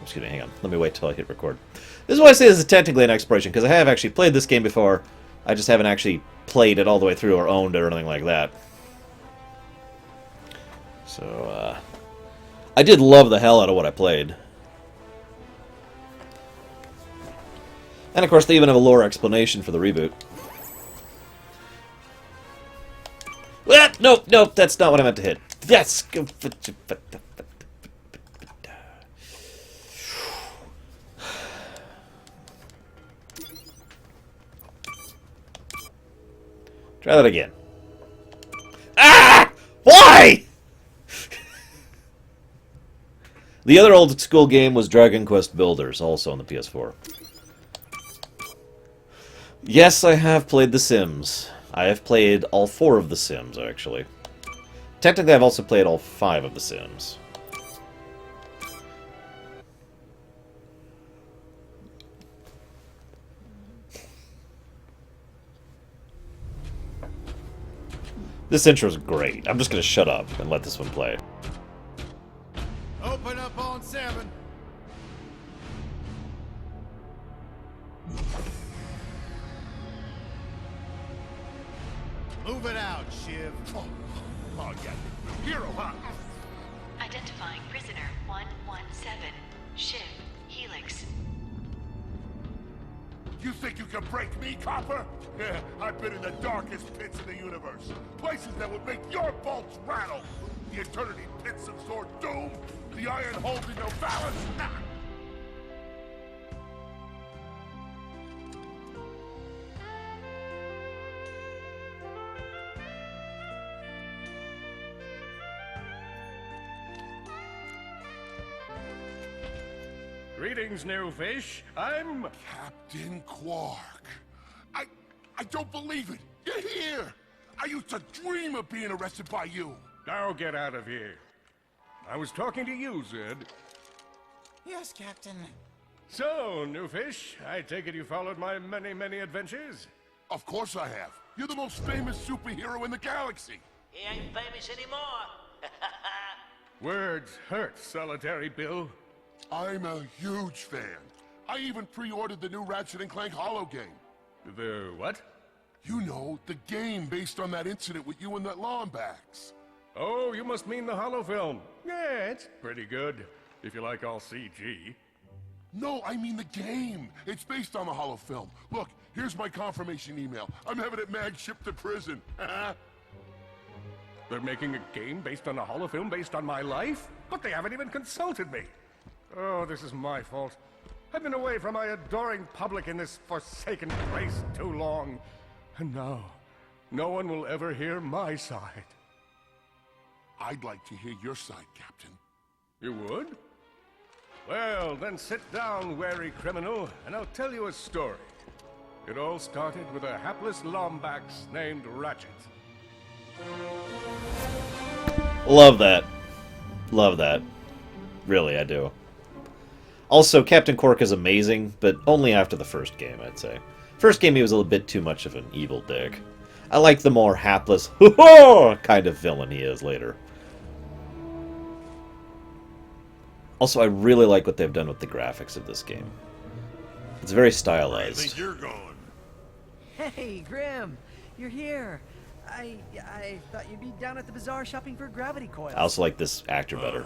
excuse me, hang on. Let me wait till I hit record. This is why I say this is technically an exploration, because I have actually played this game before. I just haven't actually played it all the way through or owned it or anything like that. So, I did love the hell out of what I played. And of course, they even have a lore explanation for the reboot. Ah, nope, nope, that's not what I meant to hit. Yes! Try that again. Ah! Why? The other old school game was Dragon Quest Builders, also on the PS4. Yes, I have played The Sims. I have played all 4 of The Sims, actually. Technically, I've also played all 5 of The Sims. This intro is great. I'm just going to shut up and let this one play. Open up on 7. Move it out, Shiv. Oh, yeah. Hero, huh? Identifying prisoner 117, Shiv, Helix. You think you can break me, Copper? Yeah, I've been in the darkest pits in the universe. Places that would make your bolts rattle. The eternity pits of Sword Doom. The iron holes in your balance. Greetings, new fish. I'm... Captain Quark. I don't believe it. You're here. I used to dream of being arrested by you. Now get out of here. I was talking to you, Zed. Yes, Captain. So, new fish, I take it you followed my many, many adventures? Of course I have. You're the most famous superhero in the galaxy. He ain't famous anymore. Words hurt, Solitary Bill. I'm a huge fan. I even pre-ordered the new Ratchet and Clank holo game. The what? You know, the game based on that incident with you and that Lombax. Oh, you must mean the holo film. Yeah, it's pretty good, if you like all CG. No, I mean the game. It's based on the holo film. Look, here's my confirmation email. I'm having it mag shipped to prison. They're making a game based on a holo film based on my life? But they haven't even consulted me. Oh, this is my fault. I've been away from my adoring public in this forsaken place too long. And now, no one will ever hear my side. I'd like to hear your side, Captain. You would? Well, then sit down, wary criminal, and I'll tell you a story. It all started with a hapless Lombax named Ratchet. Love that. Love that. Really, I do. Also, Captain Quark is amazing, but only after the first game, I'd say. First game, he was a little bit too much of an evil dick. I like the more hapless, kind of villain he is later. Also, I really like what they've done with the graphics of this game. It's very stylized. I think you're going. Hey, Grim, you're here. I thought you'd be down at the bazaar shopping for gravity coils. I also like this actor better.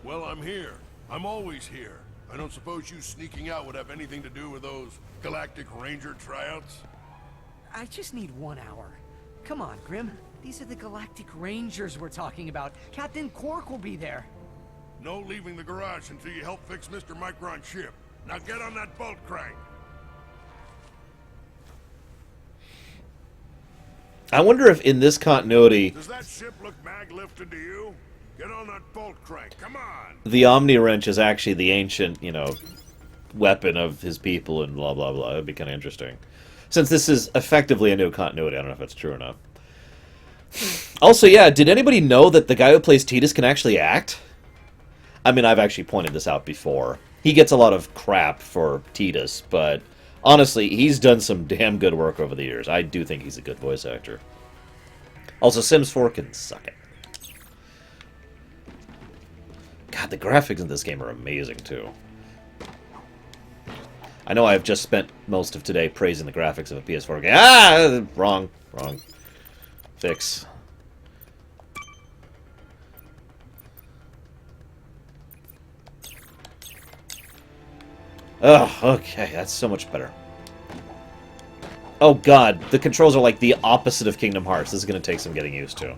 Well, I'm here. I'm always here. I don't suppose you sneaking out would have anything to do with those Galactic Ranger tryouts? I just need 1 hour. Come on, Grim. These are the Galactic Rangers we're talking about. Captain Quark will be there. No leaving the garage until you help fix Mr. Micron's ship. Now get on that bolt crank. I wonder if in this continuity, Does that ship look mag-lifted to you? Get on that bolt crank, come on! the Omni Wrench is actually the ancient, weapon of his people and blah, blah, blah. It'd be kind of interesting. Since this is effectively a new continuity, I don't know if that's true or not. Also, yeah, did anybody know that the guy who plays Tidus can actually act? I mean, I've actually pointed this out before. He gets a lot of crap for Tidus, but honestly, he's done some damn good work over the years. I do think he's a good voice actor. Also, Sims 4 can suck it. God, the graphics in this game are amazing, too. I know I've just spent most of today praising the graphics of a PS4 game. Ah! Wrong. Fix. Oh, okay, that's so much better. Oh god, the controls are like the opposite of Kingdom Hearts. This is going to take some getting used to.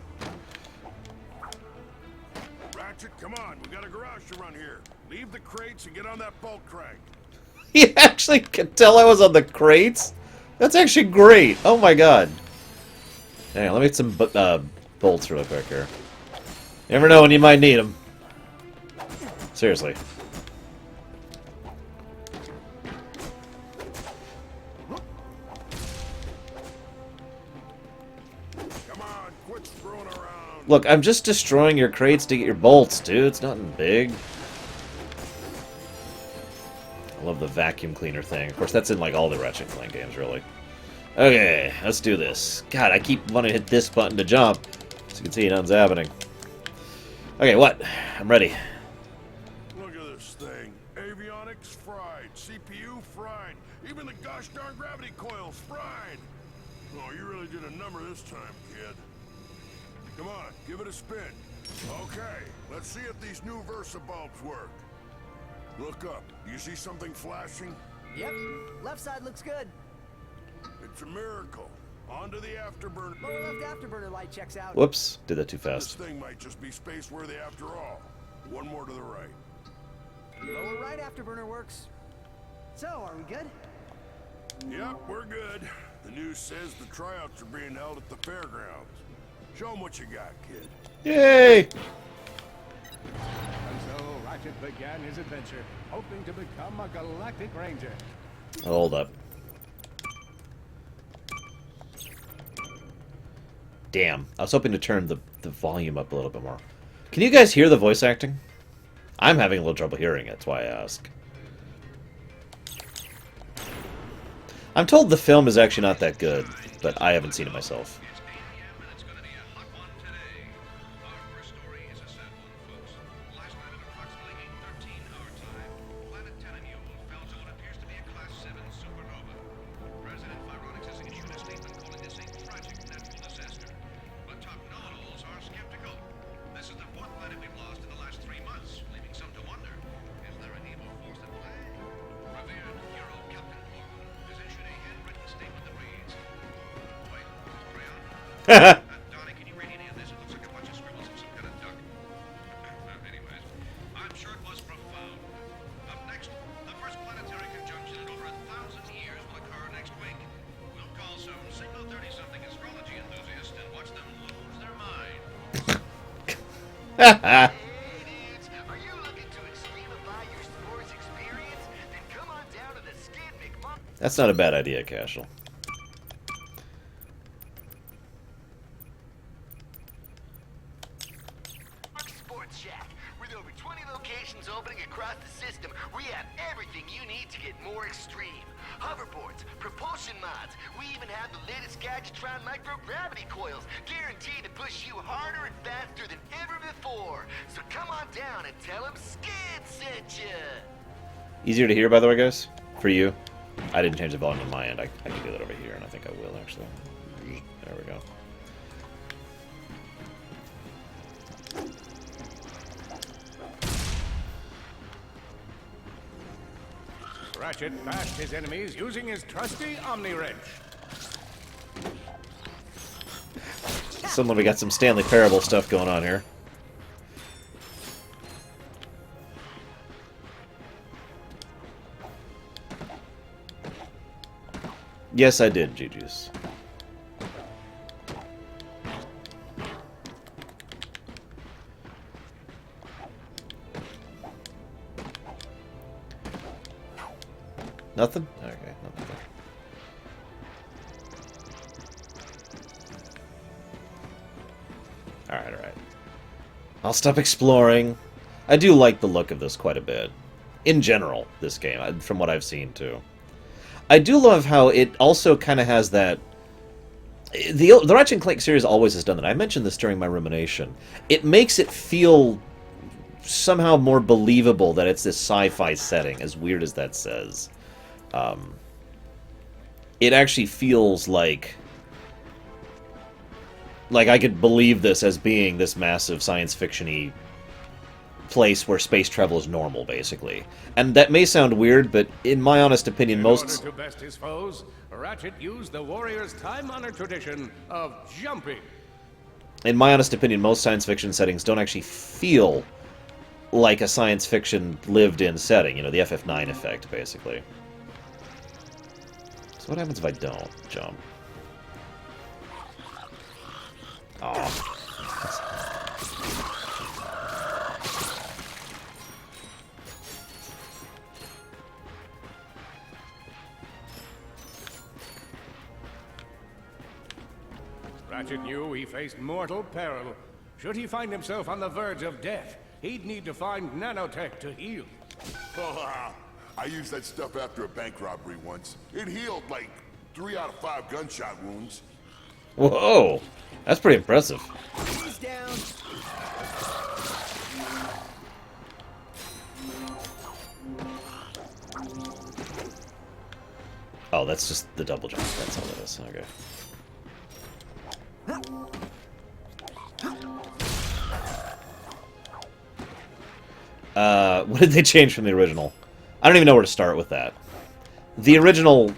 Ratchet, come on. We got a garage to run here. Leave the crates and get on that bolt crank. You actually could tell I was on the crates? That's actually great. Oh my god. Hang on, let me get some bolts real quick here. You never know when you might need them. Seriously. Come on, quit screwing around. Look, I'm just destroying your crates to get your bolts, dude. It's nothing big. I love the vacuum cleaner thing. Of course, that's in like all the Ratchet and Clank games, really. Okay, let's do this. God, I keep wanting to hit this button to jump. As you can see, nothing's happening. Okay, what? I'm ready. Look at this thing. Avionics fried. CPU fried. Even the gosh darn gravity coils fried. Oh, you really did a number this time, kid. Come on, give it a spin. Okay, let's see if these new Versa bulbs work. Look up. Do you see something flashing? Yep, left side looks good. It's a miracle. Onto the afterburner. Lower left afterburner light checks out. Whoops, did that too This fast. thing might just be space worthy after all. One more to the right. Lower right afterburner works. So, are we good? Yep, we're good. The news says the tryouts are being held at the fairgrounds. Show them what you got, kid. Yay! And so Ratchet began his adventure, hoping to become a galactic ranger. Hold up. Damn. I was hoping to turn the volume up a little bit more. Can you guys hear the voice acting? I'm having a little trouble hearing it, that's why I ask. I'm told the film is actually not that good, but I haven't seen it myself. Donnie, can you read any of this? It looks like a bunch of scribbles of some kind of duck. Anyways, I'm sure it was profound. Up next, the first planetary conjunction in over 1,000 years will occur next week. We'll call some single 30-something astrology enthusiasts and watch them lose their minds. Hey, dudes, are you looking to extremify your sports experience? Then come on down to the Skid McMarx That's not a bad idea, Cashel. Sports Shack. With over 20 locations opening across the system, we have everything you need to get more extreme. Hoverboards, propulsion mods, we even have the latest Gadgetron microgravity coils, guaranteed to push you harder and faster than ever before. So come on down and tell them Skid sent ya. Easier to hear, by the way, guys? For you? I didn't change the volume on my end. I can do that over here, and I think I will, actually. There we go. Ratchet bashed his enemies using his trusty Omni Wrench. Suddenly we got some Stanley Parable stuff going on here. Yes, I did, Juju's. Nothing? Okay, nothing. Alright. I'll stop exploring. I do like the look of this quite a bit. In general, this game, from what I've seen, too. I do love how it also kind of has that... The Ratchet and Clank series always has done that. I mentioned this during my rumination. It makes it feel somehow more believable that it's this sci-fi setting, as weird as that says. it actually feels like I could believe this as being this massive science fiction-y place where space travel is normal, basically. And that may sound weird, but in my honest opinion, In most... order to best his foes, Ratchet used the warrior's time-honored tradition of jumping. In my honest opinion, most science fiction settings don't actually feel like a science fiction lived-in setting. You know, the FF9 effect, basically. So what happens if I don't jump? Oh. Ratchet knew he faced mortal peril. Should he find himself on the verge of death, he'd need to find nanotech to heal. I used that stuff after a bank robbery once. It healed like 3 out of 5 gunshot wounds. Whoa! That's pretty impressive. He's down. Oh, that's just the double jump. That's all that is. Okay. What did they change from the original? I don't even know where to start with that. The original...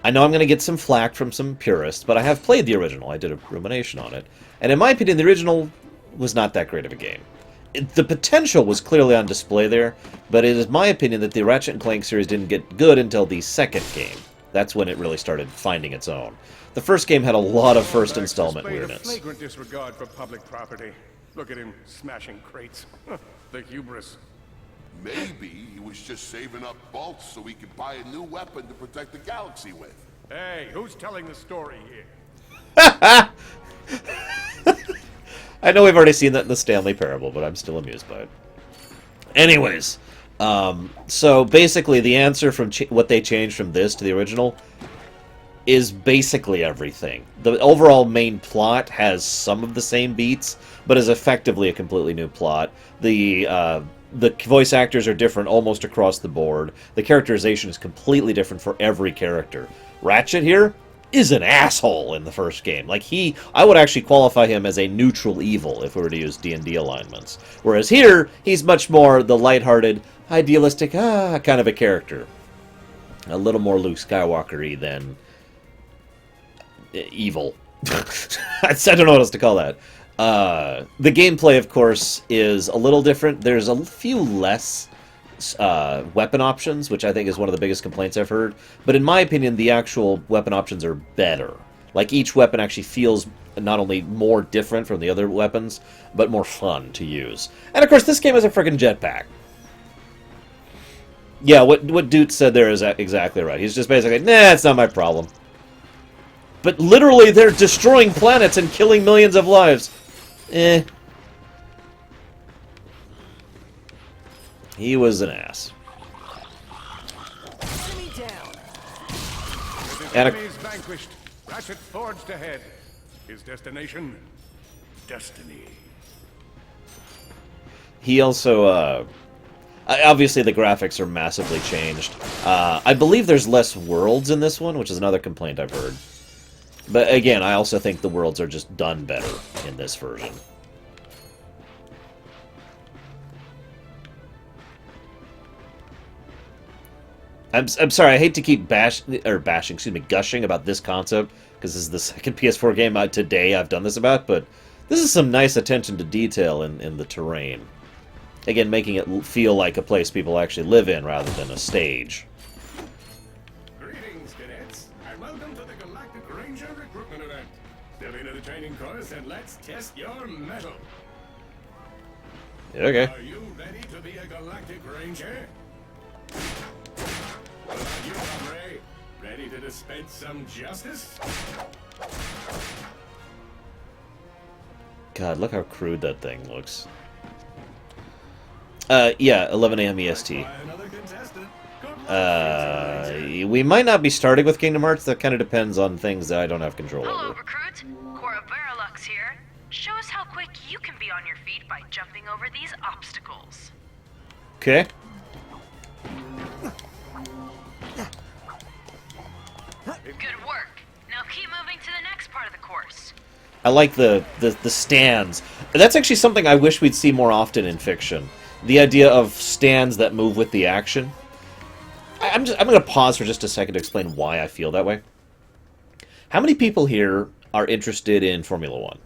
I know I'm going to get some flack from some purists, but I have played the original. I did a rumination on it. And in my opinion, the original was not that great of a game. The potential was clearly on display there, but it is my opinion that the Ratchet and Clank series didn't get good until the second game. That's when it really started finding its own. The first game had a lot of first installment weirdness. Flagrant disregard for public property. Look at him smashing crates. The hubris. Maybe he was just saving up bolts so he could buy a new weapon to protect the galaxy with. Hey, who's telling the story here? I know we've already seen that in the Stanley Parable, but I'm still amused by it. Anyways, so basically the answer from what they changed from this to the original is basically everything. The overall main plot has some of the same beats, but is effectively a completely new plot. The voice actors are different almost across the board. The characterization is completely different for every character. Ratchet here is an asshole in the first game. Like, I would actually qualify him as a neutral evil if we were to use D&D alignments. Whereas here, he's much more the lighthearted, idealistic, kind of a character. A little more Luke Skywalker-y than evil. I don't know what else to call that. The gameplay, of course, is a little different. There's a few less weapon options, which I think is one of the biggest complaints I've heard. But in my opinion, the actual weapon options are better. Like, each weapon actually feels not only more different from the other weapons, but more fun to use. And of course, this game has a freaking jetpack. Yeah, what Dude said there is exactly right. He's just basically, nah, it's not my problem. But literally, they're destroying planets and killing millions of lives. He was an ass. Enemy down. With his And enemies vanquished, Ratchet forged ahead. His destination, destiny. He also, obviously the graphics are massively changed. I believe there's less worlds in this one, which is another complaint I've heard. But again, I also think the worlds are just done better in this version. I'm sorry, I hate to keep gushing about this concept, because this is the second PS4 game today I've done this about, but this is some nice attention to detail in the terrain. Again, making it feel like a place people actually live in rather than a stage. Greetings, cadets, and welcome to the Galactic Ranger recruitment event. Step into the training course and let's test your mettle. Okay. Are you ready to be a Galactic Ranger? What about you, Hombre? Ready to dispense some justice? God, look how crude that thing looks. Yeah, 11 a.m. EST. Another contestant. Good luck, We might not be starting with Kingdom Hearts. That kind of depends on things that I don't have control Hello, over. recruit. Cora Veralux here. Show us how quick you can be on your feet by jumping over these obstacles. Okay. Good work. Now keep moving to the next part of the course. I like the stands. That's actually something I wish we'd see more often in fiction. The idea of stands that move with the action. I'm going to pause for just a second to explain why I feel that way. How many people here are interested in Formula One?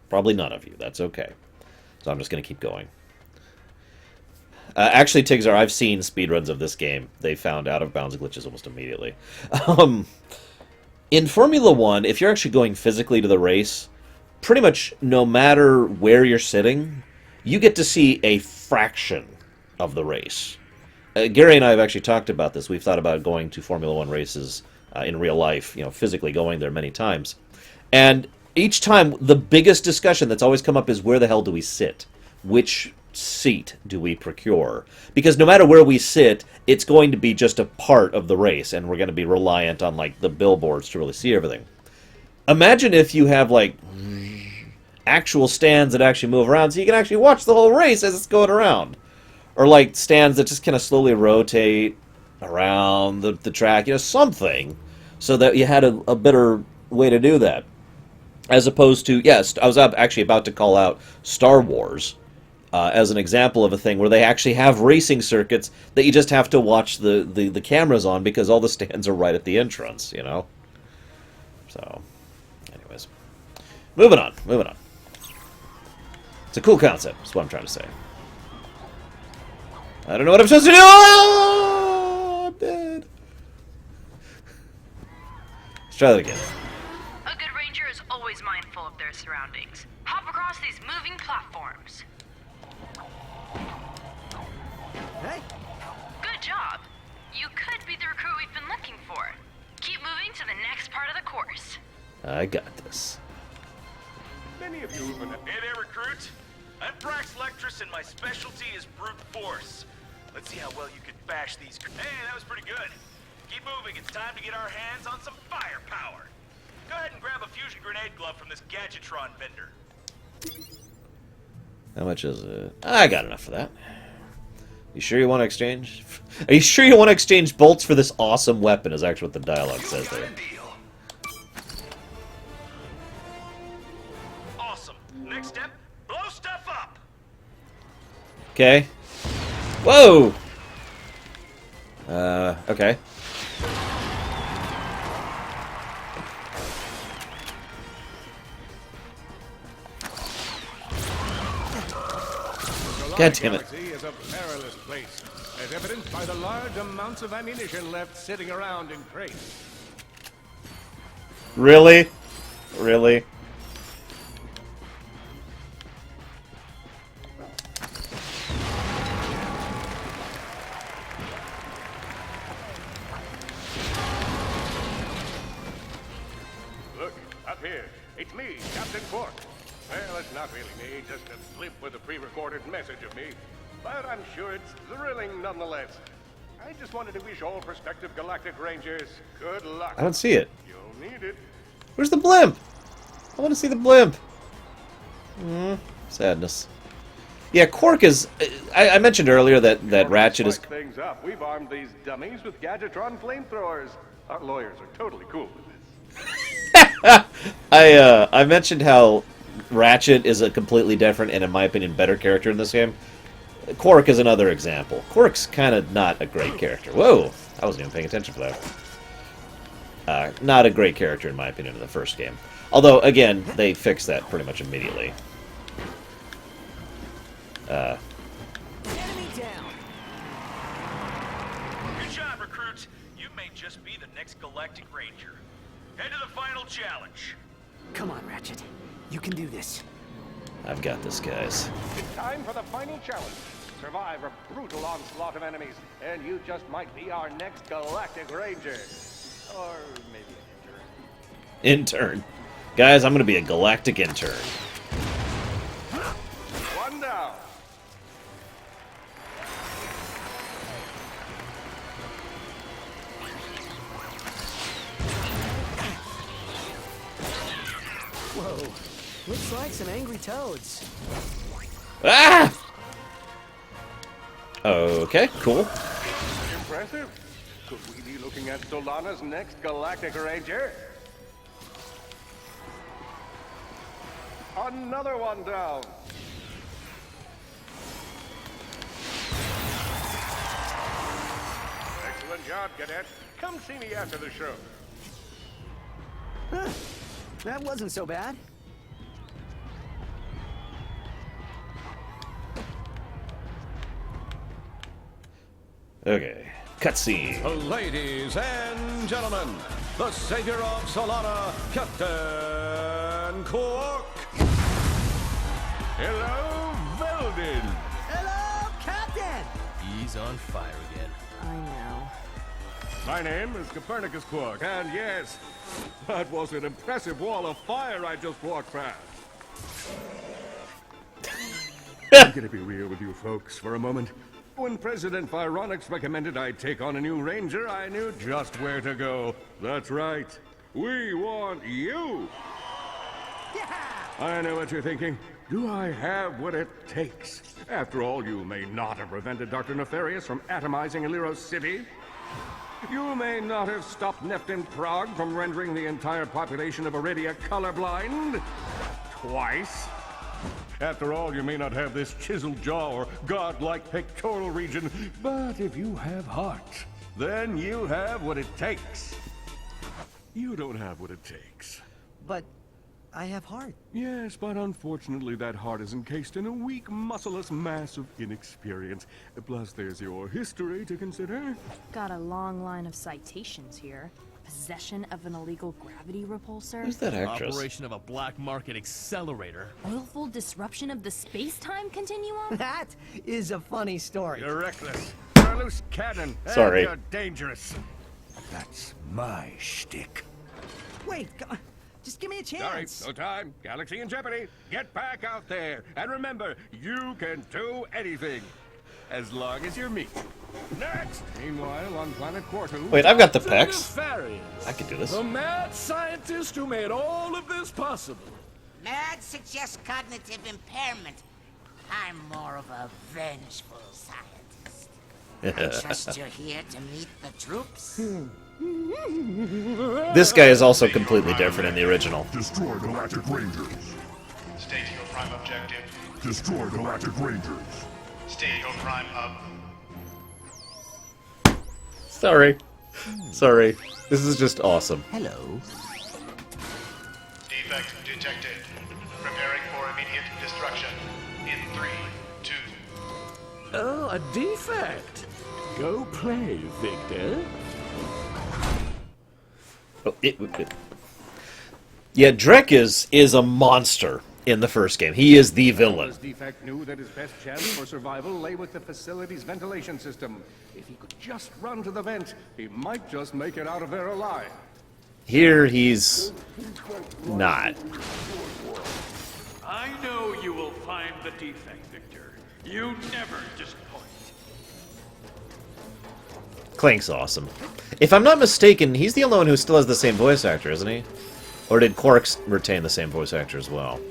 Probably none of you. That's okay. So I'm just going to keep going. Actually, Tigzar, I've seen speedruns of this game. They found out-of-bounds glitches almost immediately. In Formula One, if you're actually going physically to the race, pretty much no matter where you're sitting, you get to see a fraction of the race. Gary and I have actually talked about this. We've thought about going to Formula One races in real life, physically going there many times. And each time, the biggest discussion that's always come up is, where the hell do we sit? Which seat do we procure? Because no matter where we sit, it's going to be just a part of the race, and we're going to be reliant on, like, the billboards to really see everything. Imagine if you have, like, actual stands that actually move around, so you can actually watch the whole race as it's going around. Or, like, stands that just kind of slowly rotate around the track, something, so that you had a better way to do that. As opposed to, yes, I was actually about to call out Star Wars as an example of a thing where they actually have racing circuits that you just have to watch the cameras on because all the stands are right at the entrance, So, anyways. Moving on. It's a cool concept, is what I'm trying to say. I don't know what I'm supposed to do! Oh, I'm dead. Let's try that again. A good ranger is always mindful of their surroundings. Hop across these moving platforms. Hey, Good job. You could be the recruit we've been looking for. Keep moving to the next part of the course. I got this. Many of you have been... Hey there, recruit. I'm Brax Lectress, and my specialty is brute force. Let's see how well you can bash these... Hey, that was pretty good. Keep moving. It's time to get our hands on some firepower. Go ahead and grab a fusion grenade glove from this Gadgetron vendor. How much is it? I got enough for that. You sure you want to exchange? Are you sure you want to exchange bolts for this awesome weapon, is actually what the dialogue says there. Awesome. Next step, blow stuff up. Okay. Whoa! Okay. God damn it. The galaxy is a perilous place, as evidenced by the large amounts of ammunition left sitting around in crates. Really? Really? Look, up here. It's me, Captain Quark. Well, it's not really me, just a blip with a pre-recorded message of me. But I'm sure it's thrilling nonetheless. I just wanted to wish all prospective Galactic Rangers good luck. I don't see it. You'll need it. Where's the blimp? I want to see the blimp. Sadness. Yeah, Quark is... I mentioned earlier that Ratchet is... Things up. We've armed these dummies with Gadgetron flamethrowers. Our lawyers are totally cool with this. I mentioned how Ratchet is a completely different and, in my opinion, better character in this game. Quark is another example. Quark's kind of not a great character. Whoa! I wasn't even paying attention for that. Not a great character, in my opinion, in the first game. Although, again, they fixed that pretty much immediately. enemy down. Good job, recruit. You may just be the next Galactic Ranger. Head to the final challenge. Come on, Ratchet. You can do this. I've got this, guys. It's time for the final challenge. Survive a brutal onslaught of enemies, and you just might be our next Galactic Ranger. Or maybe an Intern. Guys, I'm going to be a galactic intern. One down. Whoa. Looks like some angry toads. Ah! Okay, cool. Impressive. Could we be looking at Solana's next Galactic Ranger? Another one down. Excellent job, Cadet. Come see me after the show. That wasn't so bad. Okay. Cutscene. Ladies and gentlemen, the savior of Solana, Captain Quark. Hello, Veldin. Hello, Captain! He's on fire again. I know. My name is Copernicus Quark, and yes, that was an impressive wall of fire I just walked past. I'm gonna be real with you folks for a moment. When President Vironix recommended I take on a new ranger, I knew just where to go. That's right. We want you! Yeah! I know what you're thinking. Do I have what it takes? After all, you may not have prevented Dr. Nefarious from atomizing Aliros City. You may not have stopped Neftin Prague from rendering the entire population of Iridia colorblind. Twice. After all, you may not have this chiseled jaw or godlike pectoral region, but if you have heart, then you have what it takes. You don't have what it takes. But I have heart. Yes, but unfortunately that heart is encased in a weak, muscleless mass of inexperience. Plus there's your history to consider. Got a long line of citations here. Possession of an illegal gravity repulsor. Who's that actress? Operation of a black market accelerator. Willful disruption of the space-time continuum? That is a funny story. You're reckless. You're a loose cannon. Sorry. And you're dangerous. That's my shtick. Wait, just give me a Sorry, chance. no time. Galaxy in jeopardy. Get back out there. And remember, you can do anything. As long as you're me. Next! Meanwhile, on planet Quartu... Wait, I've got the pecs. Nefarious, I can do this. the mad scientist who made all of this possible. Mad suggests cognitive impairment. I'm more of a vengeful scientist. I trust you're here to meet the troops. This guy is also completely different in the original. Destroy Galactic Rangers. State your prime objective. Destroy Galactic Rangers. State your prime hub. Sorry. Sorry. This is just awesome. Hello. Defect detected. Preparing for immediate destruction. In 3, 2. Oh, a defect. Go play, Victor. Oh, yeah, Drek is a monster in the first game. He is the villain. This defect knew that his best chance for survival lay with the facility's ventilation system. If he could just run to the vent, he might just make it out of there alive. Here he's not. I know you will find the defect, Victor. You never disappoint. Clank's awesome. If I'm not mistaken, he's the only one who still has the same voice actor, isn't he? Or did Quark retain the same voice actor as well?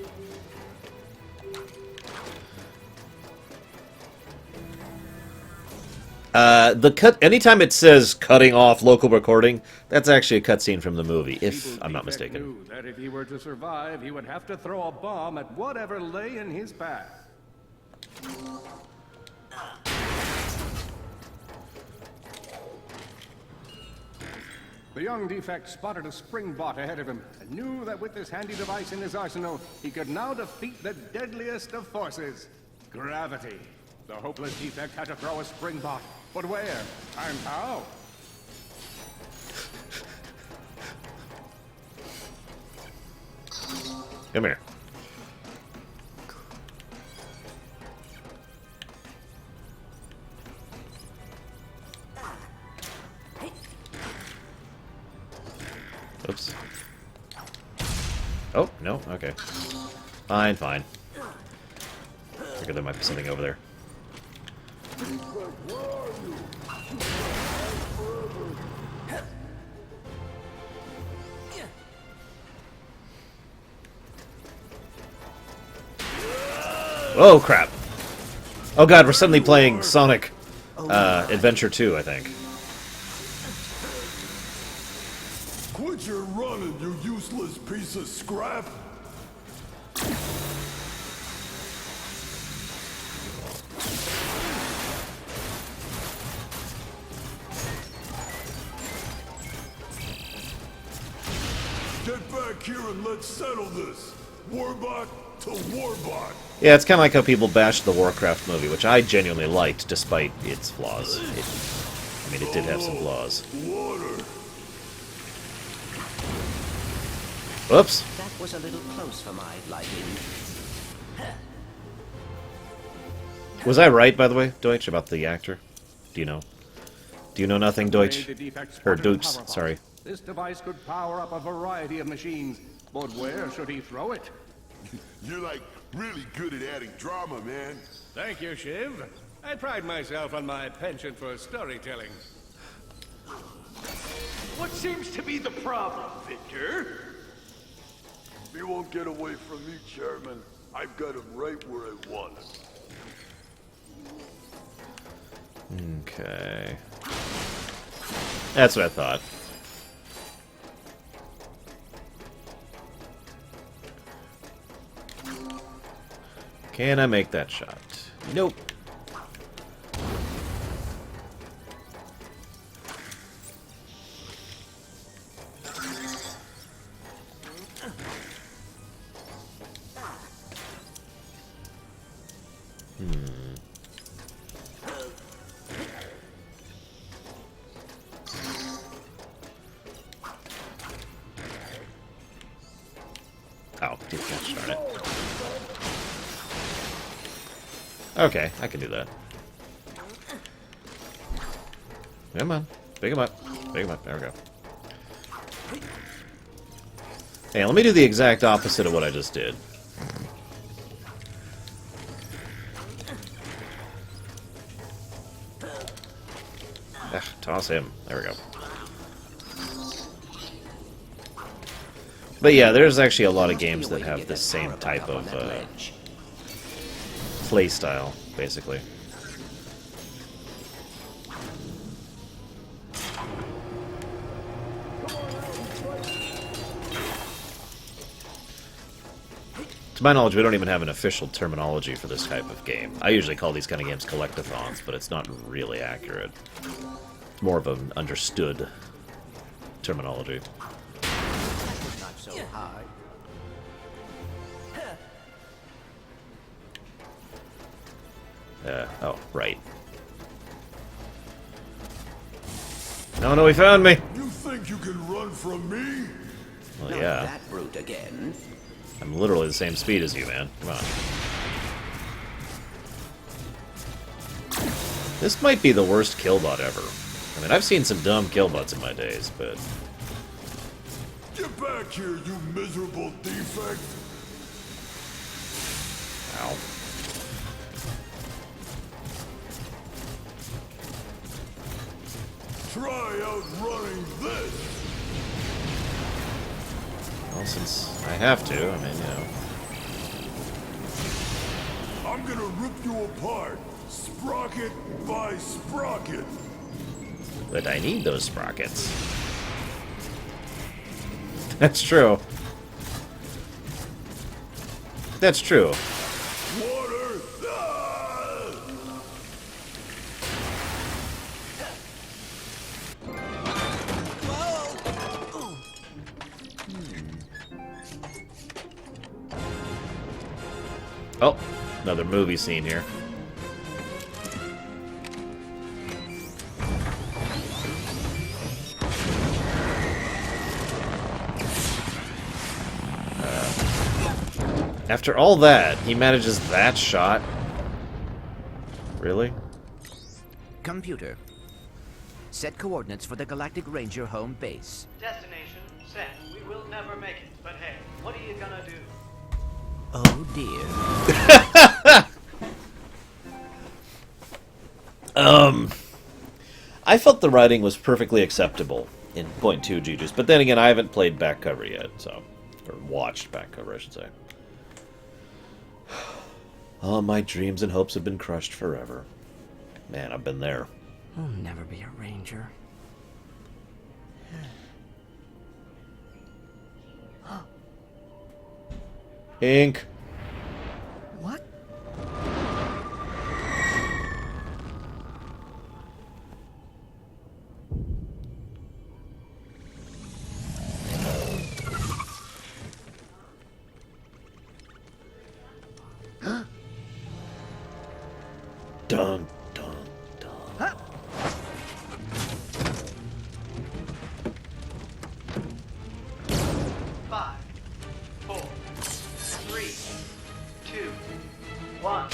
Anytime it says cutting off local recording, that's actually a cutscene from the movie, if I'm not mistaken. Knew that if he were to survive, he would have to throw a bomb at whatever lay in his path. The young defect spotted a spring bot ahead of him and knew that with this handy device in his arsenal, he could now defeat the deadliest of forces, gravity. The hopeless defect had to throw a spring bot, but where and how? Come here. Oops. Oh, no? Okay. Fine, fine. Figured there might be something over there. Oh, crap. Oh god, we're suddenly playing Sonic Adventure 2, I think. Quit your running, you useless piece of scrap! Get back here and let's settle this! Warbot to Warbot! Yeah, it's kind of like how people bashed the Warcraft movie, which I genuinely liked, despite its flaws. I mean, it did have some flaws. Water! Whoops. That was a little close for my liking. Was I right, by the way, Deutsch, about the actor? Do you know? Do you know nothing, Deutsch? Or Deutsch, sorry. This device could power up a variety of machines, but where should he throw it? You're like really good at adding drama, man. Thank you, Shiv. I pride myself on my penchant for storytelling. What seems to be the problem, Victor? He won't get away from me, Chairman. I've got him right where I want him. Okay. That's what I thought. Can I make that shot? Nope. Oh, gosh darn it. Okay, I can do that. Come on. Pick him up. Pick him up. There we go. Hey, let me do the exact opposite of what I just did. Ugh, toss him. There we go. But yeah, there's actually a lot of games that have the same type of play style, basically. To my knowledge, we don't even have an official terminology for this type of game. I usually call these kind of games collectathons, but it's not really accurate. It's more of an understood terminology. Not so hard. Oh, right. No, no, he found me! You think you can run from me? Well, Not yeah. that brute again. I'm literally the same speed as you, man. Come on. This might be the worst killbot ever. I mean, I've seen some dumb killbots in my days, but... Get back here, you miserable defect! Ow. Try outrunning this! Well, since I have to, I mean, you know... I'm gonna rip you apart, sprocket by sprocket! But I need those sprockets. That's true. That's true. Water! Ah! Oh, another movie scene here. After all that, he manages that shot? Really? Computer. Set coordinates for the Galactic Ranger home base. Destination set. We will never make it, but hey, what are you gonna do? Oh dear. I felt the writing was perfectly acceptable in Point 2 Juju's, but then again, I haven't played back cover yet, so... Or watched back cover, I should say. All my dreams and hopes have been crushed forever. Man, I've been there. I'll never be a ranger. Ink. What? Dun, dun, dun. Huh? Five, four, three, two, one.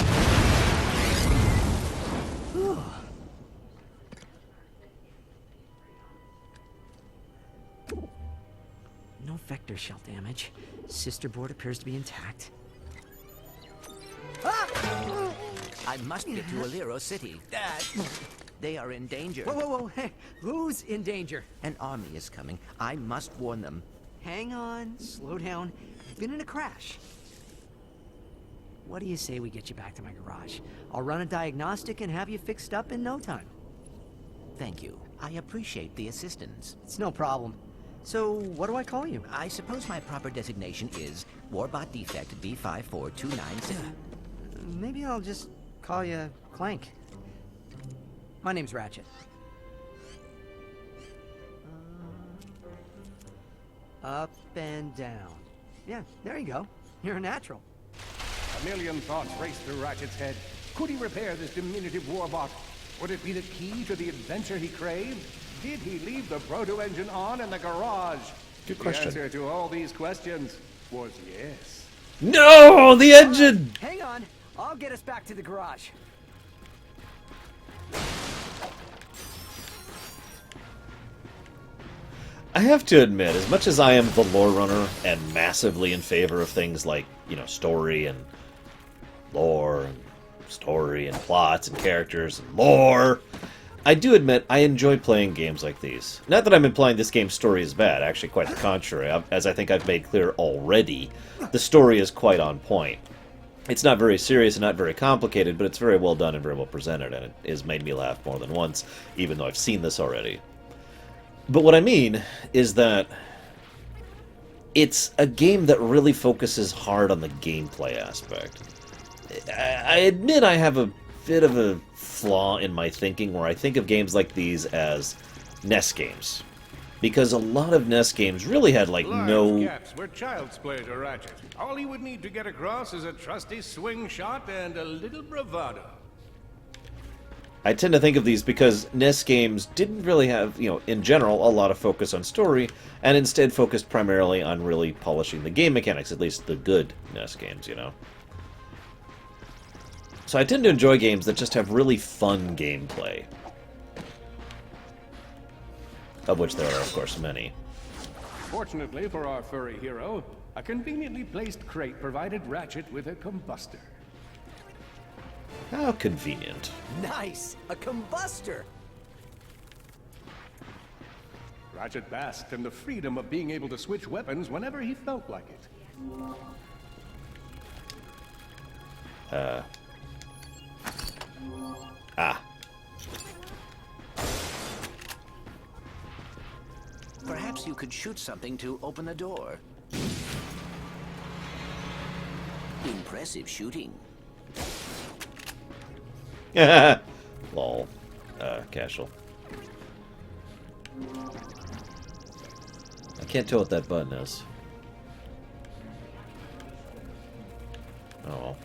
No vector shell damage. Sister board appears to be intact. I must get to Aliro City. They are in danger. Whoa, whoa, whoa! Hey, who's in danger? An army is coming. I must warn them. Hang on, slow down. I've been in a crash. What do you say we get you back to my garage? I'll run a diagnostic and have you fixed up in no time. Thank you. I appreciate the assistance. It's no problem. So, what do I call you? I suppose my proper designation is Warbot Defect B54296. Maybe I'll just call you Clank. My name's Ratchet. Up and down. Yeah, there you go. You're a natural. A million thoughts raced through Ratchet's head. Could he repair this diminutive warbot? Would it be the key to the adventure he craved? Did he leave the proto-engine on in the garage? Good question. The answer to all these questions was yes. No, the engine! Hang on. I'll get us back to the garage. I have to admit, as much as I am the lore runner and massively in favor of things like, you know, story and lore and story and plots and characters and lore, I do admit I enjoy playing games like these. Not that I'm implying this game's story is bad, actually quite the contrary. As I think I've made clear already, the story is quite on point. It's not very serious and not very complicated, but it's very well done and very well presented, and it has made me laugh more than once, even though I've seen this already. But what I mean is that it's a game that really focuses hard on the gameplay aspect. I admit I have a bit of a flaw in my thinking where I think of games like these as NES games. Because a lot of NES games really had, like, no... gaps where child's play to Ratchet. All he would need to get across is a trusty swing shot and a little bravado. I tend to think of these because NES games didn't really have, you know, in general, a lot of focus on story, and instead focused primarily on really polishing the game mechanics, at least the good NES games, you know. So I tend to enjoy games that just have really fun gameplay. Of which there are, of course, many. Fortunately for our furry hero, a conveniently placed crate provided Ratchet with a combustor. How convenient. Nice! A combustor! Ratchet basked in the freedom of being able to switch weapons whenever he felt like it. Perhaps you could shoot something to open the door. Impressive shooting. Lol. Casual. I can't tell what that button is. Oh.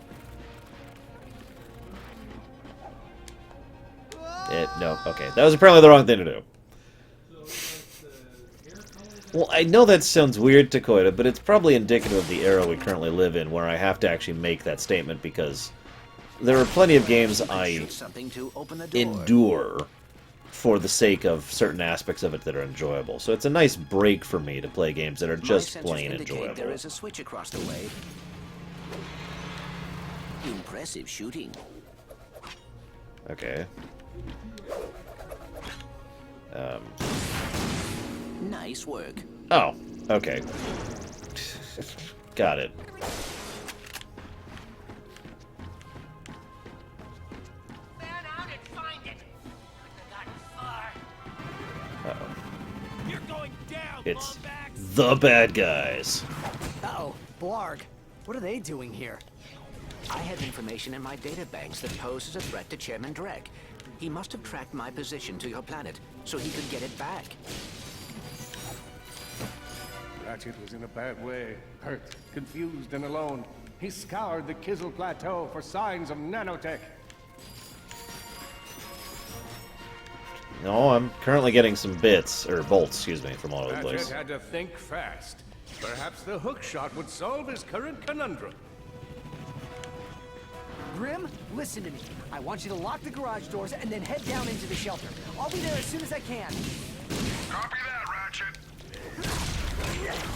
No, okay. That was apparently the wrong thing to do. Well, I know that sounds weird, Takoida, but it's probably indicative of the era we currently live in, where I have to actually make that statement, because there are plenty of games I endure for the sake of certain aspects of it that are enjoyable. So it's a nice break for me to play games that are just plain enjoyable. There is a switch across the way. Impressive shooting. Okay. Nice work. Oh, okay. Got it. Uh-oh. You're going down, It's the bad guys. Uh-oh, Blarg. What are they doing here? I have information in my databanks that poses a threat to Chairman Drek. He must have tracked my position to your planet so he could get it back. Ratchet was in a bad way. Hurt, confused, and alone. He scoured the Kizzle Plateau for signs of nanotech. No, I'm currently getting some bits, or bolts, excuse me, from all over the Ratchet place. had to think fast. Perhaps the hookshot would solve his current conundrum. Grim, listen to me. I want you to lock the garage doors and then head down into the shelter. I'll be there as soon as I can. Copy that, Ratchet.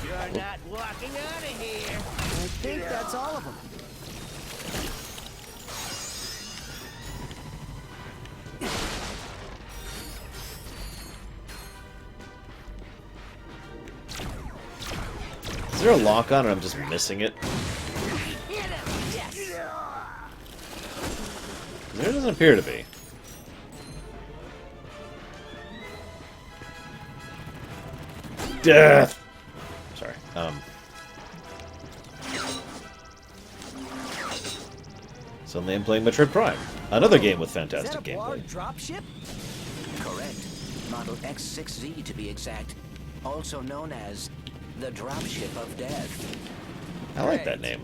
You're not walking out of here. I think that's all of them. Is there a lock on it? I'm just missing it. There doesn't appear to be. Death! Sorry. Suddenly I'm playing Metroid Prime. Another game with fantastic gameplay. Dropship? Correct. Model X6Z to be exact. Also known as the Dropship of Death. I like that name.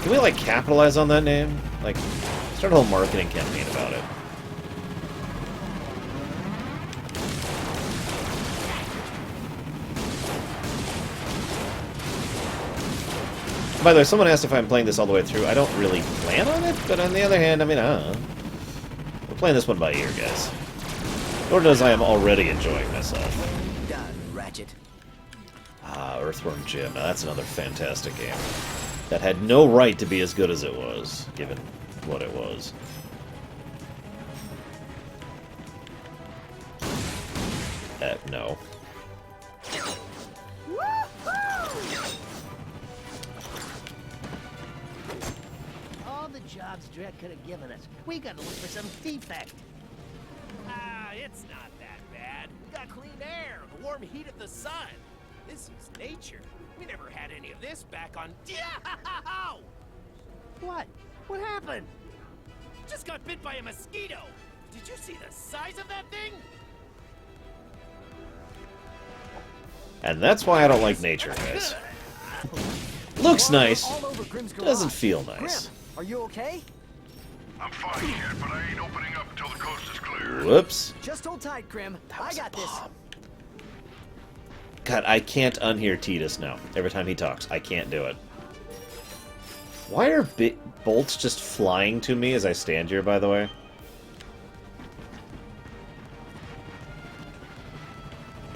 Can we, like, capitalize on that name? Like, start a whole marketing campaign about it. By the way, someone asked if I'm playing this all the way through. I don't really plan on it, but on the other hand, I mean, I don't know. We're playing this one by ear, guys. Lord knows I am already enjoying myself. Done, Ratchet. Ah, Earthworm Jim. Now that's another fantastic game. That had no right to be as good as it was, given what it was. No. All the jobs Drek could have given us. We gotta look for some defect. Ah, it's not that bad. We got clean air, the warm heat of the sun. This is nature. We never had any of this back on... What? What happened? Just got bit by a mosquito. Did you see the size of that thing? And that's why I don't like nature, guys. Looks nice. Doesn't feel nice. Grim, are you okay? I'm fine, kid, but I ain't opening up until the coast is clear. Whoops. Just hold tight, Grim. I got this. God, I can't unhear Tidus now. Every time he talks, I can't do it. Why are bolts just flying to me as I stand here, by the way?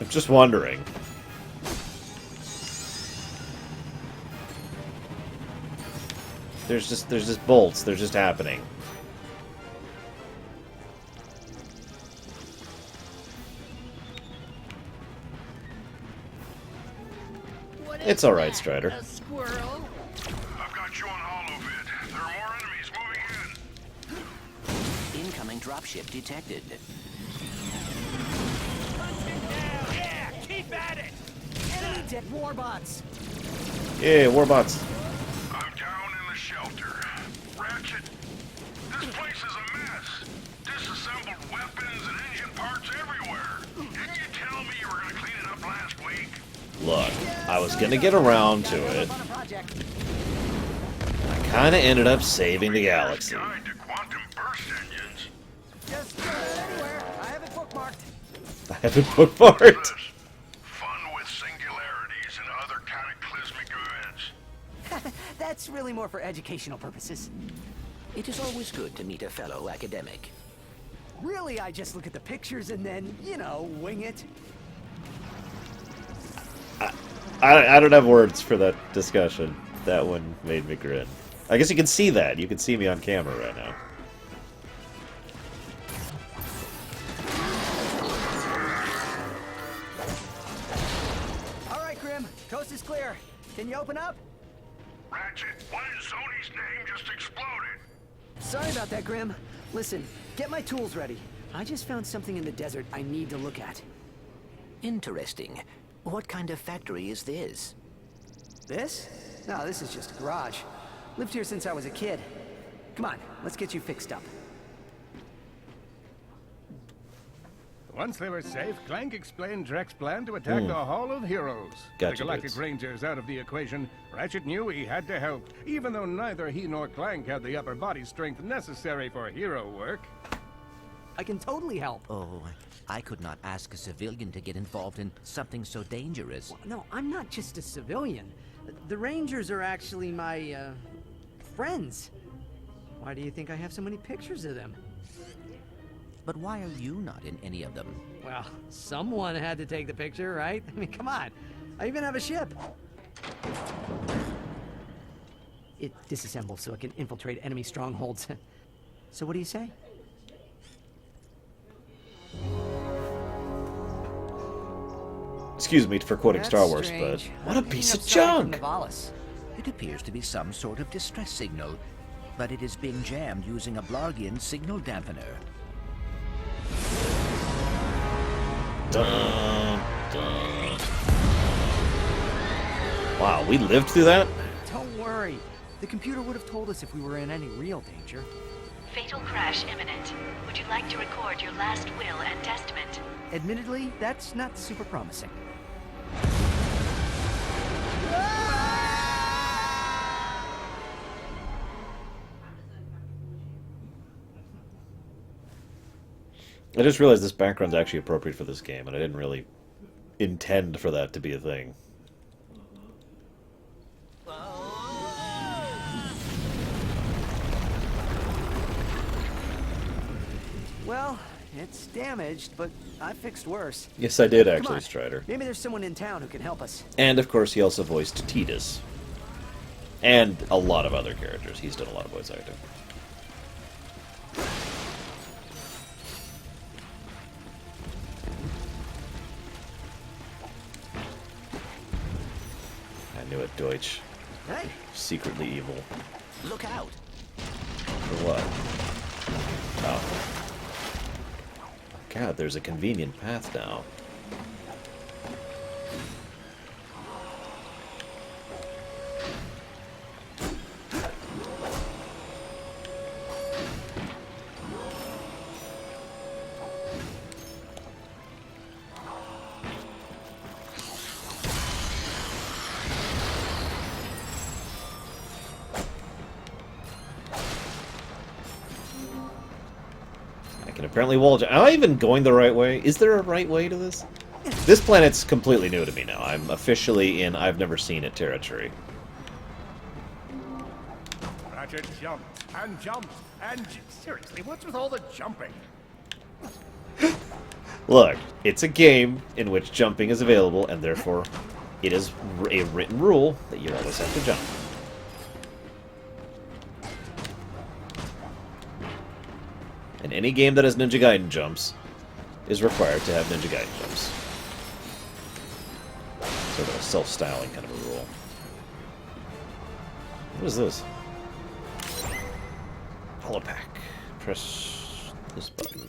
I'm just wondering. There's just bolts. They're just happening. It's all right, Strider. A squirrel? I've got you on holovid. There are more enemies moving in. Incoming dropship detected. Yeah, keep at it! Enemy dead warbots. Yeah, warbots. I'm down in the shelter. Ratchet, this place is a mess. Disassembled weapons and engine parts everywhere. Didn't you tell me you were going to clean it up last week? Look, I was gonna get around to it. I kinda ended up saving the galaxy. Guide to quantum burst engines. Just anywhere. I have it bookmarked. I have it bookmarked. Fun with singularities and other cataclysmic events. That's really more for educational purposes. It is always good to meet a fellow academic. Really, I just look at the pictures and then, you know, wing it. I don't have words for that discussion. That one made me grin. I guess you can see that. You can see me on camera right now. All right, Grim. Coast is clear. Can you open up? Ratchet, what in Sony's name just exploded? Sorry about that, Grim. Listen, get my tools ready. I just found something in the desert I need to look at. Interesting. What kind of factory is this? This? No, this is just a garage. Lived here since I was a kid. Come on, let's get you fixed up. Once they were safe, Clank explained Drek's plan to attack the Hall of Heroes. Gotcha, The Galactic dudes. Rangers out of the equation, Ratchet knew he had to help, even though neither he nor Clank had the upper body strength necessary for hero work. I can totally help. Oh, I could not ask a civilian to get involved in something so dangerous. No, I'm not just a civilian. The Rangers are actually my, friends. Why do you think I have so many pictures of them? But why are you not in any of them? Well, someone had to take the picture, right? I mean, come on. I even have a ship. It disassembles so it can infiltrate enemy strongholds. So what do you say? Excuse me for quoting That's Star Wars, strange. but what a I'm piece picking of up something junk! from Novalis. It appears to be some sort of distress signal, but it is being jammed using a Blargian signal dampener. Dun, dun. Wow, we lived through that? Don't worry. The computer would have told us if we were in any real danger. Fatal crash imminent. Would you like to record your last will and testament? Admittedly, that's not super promising. I just realized this background's actually appropriate for this game, and I didn't really intend for that to be a thing. Well, it's damaged, but I fixed worse. Yes, I did Come actually, on. Strider. Maybe there's someone in town who can help us. And of course, he also voiced Tidus. And a lot of other characters. He's done a lot of voice acting. I knew it, Deutsch. Hey, Secretly evil. Look out! For what? Oh. God, there's a convenient path now. Apparently wall jump. Am I even going the right way? Is there a right way to this? This planet's completely new to me now. I'm officially in I've never seen it territory. Ratchet jumped and jumped and seriously, what's with all the jumping? Look, it's a game in which jumping is available, and therefore it is a written rule that you always have to jump. And any game that has Ninja Gaiden jumps is required to have Ninja Gaiden jumps. Sort of a self-styling kind of a rule. What is this? Holopack. Press this button.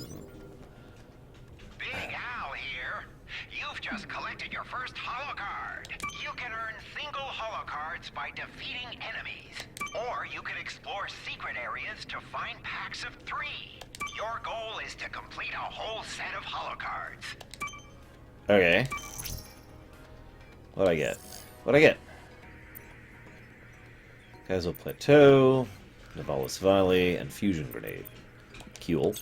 Big Al here. You've just collected your first holo card. You can earn single holo cards by defeating enemies. Or you can explore secret areas to find packs of 3. Your goal is to complete a whole set of holo cards. Okay. What'd I get? What'd I get? Castle Plateau, Novalis Valley, and Fusion Grenade. Cool.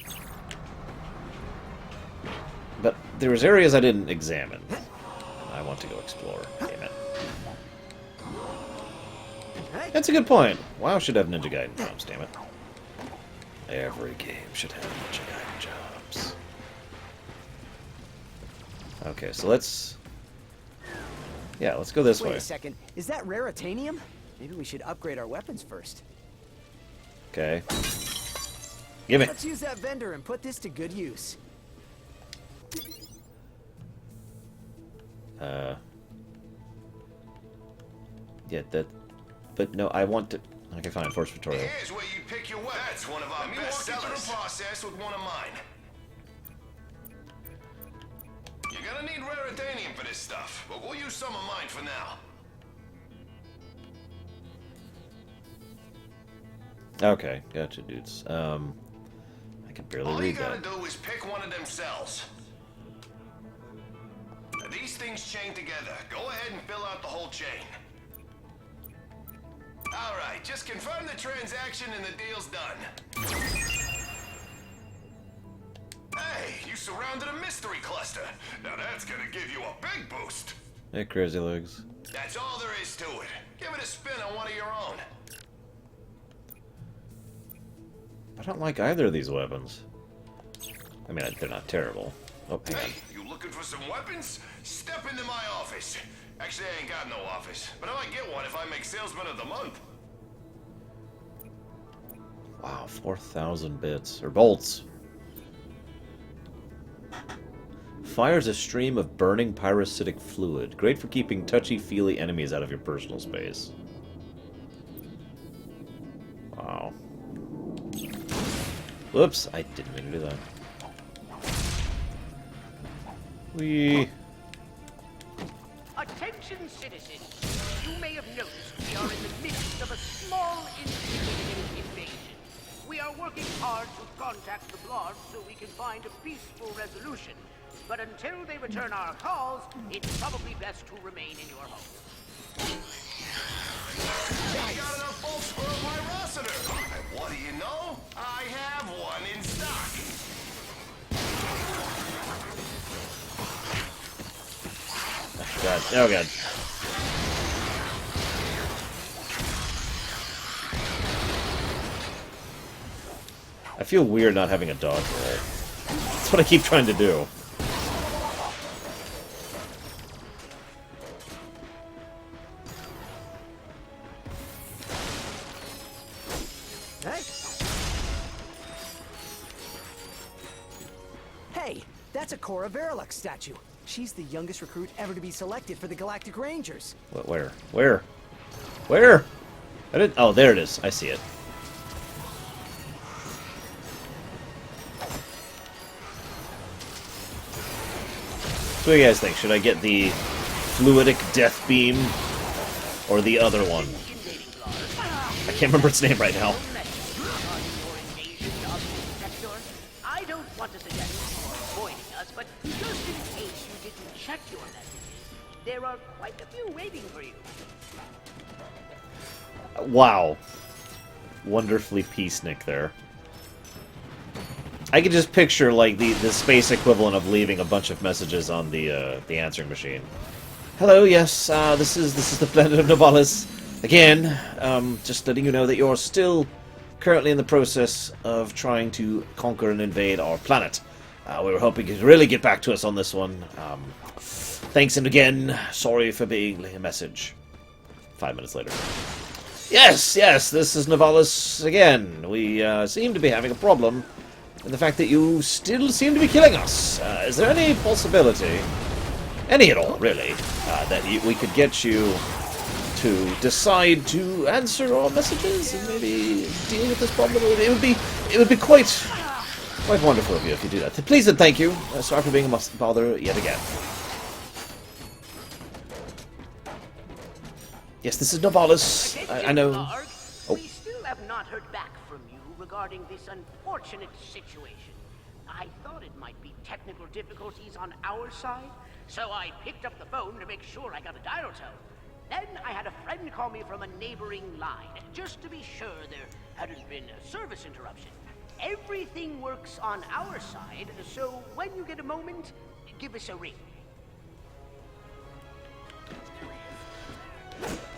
But there was areas I didn't examine. And I want to go explore. Damn it. That's a good point. WoW should have Ninja Gaiden jumps, damn it. Every game should have Ninja Gaiden jumps. Okay, so let's... Yeah, let's go this way. Wait a second. Is that raritanium? Maybe we should upgrade our weapons first. Okay. Give me. Let's use that vendor and put this to good use. Yeah, that... But no, I want to... Okay, fine, Force Tutorial. Here's where you pick your weapon. That's one of our best sellers. Let me walk you through the process with one of mine. You're gonna need raritanium for this stuff, but we'll use some of mine for now. Okay, gotcha, dudes. I can barely All you read gotta that. do is pick one of them cells. These things chain together. Go ahead and fill out the whole chain. Alright, just confirm the transaction and the deal's done. Hey, you surrounded a mystery cluster. Now that's gonna give you a big boost. Hey, Crazy Legs. That's all there is to it. Give it a spin on one of your own. I don't like either of these weapons. I mean, they're not terrible. Oh, hang on. Hey, you looking for some weapons? Step into my office. Actually, I ain't got no office, but I might get one if I make Salesman of the Month. Wow, 4,000 bits. Or bolts. Fires a stream of burning pyrocytic fluid. Great for keeping touchy-feely enemies out of your personal space. Wow. Whoops, I didn't mean to do that. Whee! Attention, citizens. You may have noticed we are in the midst of a small insignificant invasion. We are working hard to contact the Blood so we can find a peaceful resolution. But until they return our calls, it's probably best to remain in your home. I got enough bolts for a pyrocytor. And what do you know? I have one in stock. God. Oh, God. I feel weird not having a dodge roll. That's what I keep trying to do. Hey, that's a Cora Verilux statue. She's the youngest recruit ever to be selected for the Galactic Rangers. Where? Where? Where? I didn't. Oh, there it is. I see it. So what do you guys think? Should I get the fluidic death beam or the other one? I can't remember its name right now. I don't want to suggest you're avoiding us, but just in case you didn't check your messages, there are quite a few waiting for you. Wow. Wonderfully peacenik there. I could just picture, like, the space equivalent of leaving a bunch of messages on the answering machine. Hello, yes, this is the planet of Novalis. Again, just letting you know that you're still currently in the process of trying to conquer and invade our planet. We were hoping you'd really get back to us on this one. Thanks, and again, sorry for being a message. 5 minutes later. Yes, this is Novalis again. We seem to be having a problem with the fact that you still seem to be killing us. Is there any possibility, any at all, really, that we could get you to decide to answer our messages and maybe deal with this problem? It would be quite wonderful of you if you do that. Please and thank you. Sorry for being a bother yet again. Yes, this is Novalis. I know. Oh. We still have not heard back from you regarding this unfortunate situation. I thought it might be technical difficulties on our side, so I picked up the phone to make sure I got a dial tone. Then I had a friend call me from a neighboring line, just to be sure there hadn't been a service interruption. Everything works on our side, so when you get a moment, give us a ring.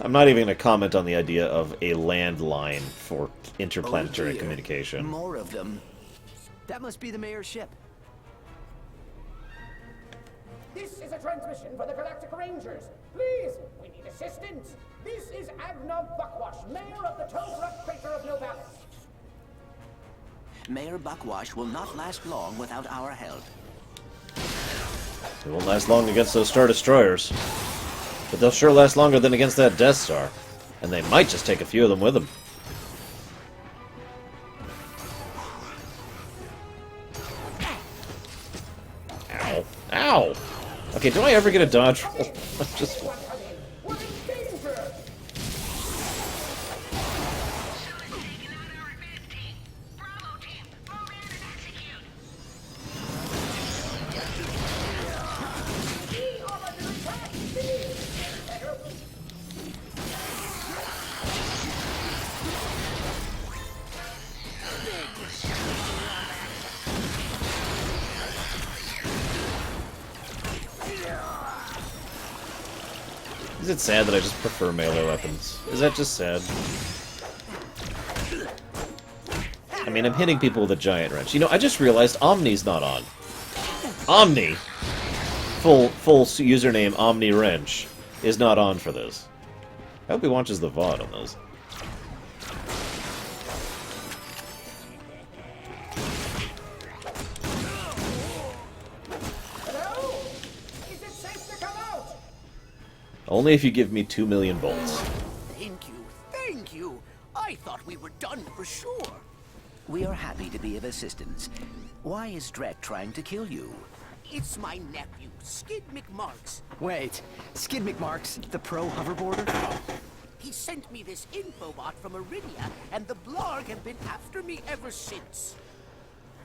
I'm not even going to comment on the idea of a landline for interplanetary communication. More of them. That must be the mayor's ship. This is a transmission for the Galactic Rangers. Please, we need assistance. This is Agna Buckwash, mayor of the Toad Crater of Novalis. Mayor Buckwash will not last long without our help. It won't last long against those Star Destroyers. But they'll sure last longer than against that Death Star. And they might just take a few of them with them. Ow. Ow! Okay, do I ever get a dodge roll? Just... Is it sad that I just prefer melee weapons? Is that just sad? I mean, I'm hitting people with a giant wrench. You know, I just realized Omni's not on. Omni! Full username Omni Wrench is not on for this. I hope he watches the VOD on those. Hello? Is it safe to come out? Only if you give me 2 million bolts. Thank you, thank you. I thought we were done for sure. We are happy to be of assistance. Why is Drek trying to kill you? It's my nephew, Skid McMarx. Wait, Skid McMarx, the pro hoverboarder? He sent me this infobot from Iridia, and the Blarg have been after me ever since.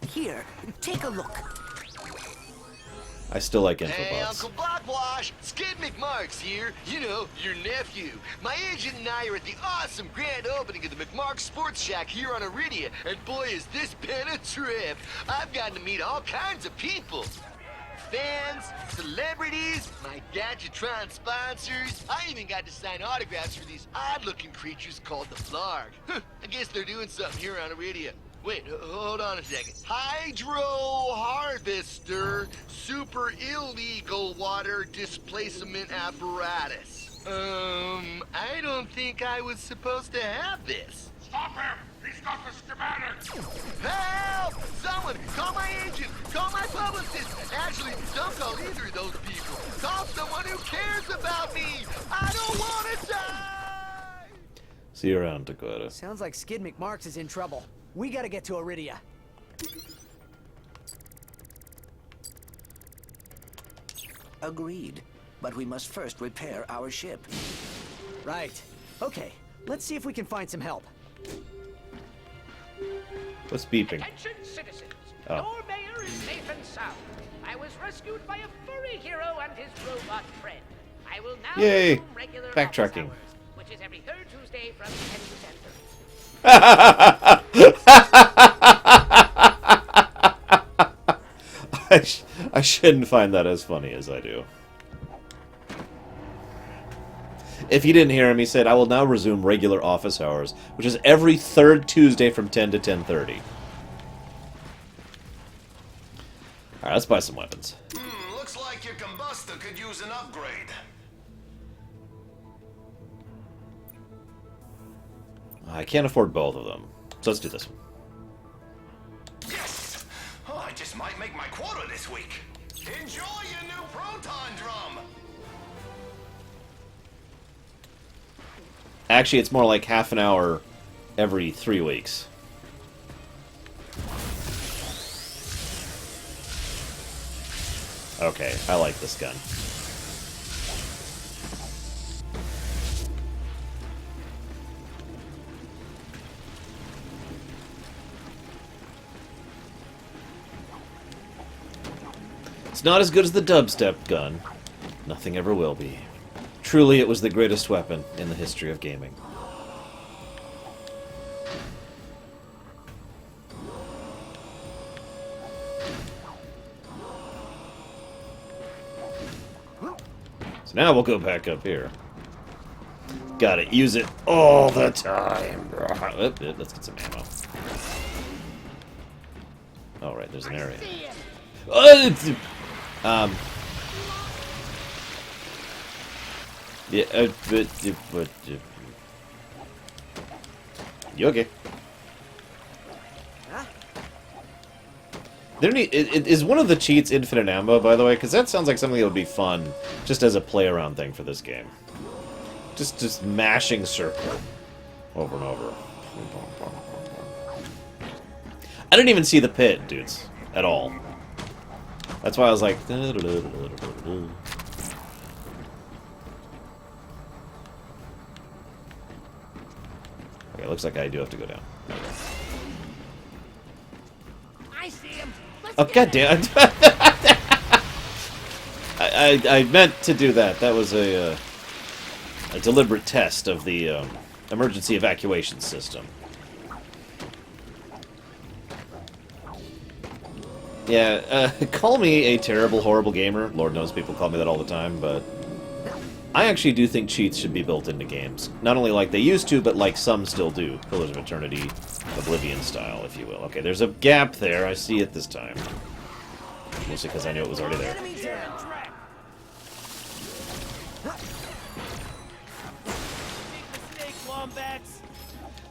Here, take a look. I still like Hey, infobots. Uncle Blackwash! Skid McMarx here. You know, your nephew. My agent and I are at the awesome grand opening of the McMarx Sports Shack here on Iridia, and boy, is this been a trip. I've gotten to meet all kinds of people. Fans, celebrities, my Gadgetron sponsors. I even got to sign autographs for these odd-looking creatures called the Blarg. I guess they're doing something here on Iridia. Wait, hold on a second. Hydro Harvester Super Illegal Water Displacement Apparatus. I don't think I was supposed to have this. Stop him! He's got the schematic! Help! Someone! Call my agent! Call my publicist! Actually, don't call either of those people. Call someone who cares about me! I don't want to die! See you around, Dakota. Sounds like Skid McMarx is in trouble. We gotta get to Iridia. Agreed. But we must first repair our ship. Right. Okay, let's see if we can find some help. What's beeping? Attention, citizens. Oh. Your mayor is safe and sound. I was rescued by a furry hero and his robot friend. I will now Yay! resume regular Backtracking. office hours, which is every third Tuesday from 10 to 10:30. I shouldn't find that as funny as I do. If you didn't hear him, he said, I will now resume regular office hours, which is every third Tuesday from 10 to 10:30. Alright, let's buy some weapons. Looks like your combustor could use an upgrade. I can't afford both of them, so let's do this one. Yes! Oh, I just might make my quota this week. Enjoy your new proton drum! Actually, it's more like half an hour every 3 weeks. Okay, I like this gun. It's not as good as the dubstep gun. Nothing ever will be. Truly, it was the greatest weapon in the history of gaming. So now we'll go back up here. Gotta use it all the time. Let's get some ammo. Oh, right, there's an area. Yeah, you okay? Huh? Is one of the cheats infinite ammo, by the way? Because that sounds like something that would be fun, just as a play-around thing for this game. Just mashing circle over and over. I didn't even see the pit, dudes, at all. That's why I was like... Okay, looks like I do have to go down. I see him. Oh, goddamn! I meant to do that. That was a deliberate test of the emergency evacuation system. Yeah, call me a terrible, horrible gamer. Lord knows people call me that all the time, but I actually do think cheats should be built into games. Not only like they used to, but like some still do. Pillars of Eternity, Oblivion style, if you will. Okay, there's a gap there. I see it this time. Mostly because I knew it was already there.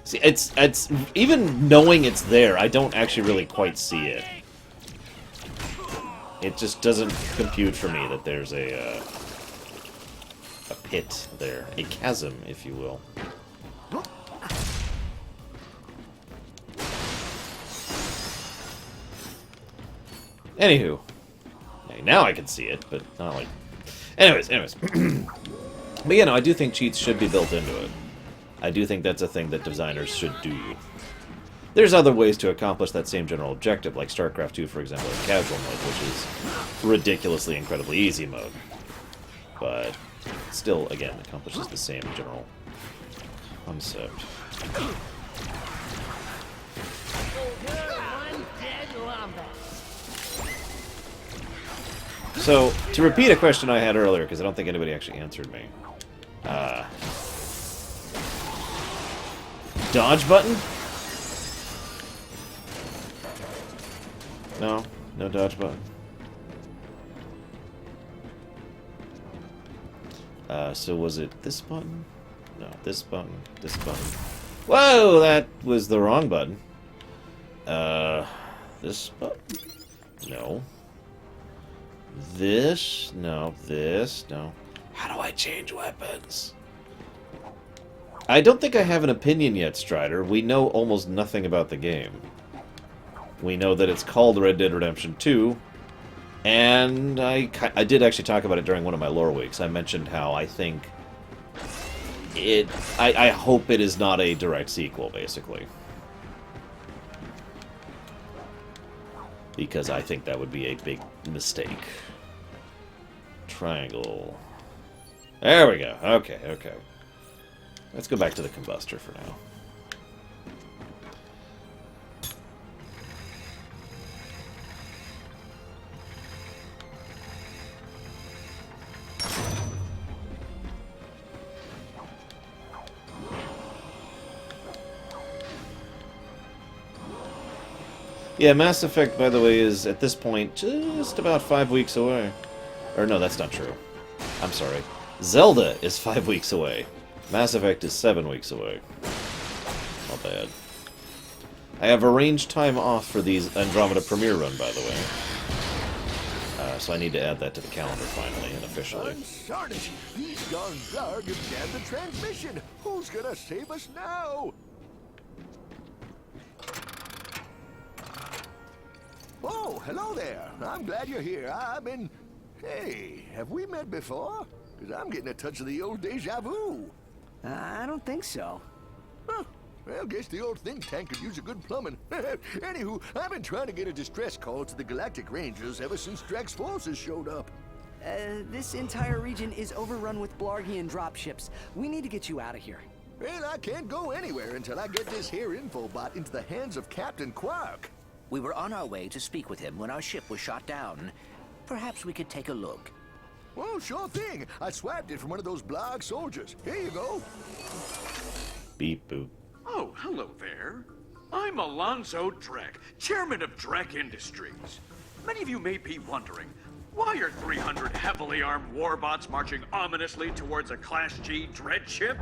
See, it's even knowing it's there, I don't actually really quite see it. It just doesn't compute for me that there's a pit there, a chasm, if you will. Anywho, now I can see it, but not like. Anyways. But yeah, no, I do think cheats should be built into it. I do think that's a thing that designers should do. There's other ways to accomplish that same general objective, like StarCraft 2, for example, in casual mode, which is ridiculously, incredibly easy mode. But still, again, accomplishes the same general concept. So, to repeat a question I had earlier, because I don't think anybody actually answered me. Dodge button? No, no dodge button. So was it this button? No, this button, this button. Whoa, that was the wrong button. This button? No. This? No. This? No. How do I change weapons? I don't think I have an opinion yet, Strider. We know almost nothing about the game. We know that it's called Red Dead Redemption 2, and I did actually talk about it during one of my lore weeks. I mentioned how I think I hope it is not a direct sequel, basically. Because I think that would be a big mistake. Triangle. There we go. Okay, okay. Let's go back to the combustor for now. Yeah, Mass Effect, by the way, is, at this point, just about 5 weeks away. Or no, that's not true. I'm sorry. Zelda is 5 weeks away. Mass Effect is 7 weeks away. Not bad. I have arranged time off for these Andromeda premiere run, by the way. So I need to add that to the calendar finally and officially. Unsharted! These darn Garg have jammed the transmission! Who's gonna save us now? Oh, hello there. I'm glad you're here. I've been... Hey, have we met before? Because I'm getting a touch of the old deja vu. I don't think so. Huh. Well, guess the old think tank could use a good plumbing. Anywho, I've been trying to get a distress call to the Galactic Rangers ever since Drax's forces showed up. This entire region is overrun with Blargian dropships. We need to get you out of here. Well, I can't go anywhere until I get this here infobot into the hands of Captain Quark. We were on our way to speak with him when our ship was shot down. Perhaps we could take a look. Well, sure thing. I swiped it from one of those Blarg soldiers. Here you go. Beep boop. Oh, hello there. I'm Alonzo Drek, chairman of Drek Industries. Many of you may be wondering, why are 300 heavily armed warbots marching ominously towards a Class G dread ship?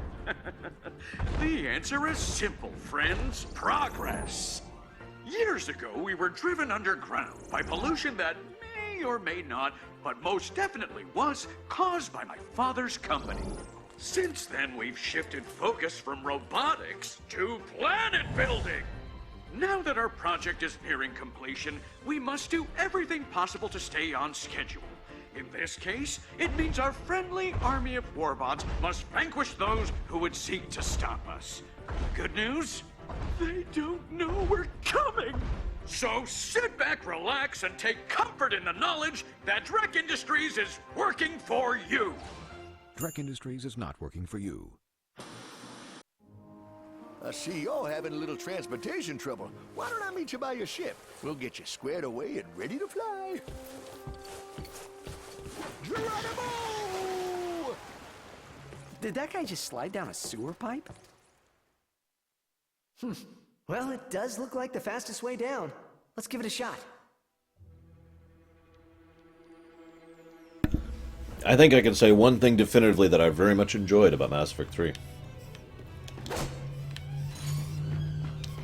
The answer is simple, friends. Progress. Years ago, we were driven underground by pollution that may or may not, but most definitely was, caused by my father's company. Since then, we've shifted focus from robotics to planet building. Now that our project is nearing completion, we must do everything possible to stay on schedule. In this case, it means our friendly army of warbots must vanquish those who would seek to stop us. Good news? They don't know we're coming! So sit back, relax, and take comfort in the knowledge that Drek Industries is working for you! Drek Industries is not working for you. I see you're having a little transportation trouble. Why don't I meet you by your ship? We'll get you squared away and ready to fly. Geronimo! Did that guy just slide down a sewer pipe? Well, it does look like the fastest way down. Let's give it a shot. I think I can say one thing definitively that I very much enjoyed about Mass Effect 3.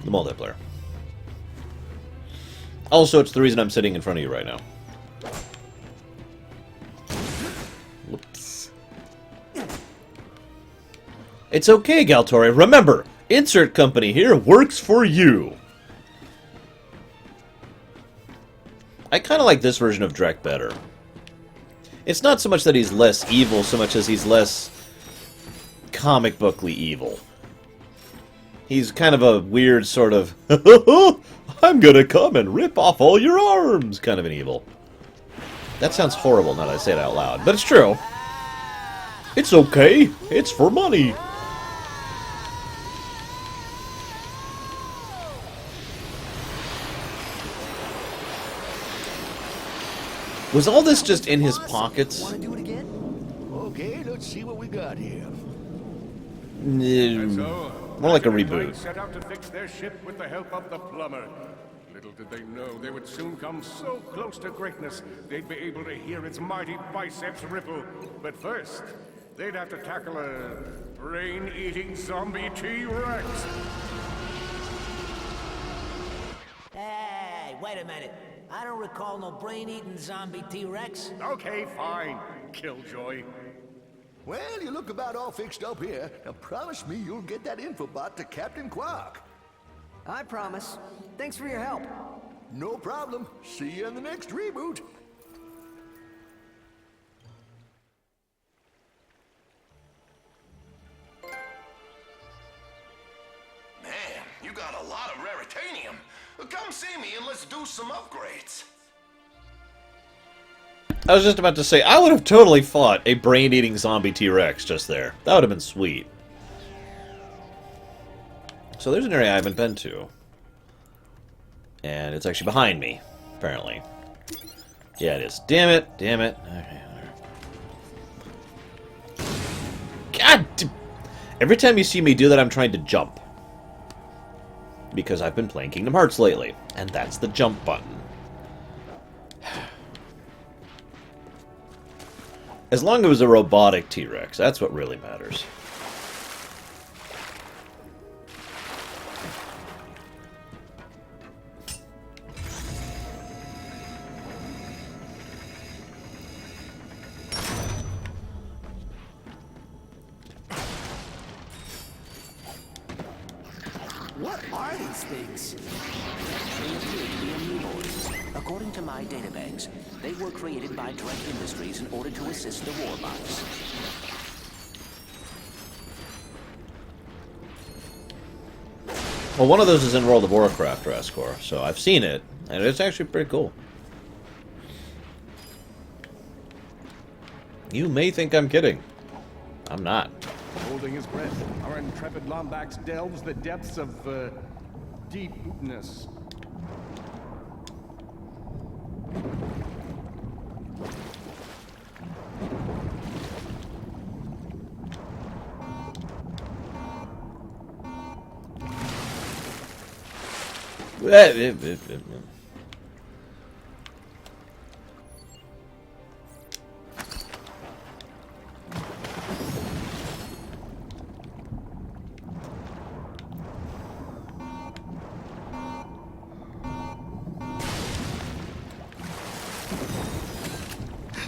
The multiplayer. Also, it's the reason I'm sitting in front of you right now. Whoops. It's okay, Galtori. Remember, insert company here works for you. I kind of like this version of Drek better. It's not so much that he's less evil, so much as he's less comic bookly evil. He's kind of a weird sort of, I'm gonna come and rip off all your arms kind of an evil. That sounds horrible now that I say it out loud, but it's true. It's okay. It's for money. Was all this just in his pockets? Want to do it again? Okay, let's see what we got here. More like a reboot. Set out to fix their ship with the help of the plumber. Little did they know they would soon come so close to greatness they'd be able to hear its mighty biceps ripple. But first, they'd have to tackle a brain-eating zombie T-Rex. Hey, wait a minute. I don't recall no brain-eating zombie T-Rex. Okay, fine, Killjoy. Well, you look about all fixed up here. Now promise me you'll get that infobot to Captain Quark. I promise. Thanks for your help. No problem. See you in the next reboot. Man, you got a lot of raritanium. Come see me and let's do some upgrades. I was just about to say, I would have totally fought a brain-eating zombie T-Rex just there. That would have been sweet. So there's an area I haven't been to. And it's actually behind me, apparently. Yeah, it is. Damn it. Damn it. Okay. God! Every time you see me do that, I'm trying to jump. Because I've been playing Kingdom Hearts lately. And that's the jump button. As long as it was a robotic T-Rex, that's what really matters. What are these things? They appear to be amoeboids. According to my databanks, they were created by Drek Industries in order to assist the warbots. Well, one of those is in World of Warcraft, Rascor, so I've seen it, and it's actually pretty cool. You may think I'm kidding. I'm not. Holding his breath, our intrepid Lombax delves the depths of, deepness.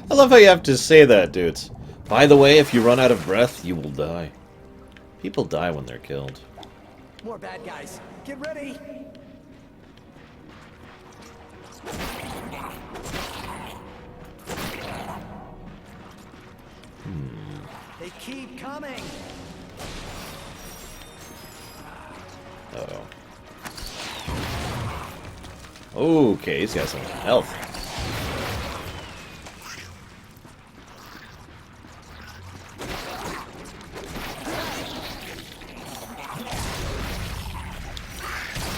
I love how you have to say that, dudes. By the way, if you run out of breath, you will die. People die when they're killed. More bad guys. Get ready. They keep coming. Uh-oh. Okay, he's got some health.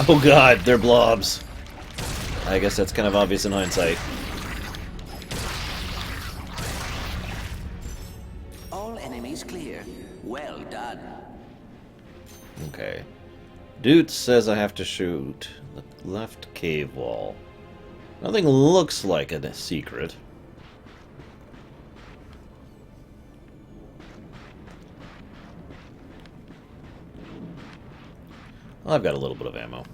Oh god, they're blobs. I guess that's kind of obvious in hindsight. All enemies clear. Well done. Okay. Dude says I have to shoot the left cave wall. Nothing looks like a secret. Well, I've got a little bit of ammo.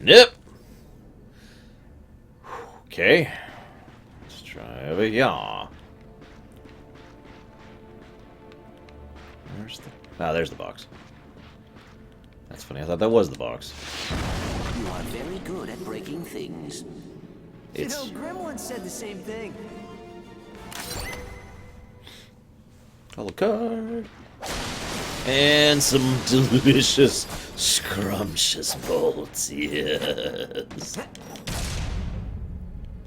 Nope. Okay. Let's try over here. Where's the... Ah, there's the box. That's funny. I thought that was the box. You are very good at breaking things. It's... You know, Grim once said the same thing. Call a card. And some delicious, scrumptious bolts, yes.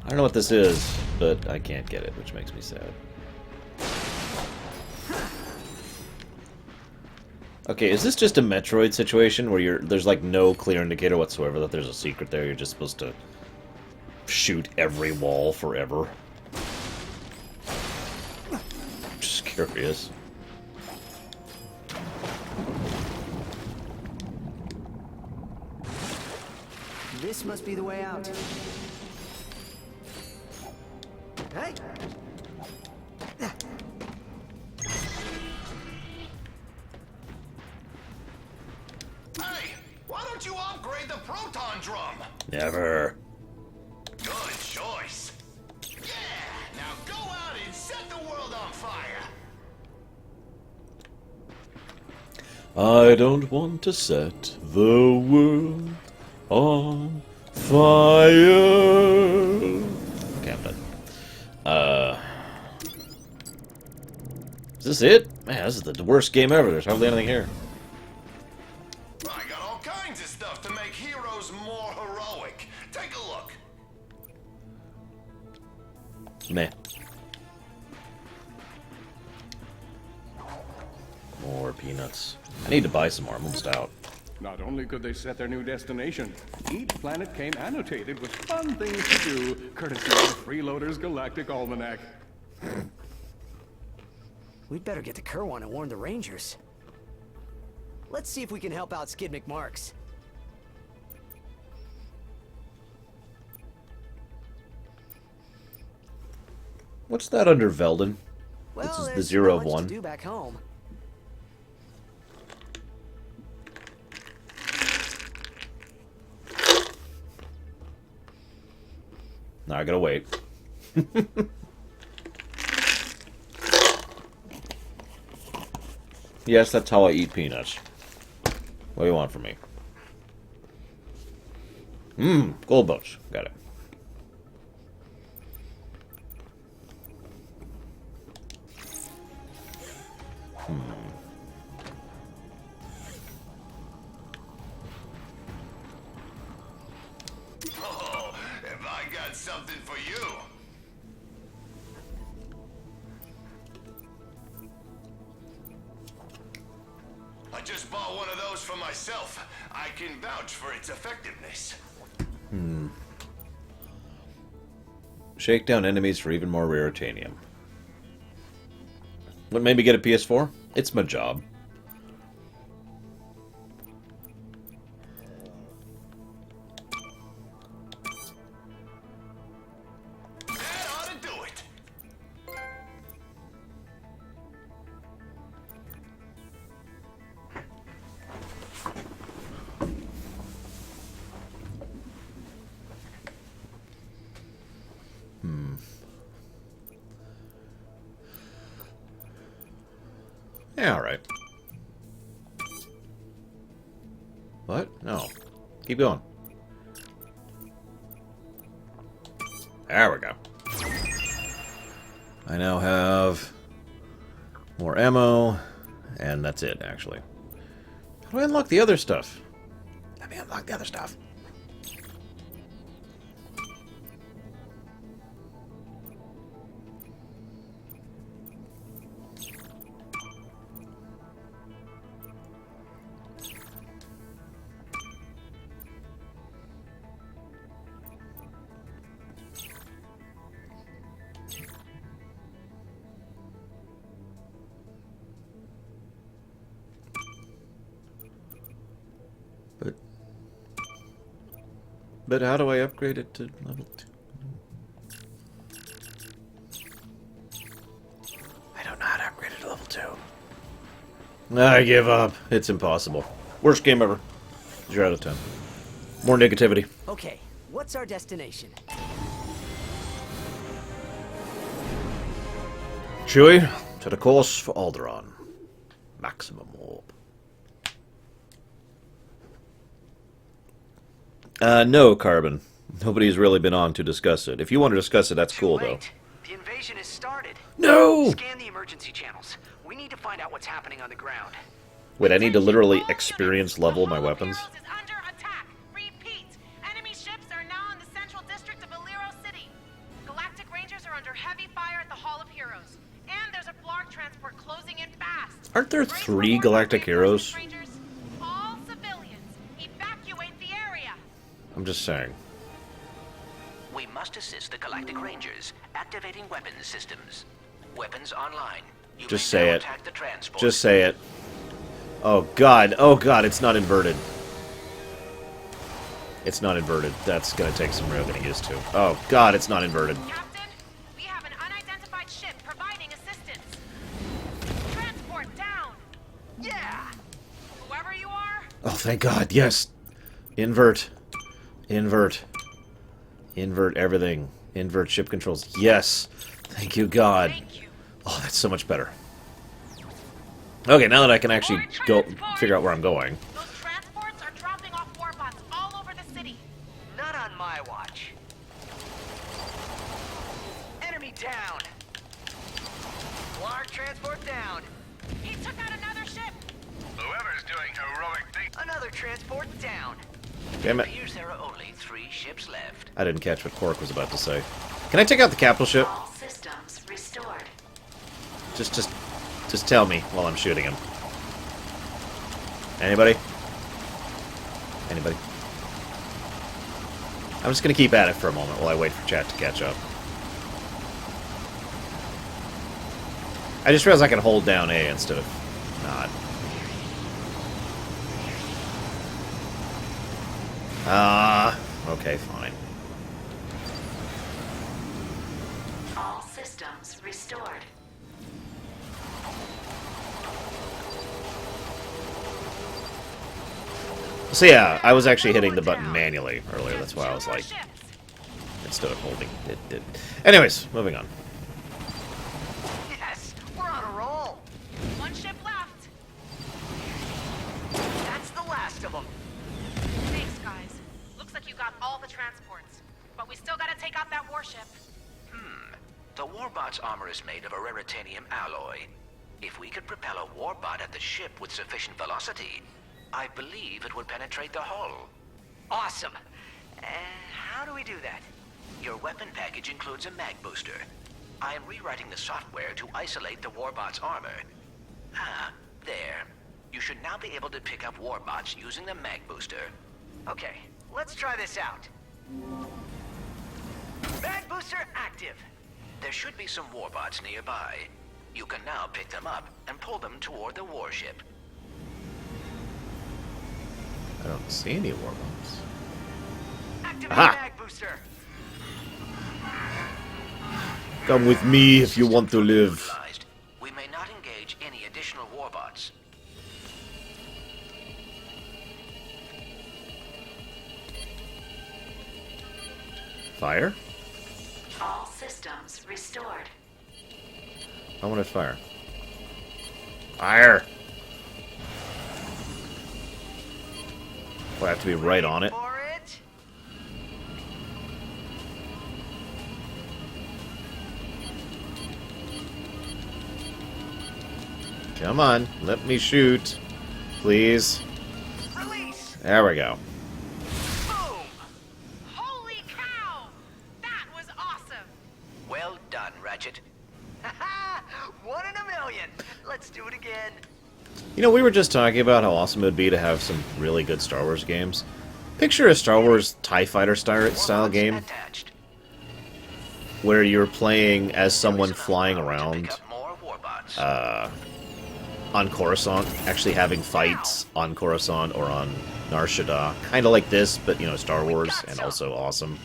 I don't know what this is, but I can't get it, which makes me sad. Okay, is this just a Metroid situation where there's like no clear indicator whatsoever that there's a secret there? You're just supposed to shoot every wall forever? Just curious. This must be the way out. Hey! Hey, why don't you upgrade the proton drum? Never. Good choice. Yeah, now go out and set the world on fire. I don't want to set the world on fire. Okay, I'm done. Is this it? Man, this is the worst game ever. There's hardly anything here. I got all kinds of stuff to make heroes more heroic. Take a look. Meh. More peanuts. I need to buy some more. I'm almost out. Not only could they set their new destination, each planet came annotated with fun things to do, courtesy of the Freeloader's Galactic Almanac. We'd better get to Kerwan and warn the Rangers. Let's see if we can help out Skid McMarx. What's that under Velden? Well, this is the there's 0 not of much 1. to do back home. Now I gotta wait. Yes, that's how I eat peanuts. What do you want from me? Gold boats. Got it. Oh, have I got something for you? I just bought one of those for myself. I can vouch for its effectiveness. Shake down enemies for even more raritanium. What made me get a PS4? It's my job. That ought to do it. Yeah, alright. What? No. Keep going. There we go. I now have more ammo, and that's it, actually. How do I unlock the other stuff? Let me unlock the other stuff. But how do I upgrade it to level 2? I don't know how to upgrade it to level 2. I give up. It's impossible. Worst game ever. 0 out of 10. More negativity. Okay, what's our destination? Chewie, to the course for Alderaan. Maximum warp. No, Carbon. Nobody's really been on to discuss it. If you want to discuss it, that's cool, though. The invasion has started. No! Scan the emergency channels. We need to find out what's happening on the ground. Wait, I need to literally experience level my weapons? Enemy ships are now in the central district of Aliro City. Galactic Rangers are under heavy fire at the Hall of Heroes. And there's a Blarg transport closing in fast. Aren't there 3 Galactic Heroes? All civilians, evacuate the area. I'm just saying. We must assist the Galactic Rangers, activating weapons systems. Weapons online. You Just may say now it. attack the transport. Just say it. Oh god, it's not inverted. It's not inverted. That's gonna take some real getting used to. Oh god, it's not inverted. Captain, we have an unidentified ship providing assistance. Transport down. Yeah. Whoever you are. Oh, thank god, yes. Invert. Invert. Invert everything. Invert ship controls. Yes. Thank you, God. Oh, that's so much better. Okay, now that I can actually go figure out where I'm going. Those transports are dropping off warbots all over the city. Not on my watch. Enemy down. Blarg transport down. He took out another ship. Whoever's doing heroic things. Another transport down. Damn it. Appears there are only 3 ships left. I didn't catch what Quark was about to say. Can I take out the capital ship? All systems restored. Just tell me while I'm shooting him. Anybody? Anybody? I'm just gonna keep at it for a moment while I wait for chat to catch up. I just realized I can hold down A instead of not. Okay, fine. All systems restored. So yeah, I was actually hitting the button manually earlier, that's why I was like, instead of holding it did. Anyways, moving on. Yes, we're on a roll. One ship left. That's the last of them. Thanks, guys. Looks like you got all the transports. But we still gotta take out that warship. The warbot's armor is made of a raritanium alloy. If we could propel a warbot at the ship with sufficient velocity, I believe it would penetrate the hull. Awesome. How do we do that? Your weapon package includes a mag booster. I am rewriting the software to isolate the warbot's armor. There. You should now be able to pick up warbots using the mag booster. Okay, let's try this out. Mag booster active. There should be some warbots nearby. You can now pick them up and pull them toward the warship. I don't see any warbots. Activate Aha! mag booster. Come with me if you want to live. We may not engage any additional warbots. Fire? All systems restored. I want to fire. Fire! Do I have to be right on it? Come on, let me shoot. Please. Release. There we go. Holy cow! That was awesome! Well done, Ratchet. 1 in a million. Let's do it again. You know, we were just talking about how awesome it would be to have some really good Star Wars games. Picture a Star Wars TIE Fighter style game where you're playing as someone flying around. on Coruscant, actually having fights on Coruscant or on Nar Shaddaa. Kind of like this, but, you know, Star Wars, and also awesome.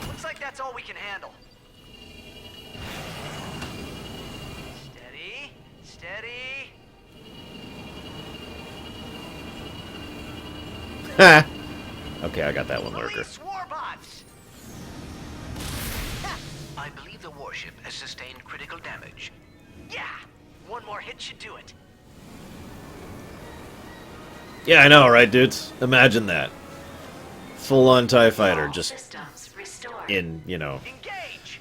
Looks like that's all we can handle. Steady, steady. Ha! Okay, I got that one, Lurker. Warbots! I believe the warship has sustained critical damage. Yeah! One more hit should do it. Yeah, I know, right, dudes? Imagine that. Full-on TIE fighter, just in, you know... Engage!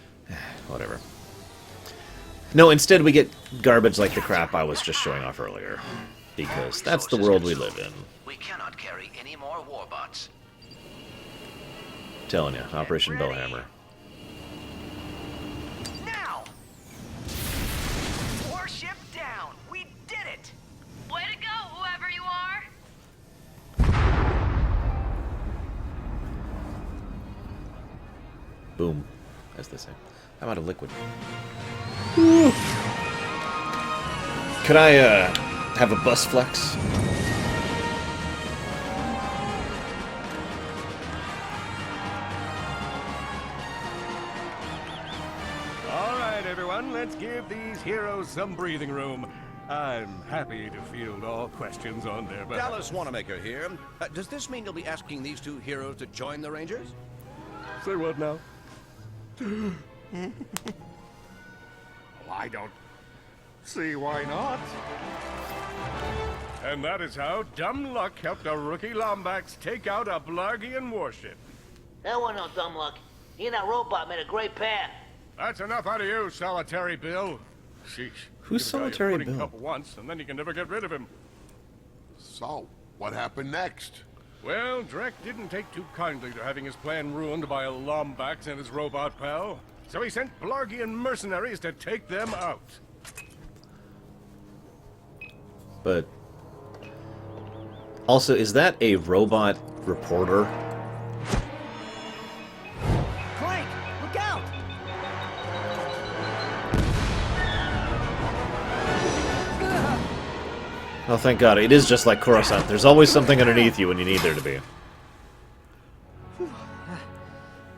Whatever. No, instead we get garbage like the crap I was just showing off earlier. Because that's the world we live in. We cannot carry any more warbots. Telling you, Operation Bellhammer. Now! Warship down! We did it! Way to go, whoever you are! Boom, as they say. I'm out of liquid. Could I, have a bus flex? All right, everyone, let's give these heroes some breathing room. I'm happy to field all questions on their behalf. Dallas Wanamaker here. Does this mean you'll be asking these two heroes to join the Rangers? Say what now? Well, I don't see why not. And that is how dumb luck helped a rookie Lombax take out a Blargian warship. That wasn't no dumb luck. He and that robot made a great pair. That's enough out of you, Solitary Bill. Sheesh. Who's Give a guy a Solitary pudding Bill? cup once, and then you can never get rid of him. So, what happened next? Well, Drek didn't take too kindly to having his plan ruined by a Lombax and his robot pal. So he sent Blargian mercenaries to take them out. But... Also, is that a robot reporter? Clank, look out! Oh, thank God. It is just like Coruscant. There's always something underneath you when you need there to be.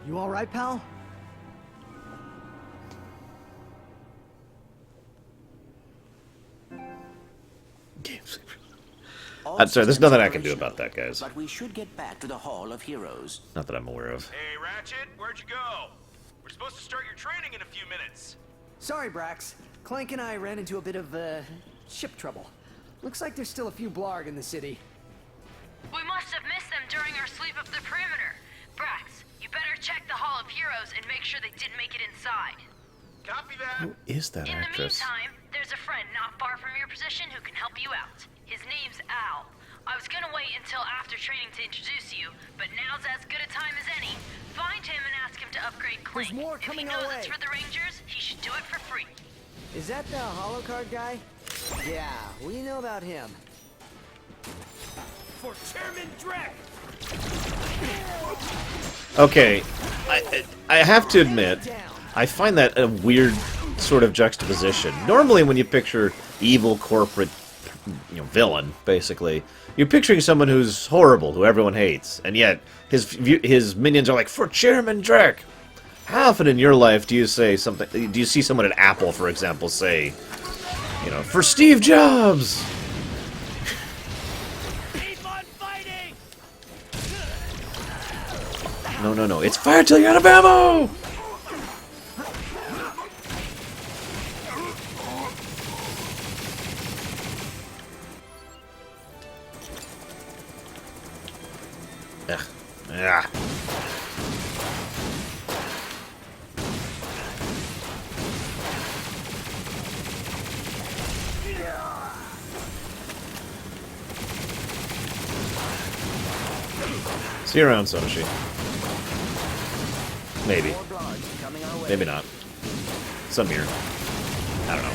You all right, pal? I'm sorry, there's nothing I can do about that, guys. But we should get back to the Hall of Heroes. Not that I'm aware of. Hey, Ratchet, where'd you go? We're supposed to start your training in a few minutes. Sorry, Brax. Clank and I ran into a bit of, ship trouble. Looks like there's still a few Blarg in the city. We must have missed them during our sweep of the perimeter. Brax, you better check the Hall of Heroes and make sure they didn't make it inside. Copy that. Who is that In actress? the meantime, there's a friend not far from your position who can help you out. His name's Al. I was gonna wait until after training to introduce you, but now's as good a time as any. Find him and ask him to upgrade Clank. There's more coming if he our knows it's way. for the Rangers, he should do it for free. Is that the holocard guy? Yeah, we know about him. For Chairman Drek! Okay, I have to admit, I find that a weird sort of juxtaposition. Normally when you picture evil corporate, you know, villain, basically, you're picturing someone who's horrible, who everyone hates, and yet his minions are like, for Chairman Drek! How often in your life do you say something, do you see someone at Apple, for example, say, you know, for Steve Jobs! Keep on fighting! No, it's fire till you're out of ammo! Ugh. Ah. See you around, Sonoshi. Maybe. Maybe not. Some here. I don't know.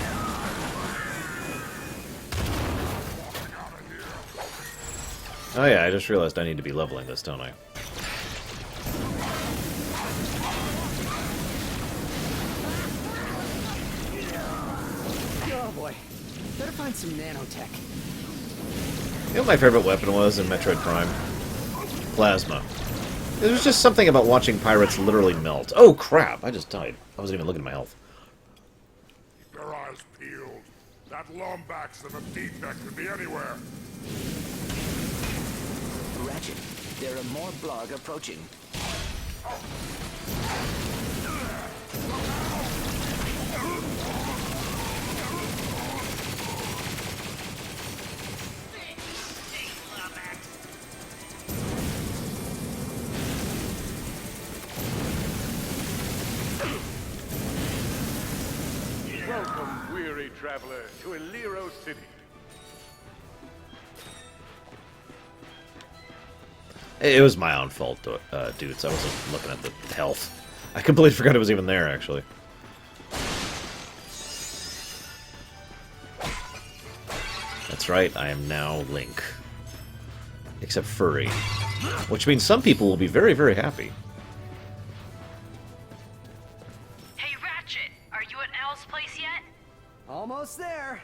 Oh yeah, I just realized I need to be leveling this, don't I? Better find some nanotech. You know what my favorite weapon was in Metroid Prime? Plasma. There was just something about watching pirates literally melt. Oh crap, I just died. I wasn't even looking at my health. Keep your eyes peeled. That Lombax of a defect could be anywhere. Ratchet, there are more Blarg approaching. Welcome, weary traveler, to Eliro City. It was my own fault, dudes. I wasn't looking at the health. I completely forgot it was even there, actually. That's right, I am now Link. Except furry. Which means some people will be very, very happy. Hey, Ratchet, are you at Al's place yet? Almost there.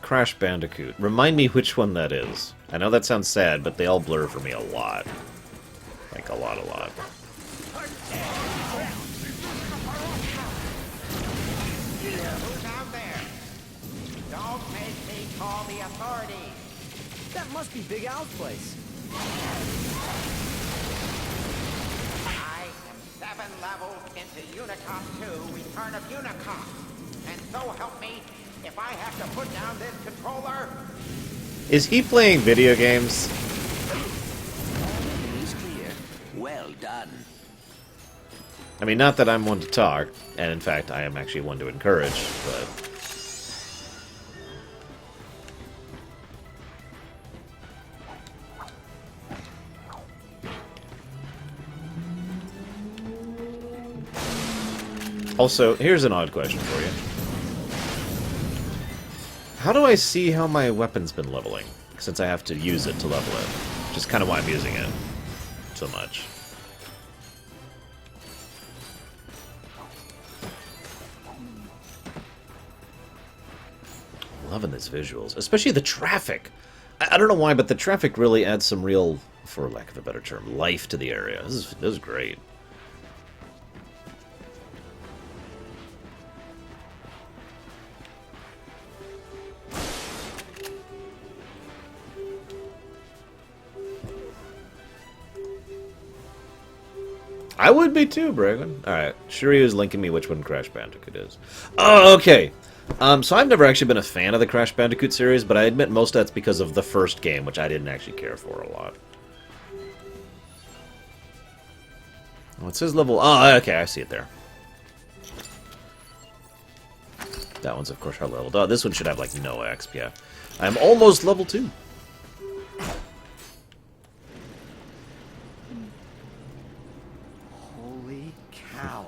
Crash Bandicoot. Remind me which one that is. I know that sounds sad, but they all blur for me a lot. Like, a lot. Who's out there? Don't make me call the authorities. That must be Big Al's place. I am 7 levels into Unicop 2, Return of Unicop. And so help me, if I have to put down this controller... Is he playing video games? He's clear. Well done. I mean, not that I'm one to talk, and in fact, I am actually one to encourage, but... Also, here's an odd question for you. How do I see how my weapon's been leveling? Since I have to use it to level it. Which is kind of why I'm using it so much. Loving these visuals. Especially the traffic. I don't know why, but the traffic really adds some real, for lack of a better term, life to the area. This is great. I would be too, Bragan. Alright, Shiryu's linking me which one Crash Bandicoot is. Oh, okay. So I've never actually been a fan of the Crash Bandicoot series, but I admit most of that's because of the first game, which I didn't actually care for a lot. Oh, it says level... Oh, okay, I see it there. That one's, of course, hard leveled. Oh, this one should have, like, no XP, yeah. I'm almost level 2. Holy cow.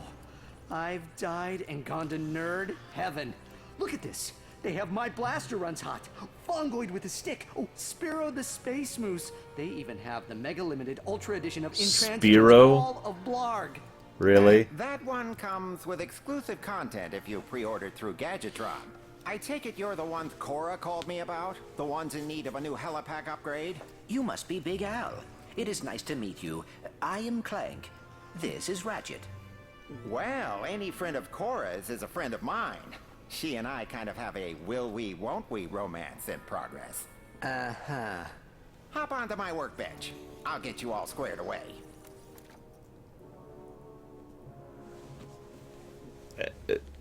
I've died and gone to nerd heaven. Look at this. They have my blaster runs hot. Fungoid with a stick. Oh, Spiro the Space Moose. They even have the Mega Limited Ultra Edition of Spiro? All of Blarg. Really? That one comes with exclusive content if you pre-ordered through Gadgetron. I take it you're the ones Cora called me about? The ones in need of a new helipack upgrade? You must be Big Al. It is nice to meet you. I am Clank. This is Ratchet. Well, any friend of Cora's is a friend of mine. She and I kind of have a will we, won't we romance in progress. Uh-huh. Hop onto my workbench. I'll get you all squared away.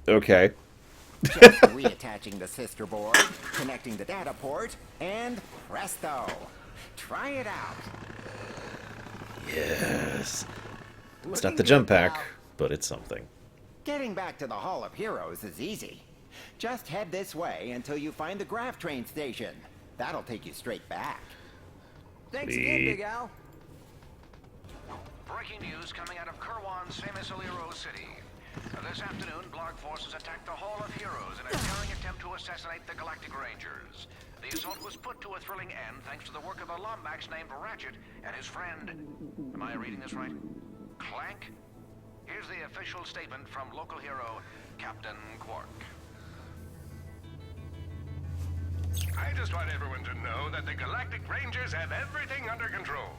Okay. Just reattaching the sister board, connecting the data port, and presto. Try it out. Yes. It's not the jump pack, but it's something. Getting back to the Hall of Heroes is easy. Just head this way until you find the Graph Train station. That'll take you straight back. Thanks again, Big Al. Breaking news coming out of Kerwan's famous Eliro City. This afternoon, Blarg forces attacked the Hall of Heroes in a daring attempt to assassinate the Galactic Rangers. The assault was put to a thrilling end thanks to the work of a Lombax named Ratchet and his friend... Am I reading this right? Clank? Here's the official statement from local hero, Captain Quark. I just want everyone to know that the Galactic Rangers have everything under control.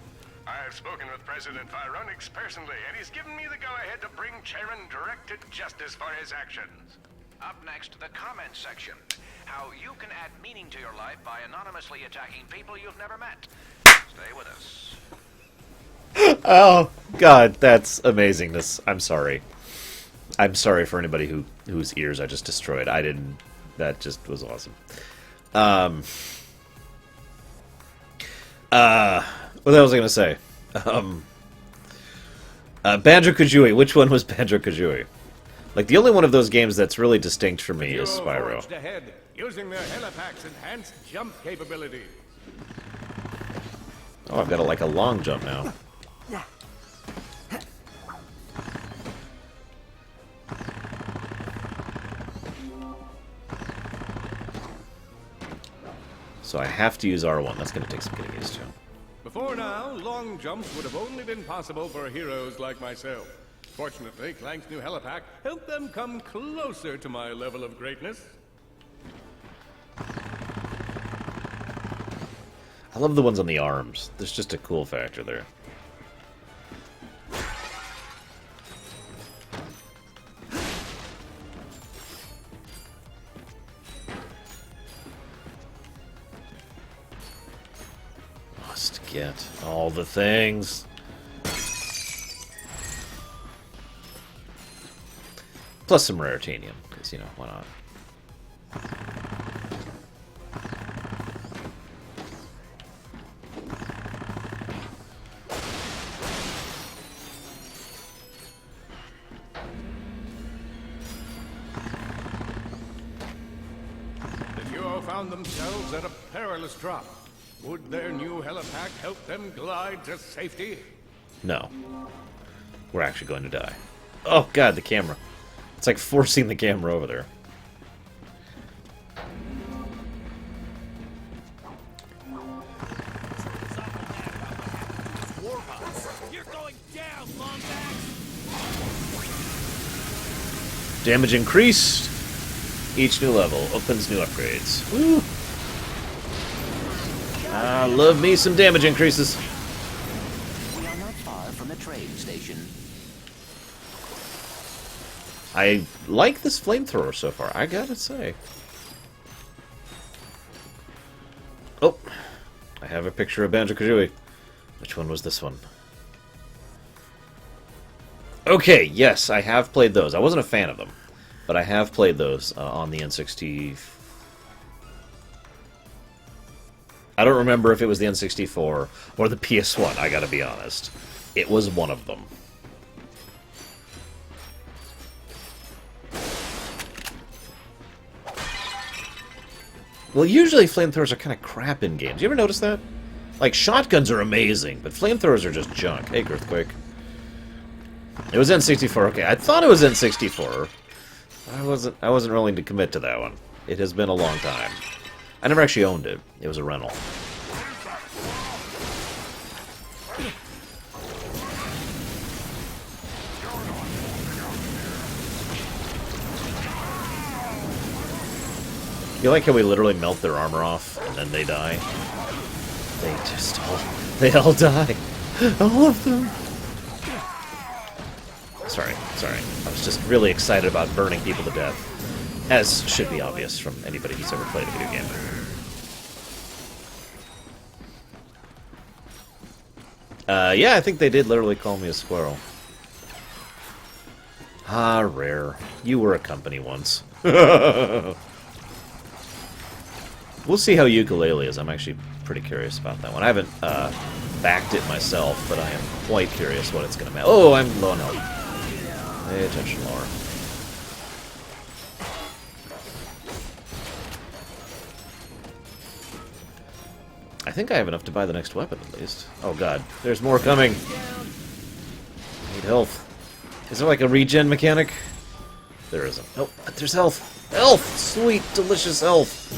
I've spoken with President Vironix personally, and he's given me the go-ahead to bring Chairman Drek to justice for his actions. Up next, the comments section. How you can add meaning to your life by anonymously attacking people you've never met. Stay with us. Oh, God, that's amazingness. I'm sorry. I'm sorry for anybody whose ears I just destroyed. I didn't... That just was awesome. What was I going to say? Banjo-Kazooie. Which one was Banjo-Kazooie? Like, the only one of those games that's really distinct for me is Spyro. Forged ahead, using their Helipack's enhanced jump capability. Oh, I've got like a long jump now. So I have to use R1. That's going to take some getting used to. Before now, long jumps would have only been possible for heroes like myself. Fortunately, Clank's new helipack helped them come closer to my level of greatness. I love the ones on the arms. There's just a cool factor there. Must get all the things. Plus some raritanium, because, you know, why not? The duo found themselves at a perilous drop. Would their new helipack help them glide to safety? No. We're actually going to die. Oh, God, the camera. It's like forcing the camera over there. You're going down, Lombax! Damage increased. Each new level opens new upgrades. Woo! I love me some damage increases. We are not far from the train station. I like this flamethrower so far, I gotta say. Oh, I have a picture of Banjo-Kazooie. Which one was this one? Okay, yes, I have played those. I wasn't a fan of them, but I have played those on the N64. I don't remember if it was the N64 or the PS1, I gotta be honest. It was one of them. Well, usually flamethrowers are kind of crap in games. You ever notice that? Like, shotguns are amazing, but flamethrowers are just junk. Hey, Earthquake. It was N64. Okay, I thought it was N64. I wasn't willing to commit to that one. It has been a long time. I never actually owned it. It was a rental. You like how we literally melt their armor off and then they die? They all die. All of them. Sorry. I was just really excited about burning people to death. As should be obvious from anybody who's ever played a video game. Yeah, I think they did literally call me a squirrel. Ah, rare. You were a company once. We'll see how Ukulele is. I'm actually pretty curious about that one. I haven't backed it myself, but I am quite curious what it's going to make. Oh, I'm low on health. Pay attention, Laura. I think I have enough to buy the next weapon, at least. Oh, God. There's more coming. I need health. Is there like a regen mechanic? There isn't. Oh, but there's health. Health! Sweet, delicious health.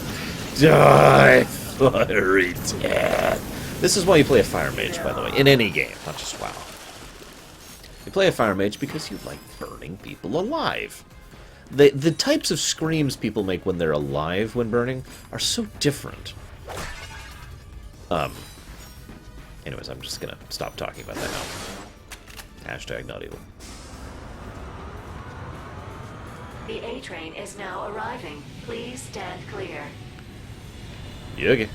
Die, fiery death. This is why you play a fire mage, by the way, in any game, not just WoW. You play a fire mage because you like burning people alive. The types of screams people make when they're alive when burning are so different. Anyways, I'm just gonna stop talking about that now. Hashtag not evil. The A train is now arriving. Please stand clear. Yeah, okay.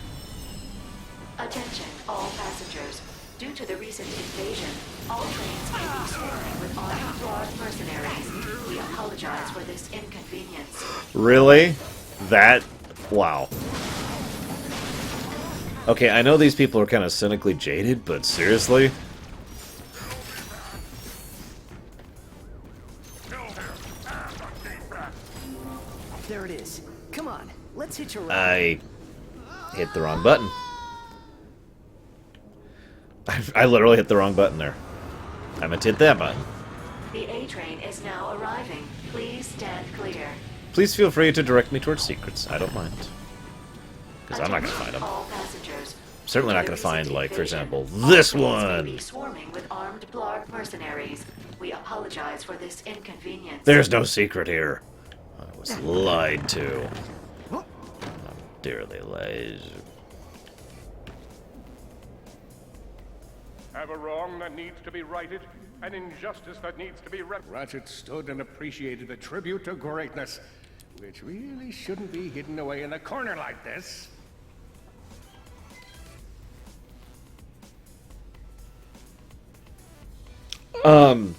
Attention, all passengers. Due to the recent invasion, all trains may be swarming with armed guard mercenaries. We apologize for this inconvenience. Really? That? Wow. Okay, I know these people are kind of cynically jaded, but seriously? There it is. Come on, let's hitch a ride. I hit the wrong button. I literally hit the wrong button there. I meant to hit that button. The A train is now arriving. Please stand clear. Please feel free to direct me towards secrets. I don't mind. Because I'm not going to find them. All passengers. Certainly not going to find, like, for example, this one. Be swarming with armed Blarg mercenaries. We apologize for this inconvenience. There's no secret here. I was lied to. I'm dearly lied. Have a wrong that needs to be righted, an injustice that needs to be Ratchet stood and appreciated the tribute to greatness, which really shouldn't be hidden away in a corner like this. I'm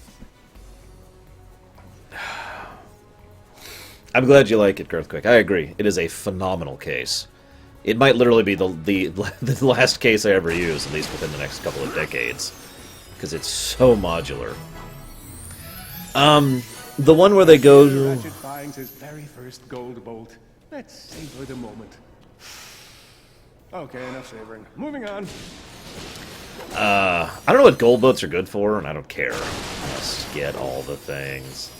glad you like it, Girthquake. I agree. It is a phenomenal case. It might literally be the last case I ever use, at least within the next couple of decades, because it's so modular. The one where they go. Ratchet finds his very first gold bolt. Let's savor the moment. Okay, enough savoring. Moving on. I don't know what gold boats are good for, and I don't care. Just get all the things.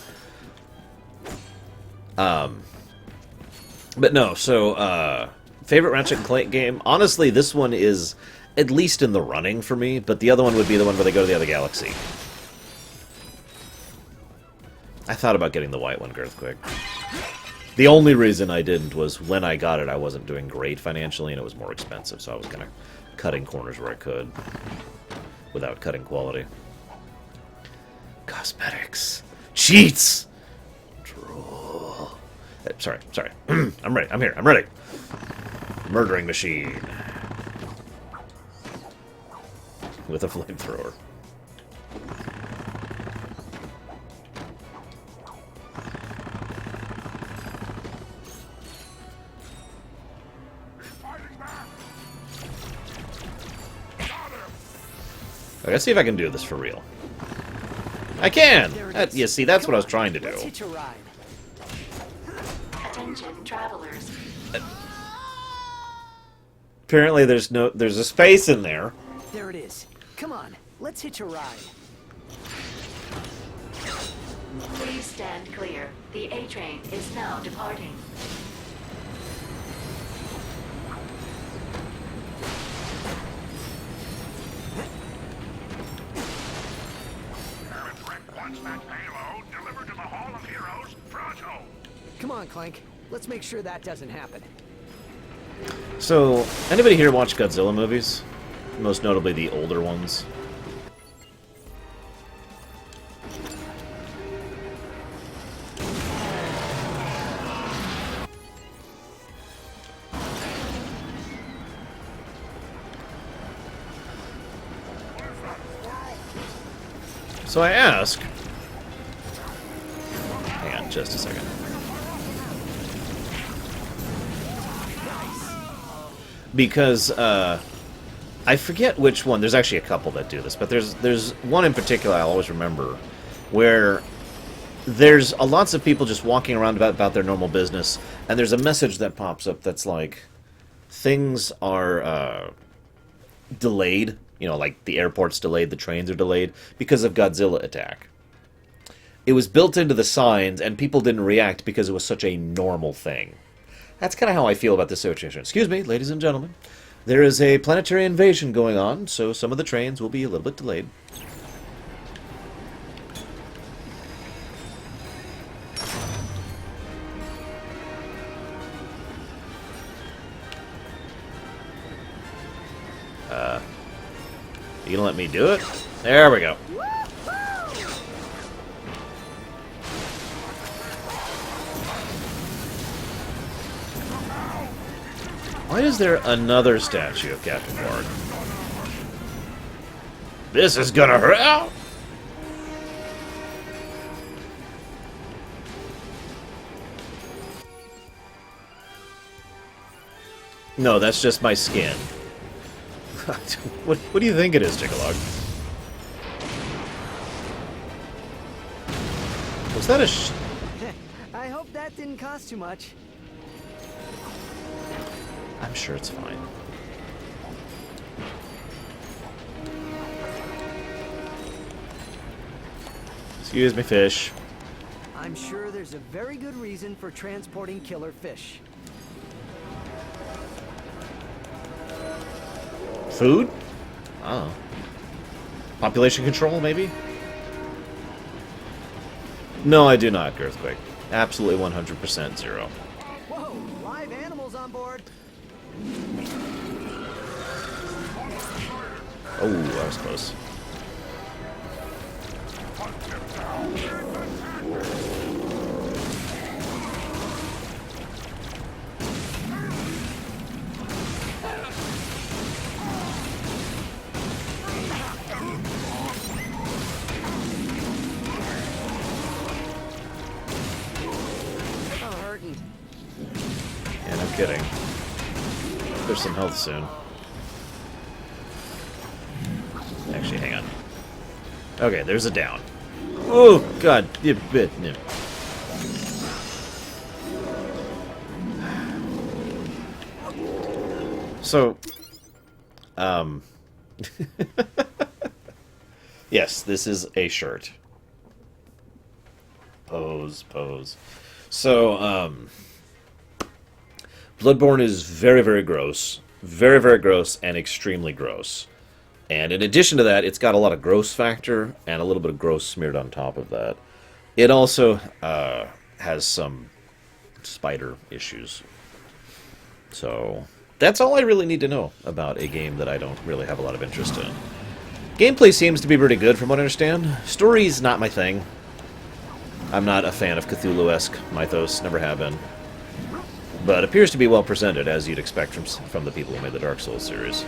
But no, so, favorite Ratchet and Clank game? Honestly, this one is at least in the running for me, but the other one would be the one where they go to the other galaxy. I thought about getting the white one, Girthquake. The only reason I didn't was when I got it, I wasn't doing great financially, and it was more expensive, so I was kind of cutting corners where I could without cutting quality. Cosmetics. Cheats! Drool. Sorry. I'm ready. I'm here. I'm ready. Murdering machine. With a flamethrower. Okay, let's see if I can do this for real. I can! You see, that's what I was trying to do. Let's hitch a ride. Attention, travelers. Apparently there's a space in there. There it is. Come on, let's hitch a ride. Please stand clear. The A train is now departing. Come on, Clank. Let's make sure that doesn't happen. So, anybody here watch Godzilla movies? Most notably the older ones. So I ask... Hang on just a second. Because, I forget which one. There's actually a couple that do this, but there's one in particular I'll always remember, where there's lots of people just walking around about their normal business, and there's a message that pops up that's like, things are delayed. You know, like the airport's delayed, the trains are delayed, because of Godzilla attack. It was built into the signs, and people didn't react because it was such a normal thing. That's kind of how I feel about this situation. Excuse me, ladies and gentlemen. There is a planetary invasion going on, so some of the trains will be a little bit delayed. You gonna let me do it? There we go. Why is there another statue of Captain Ward? This is gonna hurt! No, that's just my skin. What do you think it is, Chickalog? Was that a I hope that didn't cost too much. I'm sure it's fine. Excuse me, fish. I'm sure there's a very good reason for transporting killer fish. Food? Oh. Population control, maybe? No, I do not, Earthquake. Absolutely 100% zero. Whoa, live animals on board. Oh, that was close. Yeah, no kidding. There's some health soon. Actually, hang on. Okay, there's a down. Oh, God. So, yes, this is a shirt. Pose. So, Bloodborne is very, very gross. Very, very gross and extremely gross. And in addition to that, it's got a lot of gross factor and a little bit of gross smeared on top of that. It also has some spider issues. So, that's all I really need to know about a game that I don't really have a lot of interest in. Gameplay seems to be pretty good from what I understand. Story's not my thing. I'm not a fan of Cthulhu-esque mythos, never have been. But appears to be well presented, as you'd expect from the people who made the Dark Souls series.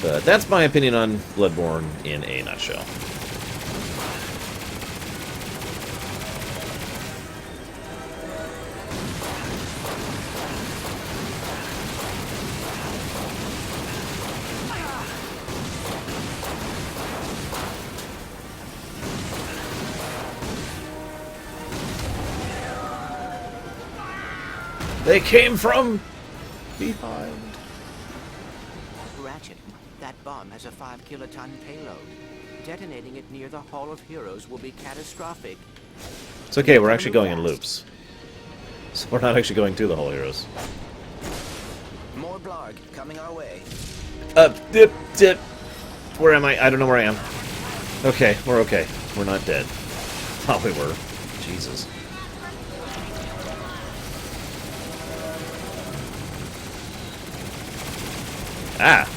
But that's my opinion on Bloodborne in a nutshell. They came from behind. Ratchet, that bomb has a 5-kiloton payload. Detonating it near the Hall of Heroes will be catastrophic. It's okay, we're actually going in loops. So we're not actually going to the Hall of Heroes. More Blarg coming our way. Dip. Where am I? I don't know where I am. Okay, we're okay. We're not dead. Thought we were. Jesus. Ah!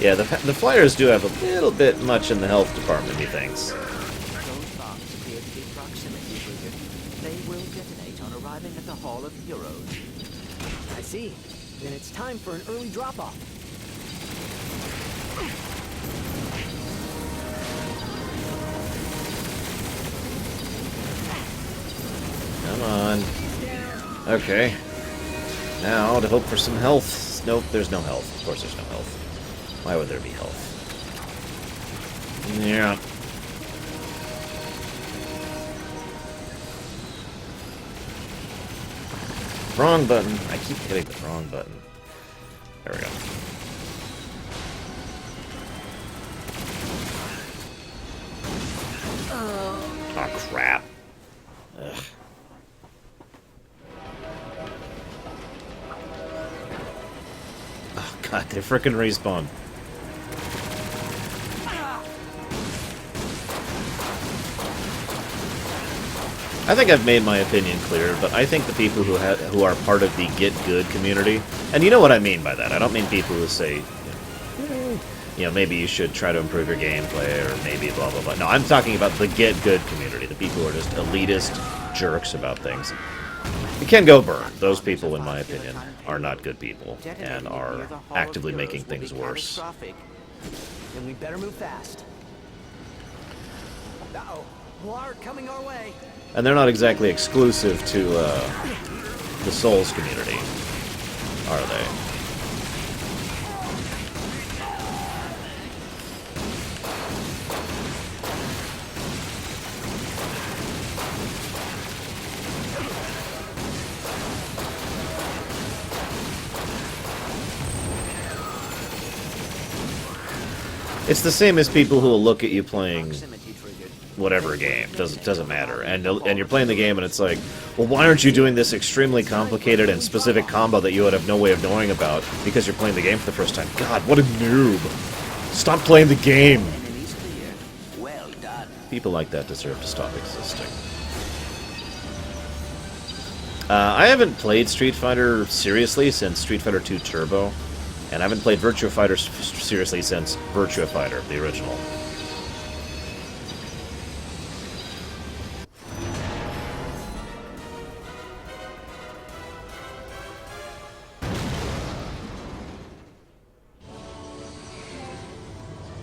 Yeah, the flyers do have a little bit much in the health department, he thinks. Those bombs appear to be proximity triggered. They will detonate on arriving at the Hall of Heroes. I see. Then it's time for an early drop-off. Come on. Okay. Now, to hope for some health. Nope, there's no health. Of course there's no health. Why would there be health? Yeah. Wrong button. I keep hitting the wrong button. There we go. Oh, crap. Ugh. Oh, God, they frickin' respawn. I think I've made my opinion clear, but I think the people who are part of the Get Good community, and you know what I mean by that. I don't mean people who say, maybe you should try to improve your gameplay, or maybe blah, blah, blah. No, I'm talking about the Get Good community, the people who are just elitist jerks about things. It can go burn. Those people, in my opinion, are not good people, and are actively making things worse. Then we better move fast. Uh-oh, water coming our way. And they're not exactly exclusive to the Souls community, are they? It's the same as people who will look at you playing whatever game. Doesn't matter. And you're playing the game and it's like, well, why aren't you doing this extremely complicated and specific combo that you would have no way of knowing about because you're playing the game for the first time? God, what a noob. Stop playing the game. Well done. People like that deserve to stop existing. I haven't played Street Fighter seriously since Street Fighter 2 Turbo, and I haven't played Virtua Fighter seriously since Virtua Fighter, the original.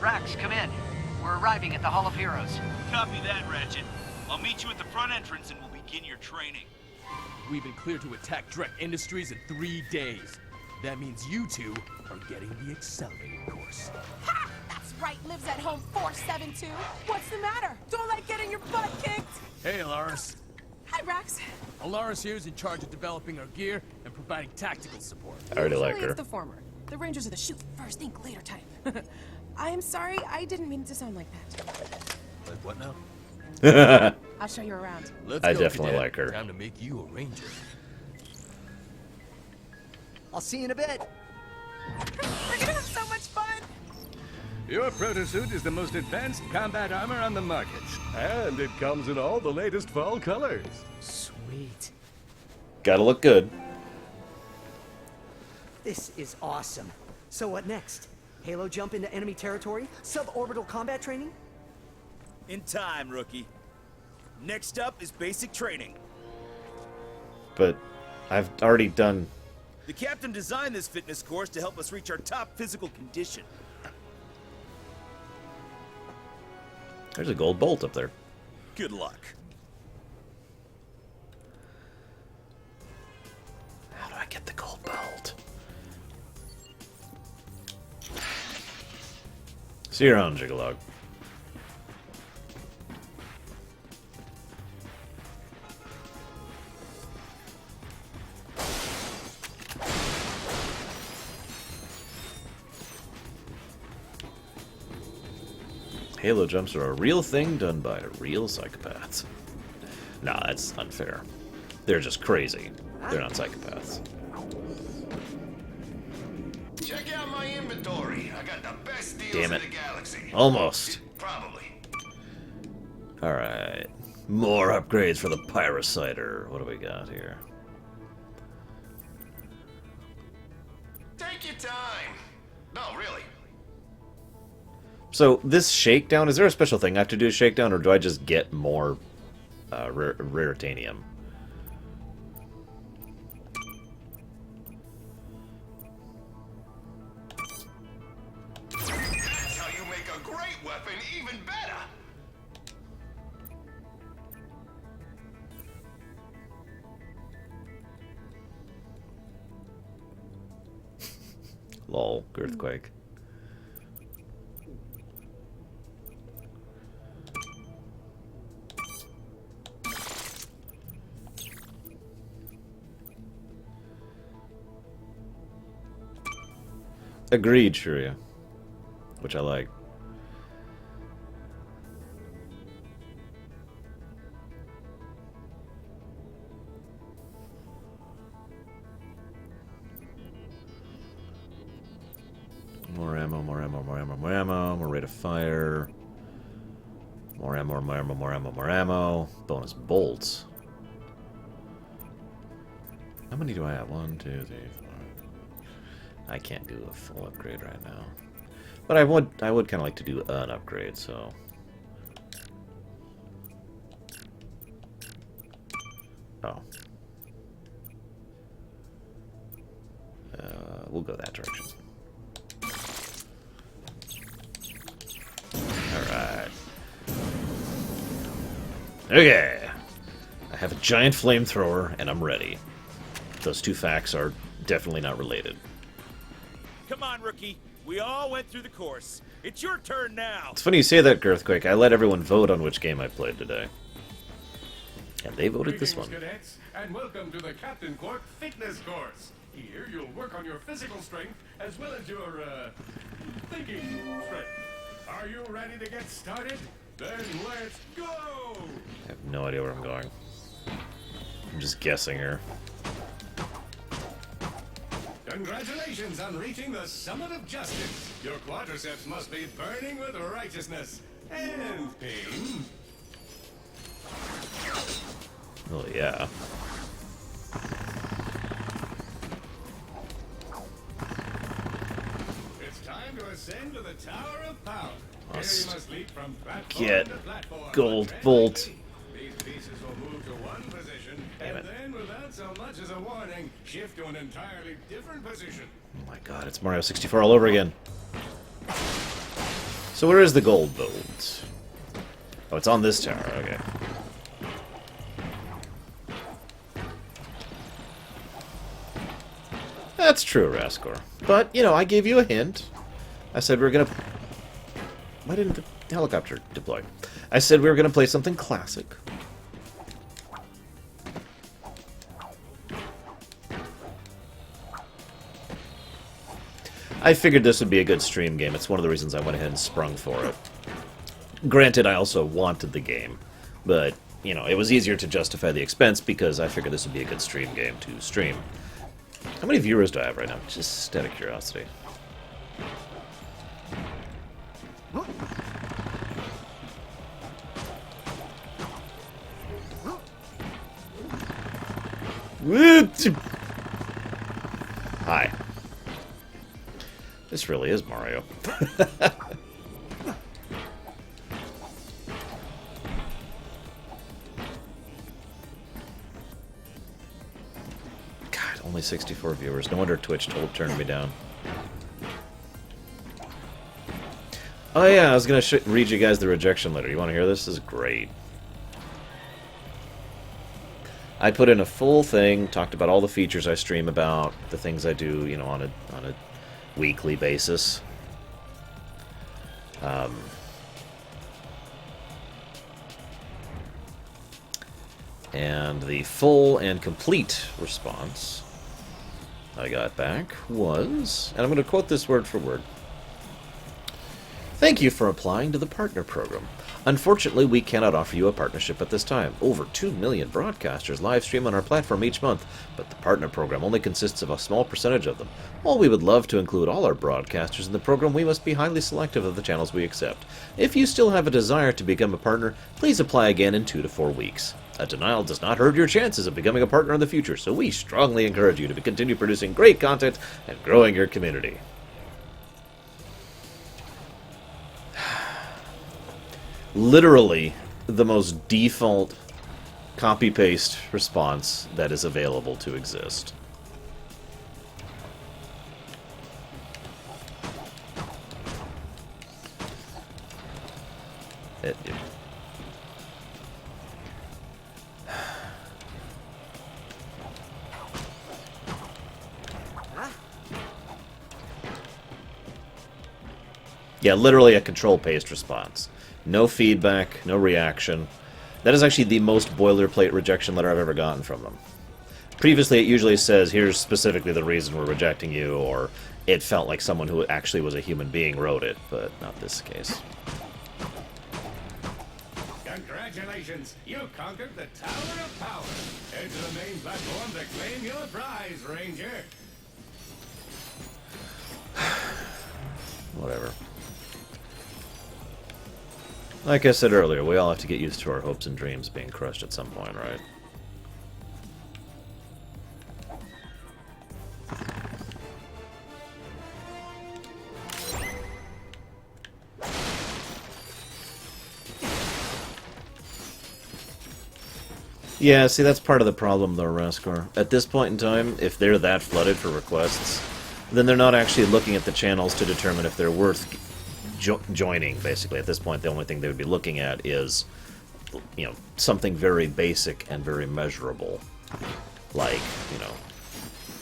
Rax, come in. We're arriving at the Hall of Heroes. Copy that, Ratchet. I'll meet you at the front entrance and we'll begin your training. We've been cleared to attack Drek Industries in 3 days. That means you two are getting the accelerated course. Ha! That's right, lives at home 472. What's the matter? Don't like getting your butt kicked. Hey, Alaris. Hi, Rax. Alaris here is in charge of developing our gear and providing tactical support. I already like Usually her. It's the former. The Rangers are the shoot first, think later type. I am sorry, I didn't mean it to sound like that. Like what now? I'll show you around. Let's I go, definitely Cadet. like her. Time to make you a ranger. I'll see you in a bit. We're gonna have so much fun. Your protosuit is the most advanced combat armor on the market. And it comes in all the latest fall colors. Sweet. Gotta look good. This is awesome. So what next? Halo jump into enemy territory? Suborbital combat training? In time, rookie. Next up is basic training. But I've already done... The captain designed this fitness course to help us reach our top physical condition. There's a gold bolt up there. Good luck. How do I get the gold bolt? See you around, Jigalog. Halo jumps are a real thing done by real psychopaths. Nah, that's unfair. They're just crazy. They're not psychopaths. Check out my inventory. I got the best deals Damn in it. the galaxy. Almost. Probably. Alright. More upgrades for the Pyrociter. What do we got here? Take your time. No, really. So, this shakedown, is there a special thing I have to do a shakedown, or do I just get more raritanium? That's how you make a great weapon even better. Lol, earthquake. Agreed, Shurya. Which I like. More ammo, more ammo, more ammo, more ammo, more rate of fire. More ammo, more ammo, more ammo, more ammo. Bonus bolts. How many do I have? 1, 2, 3, 4. I can't do a full upgrade right now. But I would kind of like to do an upgrade, so... Oh. We'll go that direction. Alright. Okay. I have a giant flamethrower, and I'm ready. Those two facts are definitely not related. Come on, rookie. We all went through the course. It's your turn now. It's funny you say that, Girthquake. I let everyone vote on which game I played today. And they voted this one. Cadets, and welcome to the Captain Quark Fitness Course. Here you'll work on your physical strength as well as your, thinking strength. Are you ready to get started? Then let's go! I have no idea where I'm going. I'm just guessing here. Congratulations on reaching the summit of justice. Your quadriceps must be burning with righteousness and pain. Oh, yeah. It's time to ascend to the Tower of Power. Here Must you must leap from platform get to platform. gold bolt. These pieces will move to one position, and then, without so much as a warning, shift to an entirely different position. Oh my god, it's Mario 64 all over again. So where is the gold bolt? Oh, it's on this tower, okay. That's true, Raskor. But, you know, I gave you a hint. I said we were gonna... Why didn't the helicopter deploy? I said we were gonna play something classic. I figured this would be a good stream game. It's one of the reasons I went ahead and sprung for it. Granted, I also wanted the game, but, you know, it was easier to justify the expense because I figured this would be a good stream game to stream. How many viewers do I have right now? Just out of curiosity. Hi. This really is Mario. God, only 64 viewers. No wonder Twitch turned me down. Oh yeah, I was gonna read you guys the rejection letter. You want to hear this? This is great. I put in a full thing, talked about all the features I stream about, the things I do, you know, on a weekly basis. And the full and complete response I got back was, and I'm going to quote this word for word. Thank you for applying to the partner program. Unfortunately, we cannot offer you a partnership at this time. Over 2 million broadcasters live stream on our platform each month, but the partner program only consists of a small percentage of them. While we would love to include all our broadcasters in the program, we must be highly selective of the channels we accept. If you still have a desire to become a partner, please apply again in 2 to 4 weeks. A denial does not hurt your chances of becoming a partner in the future, so we strongly encourage you to continue producing great content and growing your community. Literally the most default copy-paste response that is available to exist. Yeah, literally a control-paste response. No feedback, no reaction. That is actually the most boilerplate rejection letter I've ever gotten from them. Previously, it usually says, here's specifically the reason we're rejecting you, or it felt like someone who actually was a human being wrote it, but not this case. Congratulations! You conquered the Tower of Power! Head to the main platform to claim your prize, Ranger! Whatever. Like I said earlier, we all have to get used to our hopes and dreams being crushed at some point, right? Yeah, see, that's part of the problem, though, Raskar. At this point in time, if they're that flooded for requests, then they're not actually looking at the channels to determine if they're worth joining, basically. At this point, the only thing they would be looking at is, you know, something very basic and very measurable. Like, you know,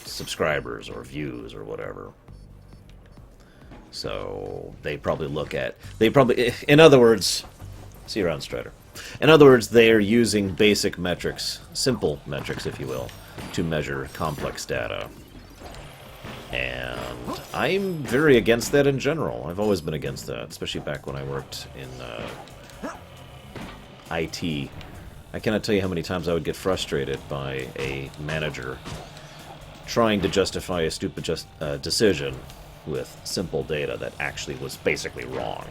subscribers or views or whatever. So, they probably look at... in other words... See you around, Strider. In other words, they're using basic metrics, simple metrics, if you will, to measure complex data. And I'm very against that in general. I've always been against that, especially back when I worked in IT. I cannot tell you how many times I would get frustrated by a manager trying to justify a stupid decision with simple data that actually was basically wrong.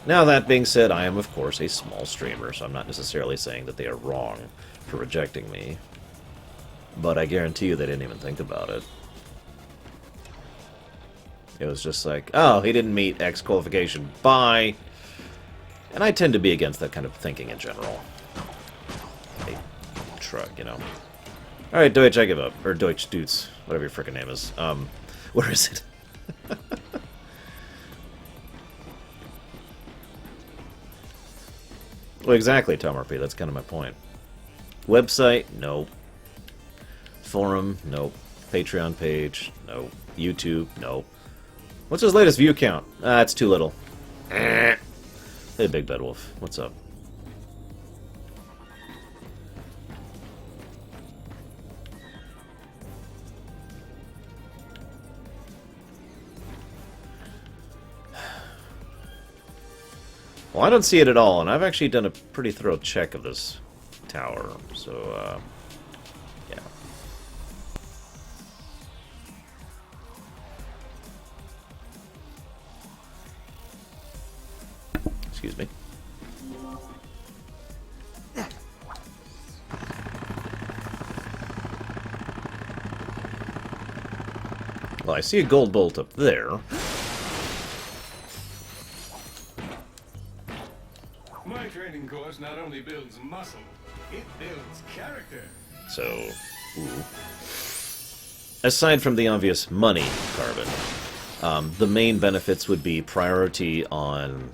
Now, that being said, I am, of course, a small streamer, so I'm not necessarily saying that they are wrong for rejecting me. But I guarantee you they didn't even think about it. It was just like, oh, he didn't meet X qualification, bye! And I tend to be against that kind of thinking in general. A shrug, you know. Alright, Deutsch, I give up. Or Deutsch Dutz, whatever your frickin' name is. Where is it? Well, exactly, Tom RP. That's kind of my point. Website? Nope. Forum? Nope. Patreon page? Nope. YouTube? Nope. What's his latest view count? It's too little. Hey, Big Bad Wolf. What's up? Well, I don't see it at all, and I've actually done a pretty thorough check of this tower, so, yeah. Excuse me. Well, I see a gold bolt up there. My training course not only builds muscle, it builds character. So, ooh. Aside from the obvious money, Carbon, the main benefits would be priority on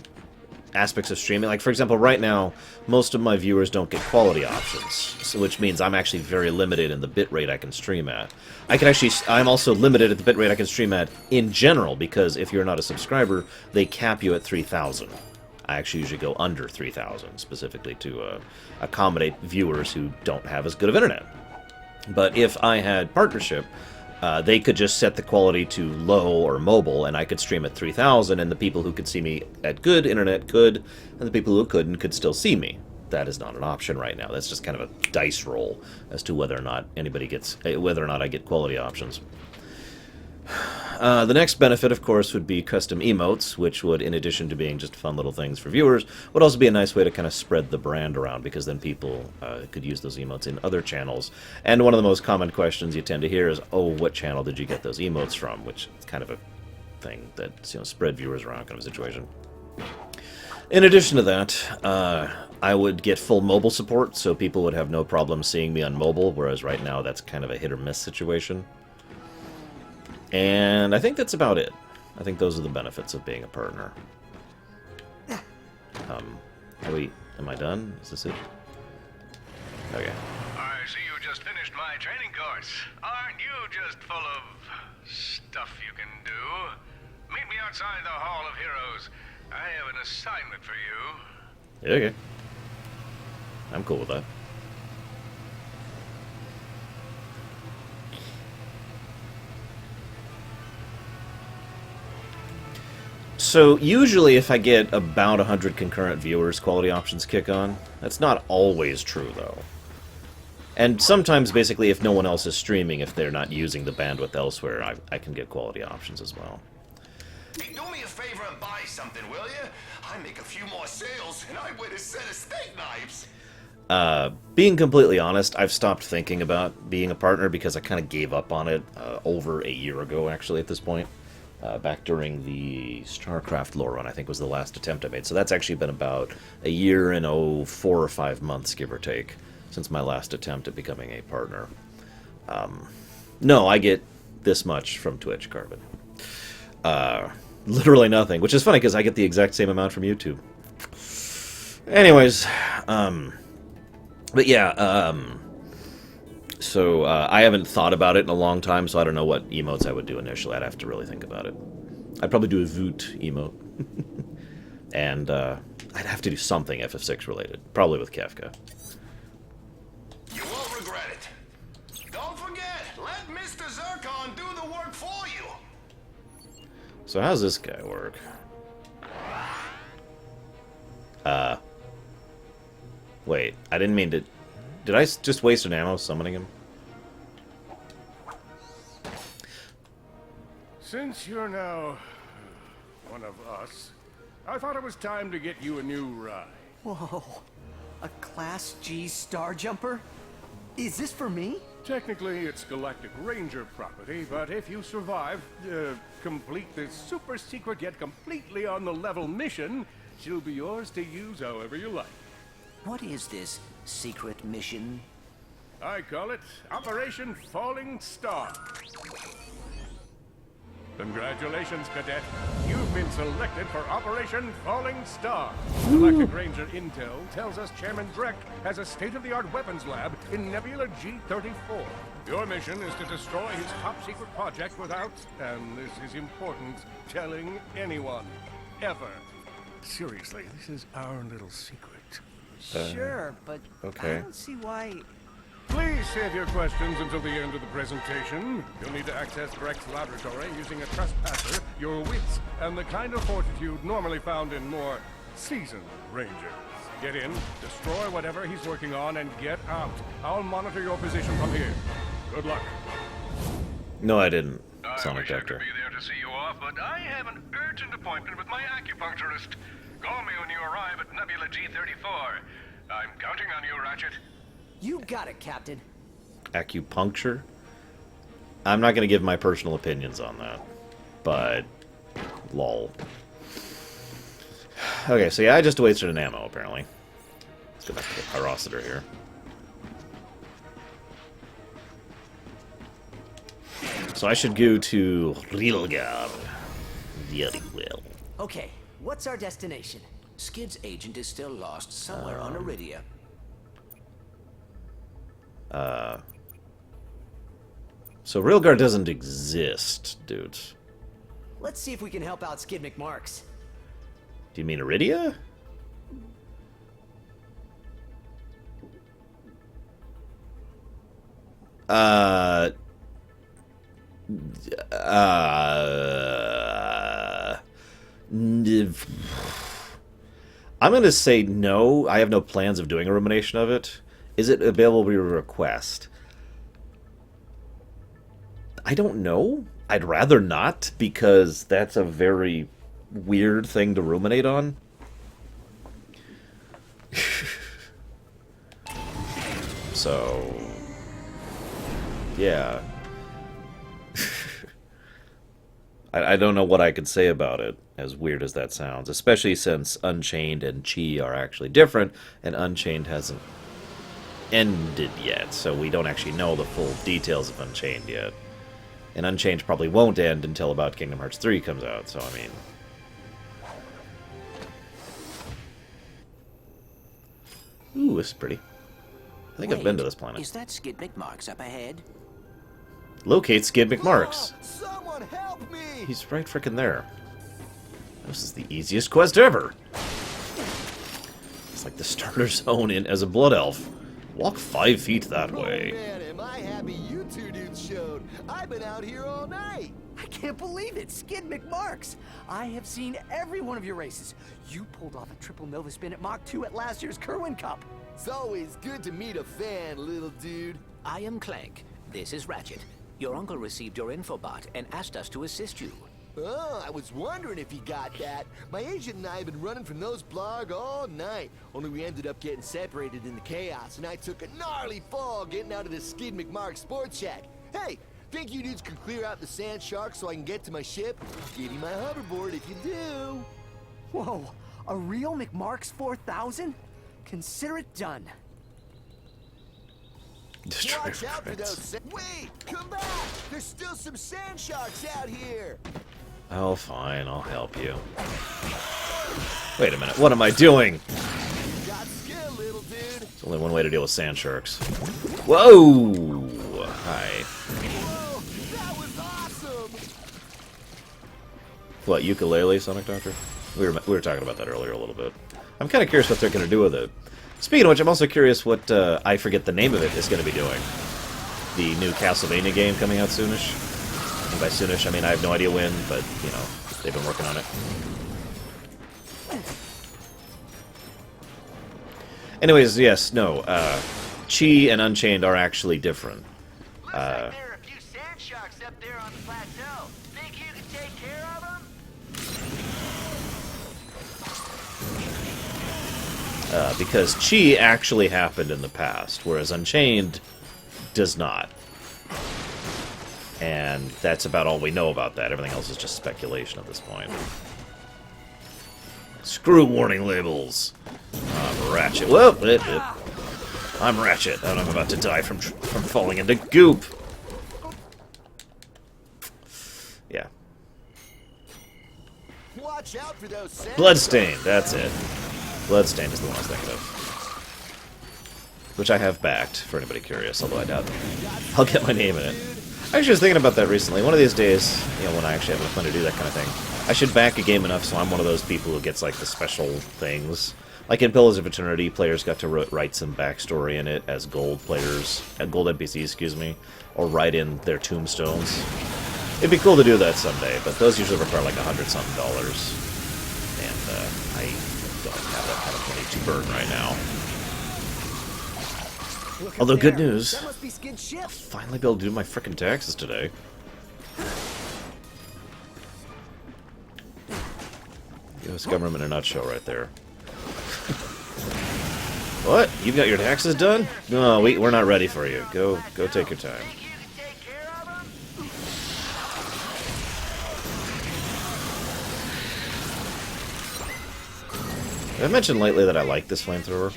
aspects of streaming. Like, for example, right now, most of my viewers don't get quality options, so which means I'm actually very limited in the bitrate I can stream at. I'm also limited at the bitrate I can stream at in general, because if you're not a subscriber, they cap you at 3,000. I actually usually go under 3,000, specifically to accommodate viewers who don't have as good of internet. But if I had partnership, they could just set the quality to low or mobile, and I could stream at 3,000, and the people who could see me at good internet could, and the people who couldn't could still see me. That is not an option right now. That's just kind of a dice roll as to whether or not I get quality options. The next benefit, of course, would be custom emotes, which would, in addition to being just fun little things for viewers, would also be a nice way to kind of spread the brand around, because then people could use those emotes in other channels. And one of the most common questions you tend to hear is, oh, what channel did you get those emotes from? Which is kind of a thing that, you know, spread viewers around kind of situation. In addition to that, I would get full mobile support, so people would have no problem seeing me on mobile, whereas right now that's kind of a hit-or-miss situation. And I think that's about it. I think those are the benefits of being a partner. Am I done? Is this it? Okay. I see you just finished my training course. Aren't you just full of stuff you can do? Meet me outside the Hall of Heroes. I have an assignment for you. Okay. I'm cool with that. So, usually if I get about 100 concurrent viewers, quality options kick on. That's not always true, though. And sometimes, basically, if no one else is streaming, if they're not using the bandwidth elsewhere, I can get quality options as well. Hey, do me a favor and buy something, will you? I make a few more sales, and I win a set of steak knives. Being completely honest, I've stopped thinking about being a partner because I kind of gave up on it over a year ago, actually, at this point. Back during the StarCraft lore run, I think was the last attempt I made. So that's actually been about a year and 4 or 5 months, give or take, since my last attempt at becoming a partner. No, I get this much from Twitch, Carbon. Literally nothing, which is funny because I get the exact same amount from YouTube. Anyways, but yeah, so I haven't thought about it in a long time, so I don't know what emotes I would do initially. I'd have to really think about it. I'd probably do a Voot emote. And I'd have to do something FF6 related, probably with Kafka. You won't regret it. Don't forget, let Mr. Zircon do the work for you. So how's this guy work? Wait, I didn't mean to... Did I just waste an ammo summoning him? Since you're now one of us, I thought it was time to get you a new ride. Whoa, a Class G Star Jumper? Is this for me? Technically, it's Galactic Ranger property, but if you survive, complete this super secret yet completely on the level mission, she'll be yours to use however you like. What is this secret mission? I call it Operation Falling Star. Congratulations, Cadet. You've been selected for Operation Falling Star. Galactic Ranger Intel tells us Chairman Drek has a state-of-the-art weapons lab in Nebula G-34. Your mission is to destroy his top-secret project without, and this is important, telling anyone. Ever. Seriously, this is our little secret. Sure, but okay. I don't see why... Please save your questions until the end of the presentation. You'll need to access Drek's laboratory using a trespasser, your wits, and the kind of fortitude normally found in more seasoned Rangers. Get in, destroy whatever he's working on, and get out. I'll monitor your position from here. Good luck. No, I didn't. I Sonic wish I could Vector. be there to see you off, but I have an urgent appointment with my acupuncturist. Call me when you arrive at Nebula G-34. I'm counting on you, Ratchet. You got it, Captain. Acupuncture? I'm not going to give my personal opinions on that. But, lol. Okay, so yeah, I just wasted an ammo, apparently. Let's go back to the Pyrocitor here. So I should go to Rilgar. Very well. Okay, what's our destination? Skid's agent is still lost somewhere on Iridia. So Rilgar doesn't exist, dude. Let's see if we can help out Skid McMarx. Do you mean Iridia? I'm gonna say no. I have no plans of doing a rumination of it. Is it available via request? I don't know. I'd rather not, because that's a very weird thing to ruminate on. So, yeah. I don't know what I could say about it, as weird as that sounds. Especially since Unchained and Chi are actually different, and Unchained hasn't ended yet, so we don't actually know the full details of Unchained yet. And Unchained probably won't end until about Kingdom Hearts 3 comes out, so I mean... Ooh, this is pretty. I think I've been to this planet. Is that Skid McMarx up ahead? Locate Skid McMarx. Someone help me! He's right frickin' there. This is the easiest quest ever. It's like the starter zone in as a blood elf. Walk 5 feet that way. Oh man, am I happy you two dudes showed. I've been out here all night. I can't believe it, Skid McMarx. I have seen every one of your races. You pulled off a triple Nova spin at Mach 2 at last year's Kerwin Cup. It's always good to meet a fan, little dude. I am Clank. This is Ratchet. Your uncle received your infobot and asked us to assist you. Oh, I was wondering if you got that. My agent and I have been running from those blarg all night. Only we ended up getting separated in the chaos, and I took a gnarly fall getting out of this skid McMarx sports shack. Hey, think you dudes could clear out the sand sharks so I can get to my ship? I'll give you my hoverboard if you do. Whoa, a real McMarx 4000? Consider it done. Watch out for those. Wait, come back! There's still some sand sharks out here. Oh, fine, I'll help you. Wait a minute, what am I doing? Got skill, little dude. There's only one way to deal with sand sharks. Whoa! Hi. Whoa, that was awesome. What, ukulele, Sonic Doctor? We were talking about that earlier a little bit. I'm kind of curious what they're going to do with it. Speaking of which, I'm also curious what, I forget the name of it, is going to be doing. The new Castlevania game coming out soonish. And by soonish, I mean I have no idea when, but, you know, they've been working on it. Anyways, yes, no, Chi and Unchained are actually different. There are a few sand sharks up there on the plateau. Think you can take care of them? Because Chi actually happened in the past, whereas Unchained does not. And that's about all we know about that. Everything else is just speculation at this point. Screw warning labels. I'm Ratchet. Whoa! I'm Ratchet, and I'm about to die from falling into goop. Yeah. Watch out for those sand Bloodstained, that's it. Bloodstained is the one I was thinking of. Which I have backed, for anybody curious, although I doubt I'll get my name in it. I actually was thinking about that recently. One of these days, you know, when I actually have enough fun to do that kind of thing, I should back a game enough so I'm one of those people who gets, like, the special things. Like in Pillars of Eternity, players got to write some backstory in it as gold players, gold NPCs, excuse me, or write in their tombstones. It'd be cool to do that someday, but those usually require like $100-something, and I don't have that kind of money to burn right now. Although good news, I'll finally be able to do my frickin' taxes today. U.S. government in a nutshell right there. What? You've got your taxes done? No, we're not ready for you. Go take your time. Have I mentioned lately that I like this flamethrower?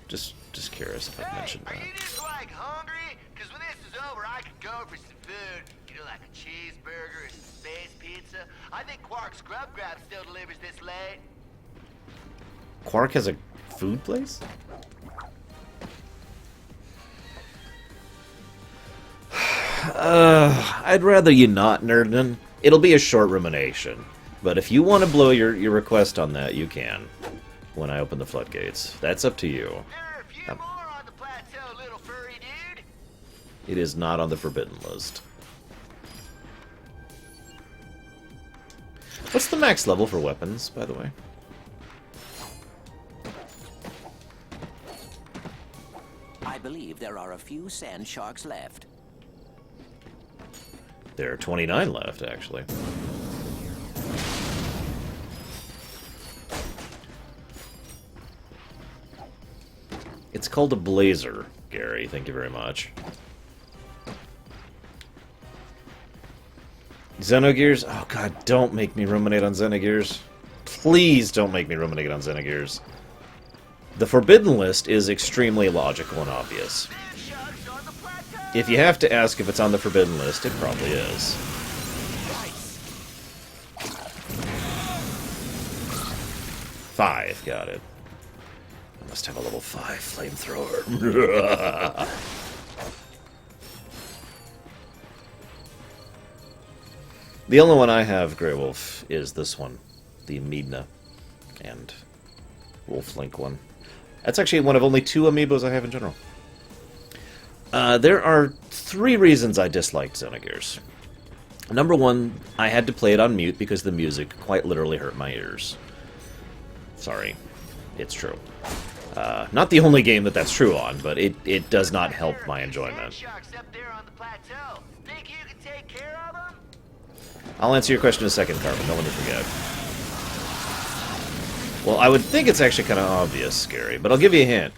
Just curious if I've mentioned that. Are you just like hungry? Because when this is over, I could go for some food. You know, like a cheeseburger or some space pizza. I think Quark's Grub Grab still delivers this late. Quark has a food place? I'd rather you not, Nerdin. It'll be a short rumination. But if you want to blow your request on that, you can. When I open the floodgates. That's up to you. It is not on the forbidden list. What's the max level for weapons, by the way? I believe there are a few sand sharks left. There are 29 left, actually. It's called a blazer, Gary. Thank you very much. Xenogears? Oh god, don't make me ruminate on Xenogears. Please don't make me ruminate on Xenogears. The forbidden list is extremely logical and obvious. If you have to ask if it's on the forbidden list, it probably is. 5, got it. I must have a level 5 flamethrower. The only one I have, Grey Wolf, is this one. The Midna and Wolf Link one. That's actually one of only 2 amiibos I have in general. There are 3 reasons I disliked Xenogears. Number 1, I had to play it on mute because the music quite literally hurt my ears. Sorry. It's true. Not the only game that's true on, but it does not help my enjoyment. I'll answer your question in a second, Carbon. Don't let me forget. Well, I would think it's actually kind of obvious, Scary, but I'll give you a hint.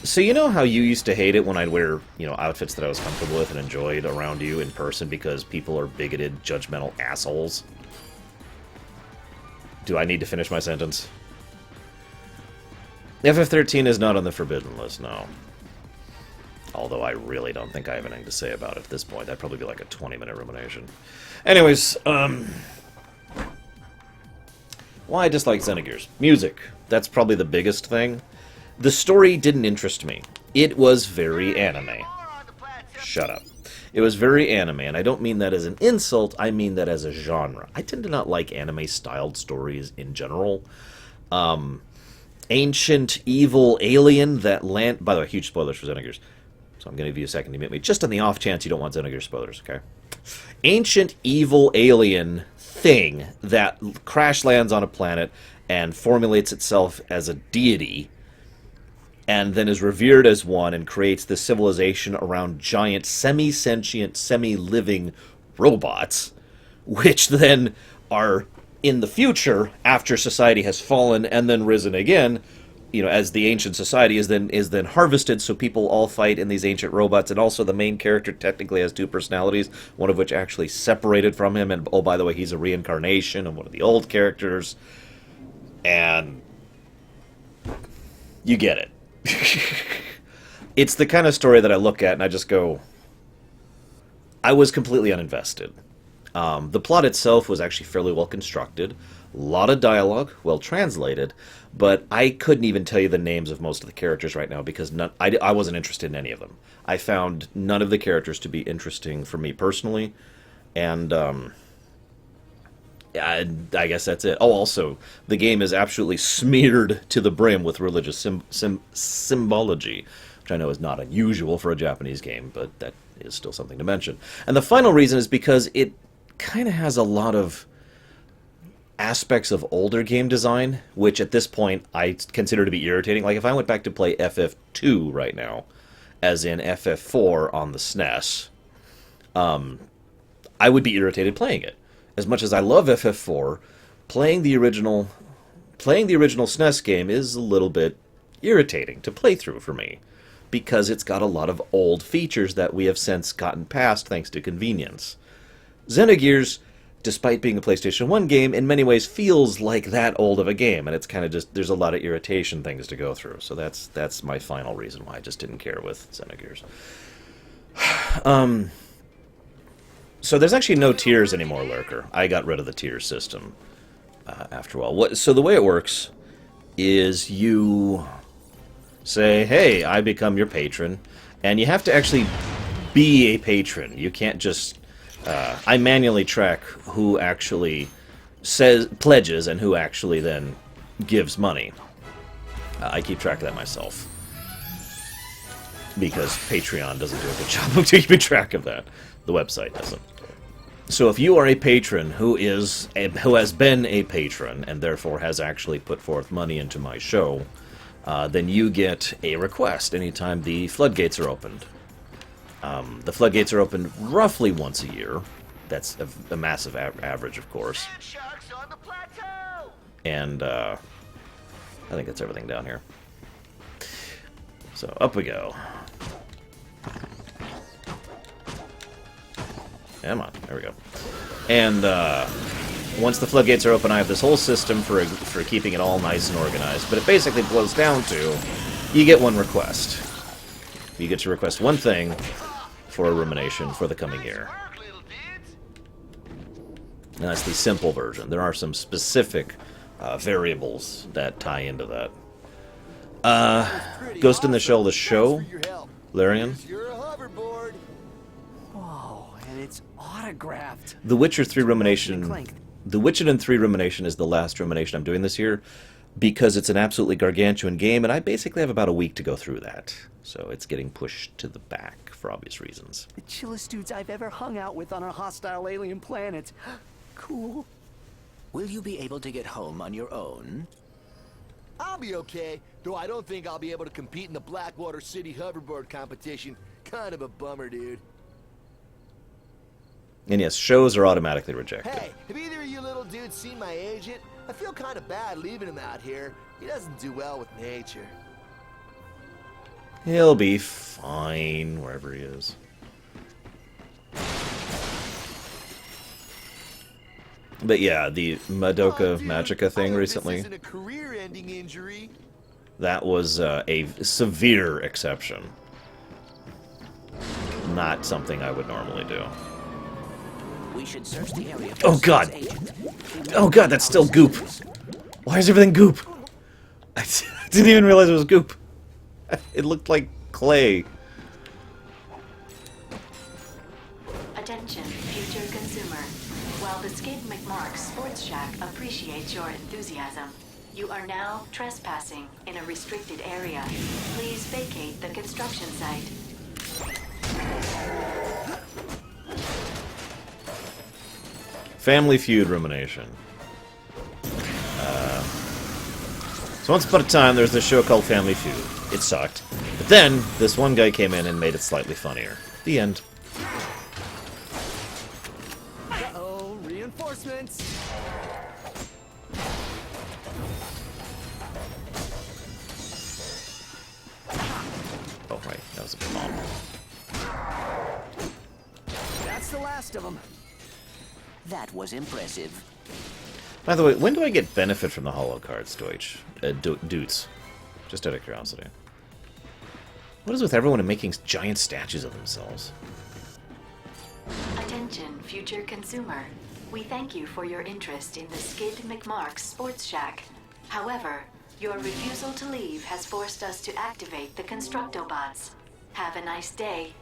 So you know how you used to hate it when I'd wear, you know, outfits that I was comfortable with and enjoyed around you in person because people are bigoted, judgmental assholes? Do I need to finish my sentence? FF13 is not on the forbidden list, no. Although I really don't think I have anything to say about it at this point. That'd probably be like a 20-minute rumination. Anyways, why I dislike Xenogears. Music. That's probably the biggest thing. The story didn't interest me. It was very anime. Shut up. It was very anime, and I don't mean that as an insult, I mean that as a genre. I tend to not like anime-styled stories in general. Ancient, evil alien that land... By the way, huge spoilers for Xenogears. So I'm going to give you a second to mute me, just on the off chance you don't want Xenogears spoilers, okay? Ancient, evil alien thing that crash lands on a planet and formulates itself as a deity and then is revered as one and creates this civilization around giant, semi-sentient, semi-living robots, which then are, in the future, after society has fallen and then risen again, you know, as the ancient society is then harvested, so people all fight in these ancient robots, and also the main character technically has two personalities, one of which actually separated from him, and oh, by the way, he's a reincarnation of one of the old characters, and you get it. It's the kind of story that I look at and I just go, I was completely uninvested. The plot itself was actually fairly well constructed, a lot of dialogue, well translated, but I couldn't even tell you the names of most of the characters right now because I wasn't interested in any of them. I found none of the characters to be interesting for me personally, and I guess that's it. Oh, also, the game is absolutely smeared to the brim with religious symbology, which I know is not unusual for a Japanese game, but that is still something to mention. And the final reason is because it kind of has a lot of aspects of older game design, which at this point I consider to be irritating. Like, if I went back to play FF2 right now, as in FF4 on the SNES, I would be irritated playing it. As much as I love FF4, playing the original SNES game is a little bit irritating to play through for me, because it's got a lot of old features that we have since gotten past thanks to convenience. Xenogears, despite being a PlayStation 1 game, in many ways feels like that old of a game, and it's kind of just, there's a lot of irritation things to go through. So that's my final reason why I just didn't care with Xenogears. So there's actually no tiers anymore, Lurker. I got rid of the tier system after a while. So the way it works is you say, hey, I become your patron, and you have to actually be a patron. You can't just... I manually track who actually pledges and who actually then gives money. I keep track of that myself, because Patreon doesn't do a good job of keeping track of that. The website doesn't. So if you are a patron who has been a patron and therefore has actually put forth money into my show, then you get a request anytime the floodgates are opened. The floodgates are opened roughly once a year. That's a massive average, of course. And I think that's everything down here. So up we go. Come on, there we go. And once the floodgates are open, I have this whole system for keeping it all nice and organized. But it basically boils down to, you get one request. You get to request one thing for a rumination for the coming year. And that's the simple version. There are some specific variables that tie into that. Ghost in the Shell, the show, Larian. It's autographed. The Witcher 3 rumination. The Witcher 3 rumination is the last rumination I'm doing this year, because it's an absolutely gargantuan game, and I basically have about a week to go through that. So it's getting pushed to the back for obvious reasons. The chillest dudes I've ever hung out with on a hostile alien planet. Cool. Will you be able to get home on your own? I'll be okay, though I don't think I'll be able to compete in the Blackwater City Hoverboard competition. Kind of a bummer, dude. And yes, shows are automatically rejected. Hey, have either of you little dudes seen my agent? I feel kind of bad leaving him out here. He doesn't do well with nature. He'll be fine wherever he is. But yeah, the Madoka Magica thing recently, This isn't a career-ending injury. that was a severe exception. Not something I would normally do. We should search the area for Oh god! agent. Oh god, that's still goop! Why is everything goop? I didn't even realize it was goop. It looked like clay. Attention, future consumer. While the Skid McMarx Sports Shack appreciates your enthusiasm, you are now trespassing in a restricted area. Please vacate the construction site. Family Feud rumination. So once upon a time, there was this show called Family Feud. It sucked. But then, this one guy came in and made it slightly funnier. The end. Uh-oh, reinforcements. Oh, right. That was a good bomb. That's the last of them. That was impressive. By the way, when do I get benefit from the holo cards, Deutsch? Dudes. Just out of curiosity. What is with everyone and making giant statues of themselves? Attention, future consumer. We thank you for your interest in the Skid McMarx Sports Shack. However, your refusal to leave has forced us to activate the Constructobots. Have a nice day.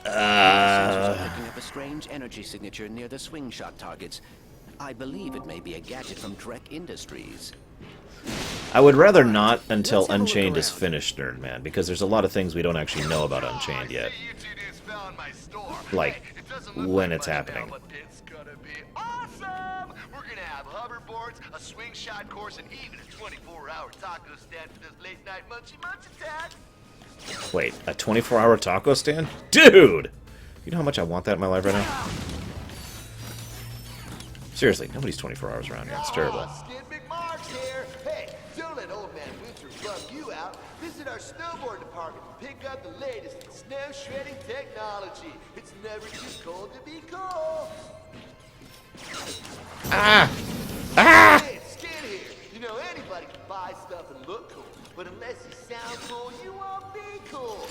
Picking up a strange energy signature near the swing shot targets. I believe it may be a gadget from Drek Industries. I would rather not until Unchained is finished, Nerdman, because there's a lot of things we don't actually know about Unchained yet. Like, when it's happening. It's gonna be awesome! We're gonna have hoverboards, a swing shot course, and even a 24-hour taco stand for this late-night munchy attack. Wait, a 24-hour taco stand? Dude! You know how much I want that in my life right now? Seriously, nobody's 24 hours around here. It's terrible. Skid McMarx here. Hey, don't let old man Winter bum you out. Visit our snowboard department to pick up the latest in snow shredding technology. It's never too cold to be cool. Ah! Ah! Hey, Skid here. You know, anybody can buy stuff and look cool, but unless you sound cool, you won't be cool.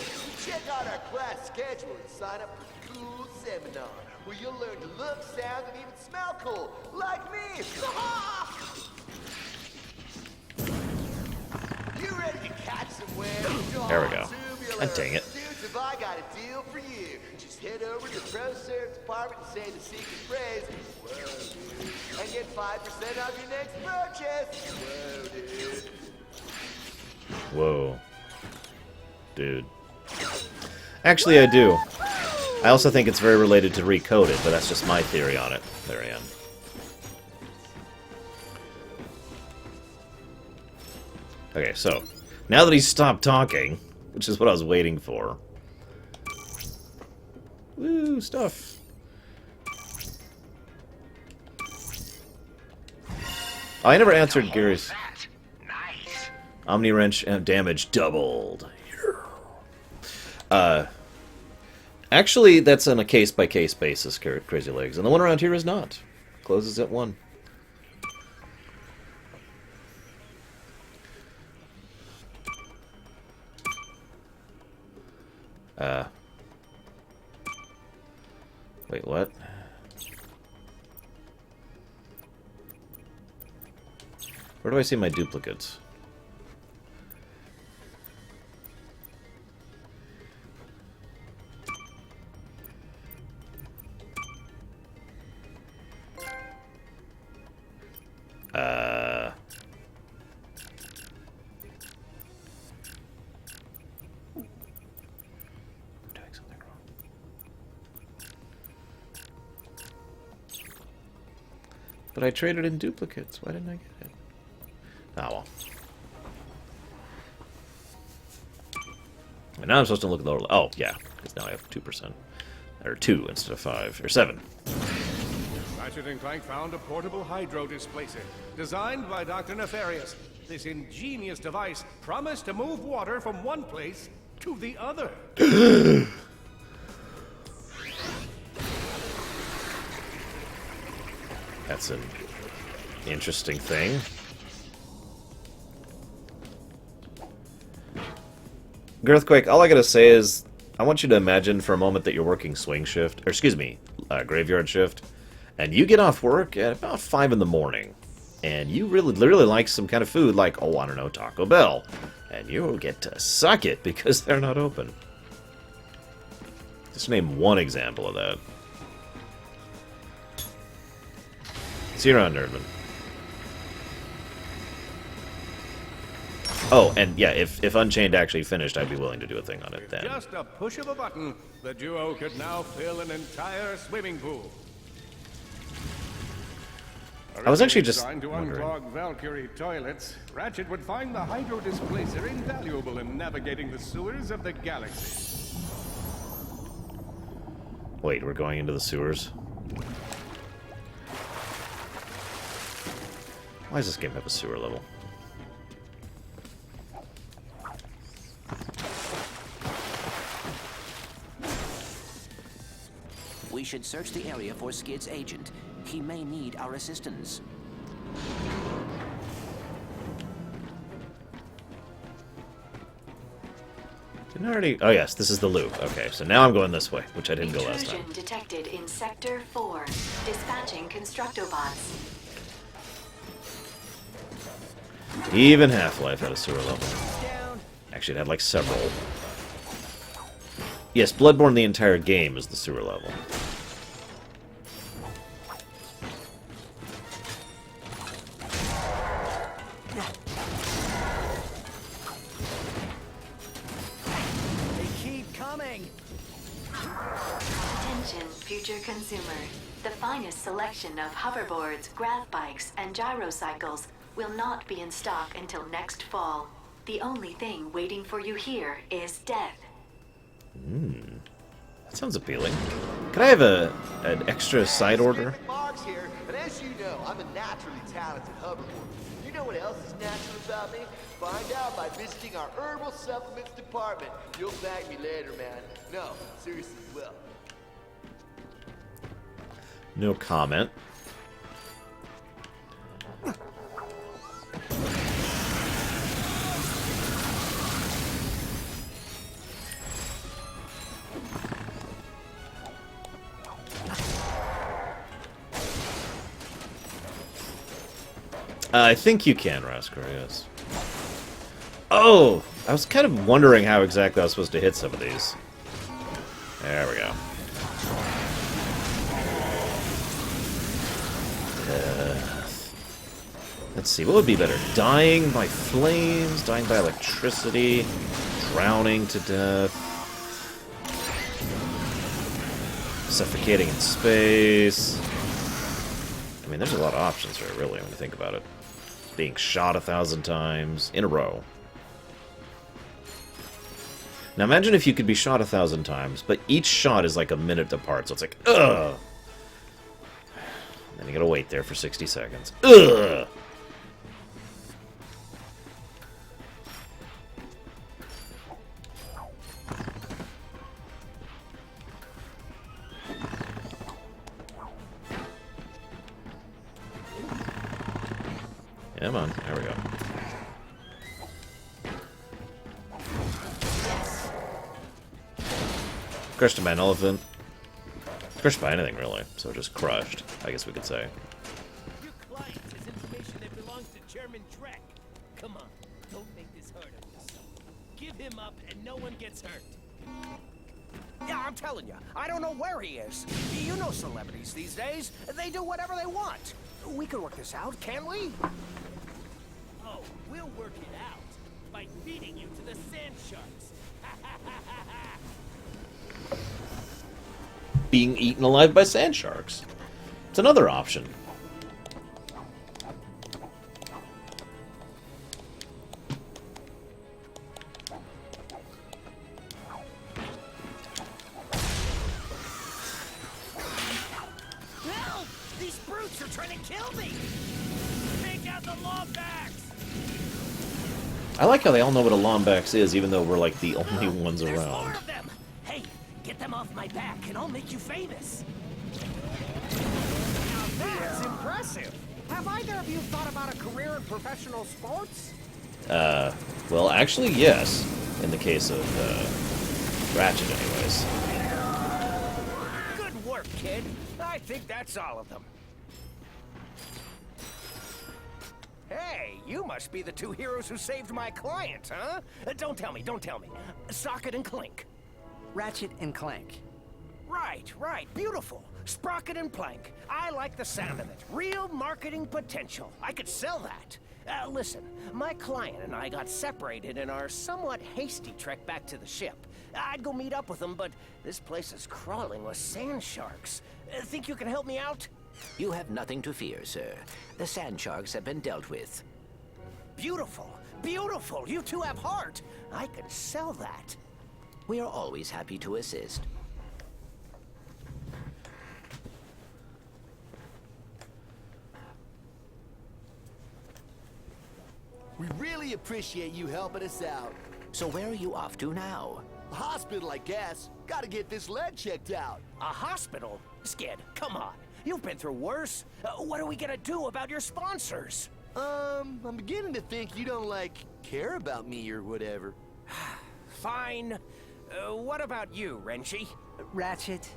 Check out our class schedule and sign up for the cool seminar, where you'll learn to look, sound, and even smell cool, like me. You ready to catch some waves? There we go. God dang it. Dudes, have I got a deal for you. Just head over to the Pro Serve department and say the secret phrase, whoa, dude, and get 5% off your next purchase. Whoa, dude. Whoa. Dude. Actually, I do. I also think it's very related to Recoded, but that's just my theory on it. There I am. Okay, so, now that he's stopped talking, which is what I was waiting for. Woo, stuff. Oh, I never answered Gary's. Omni Wrench and damage doubled. Actually, that's on a case-by-case basis, Crazy Legs. And the one around here is not. Closes at 1. Wait, what? Where do I see my duplicates? Doing something wrong. But I traded in duplicates. Why didn't I get it? Ah, well. And now I'm supposed to look at the lower. Oh, yeah, because now I have 2%. Or 2 instead of 5. Or 7. Ratchet and Clank found a portable hydro displacer, designed by Dr. Nefarious. This ingenious device promised to move water from one place to the other. That's an interesting thing. Girthquake, all I gotta say is, I want you to imagine for a moment that you're working swing shift, or excuse me, graveyard shift, and you get off work at about 5 in the morning, and you really like some kind of food like, oh, I don't know, Taco Bell, and you get to suck it because they're not open. Just name one example of that. See you around, Nerdman. Oh, and yeah, if Unchained actually finished, I'd be willing to do a thing on it then. Just a push of a button, the duo could now fill an entire swimming pool. I was actually just Designed to wondering. unclog Valkyrie toilets, Ratchet would find the hydro displacer invaluable in navigating the sewers of the galaxy. Wait, we're going into the sewers? Why does this game have a sewer level? We should search the area for Skid's agent. He may need our assistance. Didn't I already... Oh yes, this is the loop. Okay, so now I'm going this way, which I didn't go last time. Intrusion detected in Sector 4. Dispatching Constructobots. Even Half-Life had a sewer level. Actually, it had like several. Yes, Bloodborne, the entire game, is the sewer level. They keep coming. Attention, future consumer. The finest selection of hoverboards, grav bikes, and gyrocycles will not be in stock until next fall. The only thing waiting for you here is death. That sounds appealing. Can I have an extra side order? McMarx here, and as you know, I'm a naturally talented hoverboarder. You know what else is natural about me? Find out by visiting our herbal supplements department. You'll thank me later, man. No, seriously, you will. No comment. I think you can, Raskar, yes. Oh! I was kind of wondering how exactly I was supposed to hit some of these. There we go. Let's see, what would be better? Dying by flames? Dying by electricity? Drowning to death? Suffocating in space? I mean, there's a lot of options here, really, when you think about it. Being shot 1,000 times in a row. Now imagine if you could be shot 1,000 times, but each shot is like a minute apart, so it's like, ugh! Then you gotta wait there for 60 seconds. Ugh! Come on, there we go. Crushed by an elephant. Crushed by anything, really. So just crushed, I guess we could say. Your client has information that belongs to Chairman Drek. Come on, don't make this hard on yourself. Give him up and no one gets hurt. Yeah, I'm telling you, I don't know where he is. You know celebrities these days. They do whatever they want. We can work this out, can't we? Oh, we'll work it out by feeding you to the sand sharks. Being eaten alive by sand sharks. It's another option. kill me! Take out the Lombax! I like how they all know what a Lombax is, even though we're like the only ones There's more around. of them! Hey, get them off my back and I'll make you famous! Now that's impressive. Have either of you thought about a career in professional sports? Well, actually, yes. In the case of, Ratchet, anyways. Good work, kid. I think that's all of them. Hey, you must be the two heroes who saved my client, huh? Don't tell me, don't tell me. Socket and Clink. Ratchet and Clank. Right, beautiful. Sprocket and Plank. I like the sound of it. Real marketing potential. I could sell that. Listen, my client and I got separated in our somewhat hasty trek back to the ship. I'd go meet up with them, but this place is crawling with sand sharks. Think you can help me out? You have nothing to fear, sir. The sand sharks have been dealt with. Beautiful, beautiful. You two have heart. I can sell that. We are always happy to assist. We really appreciate you helping us out. So where are you off to now? The hospital, I guess. Gotta get this lead checked out. A hospital? Skid, come on. You've been through worse. What are we gonna do about your sponsors? I'm beginning to think you don't, like, care about me or whatever. Fine. What about you, Renchi? Ratchet.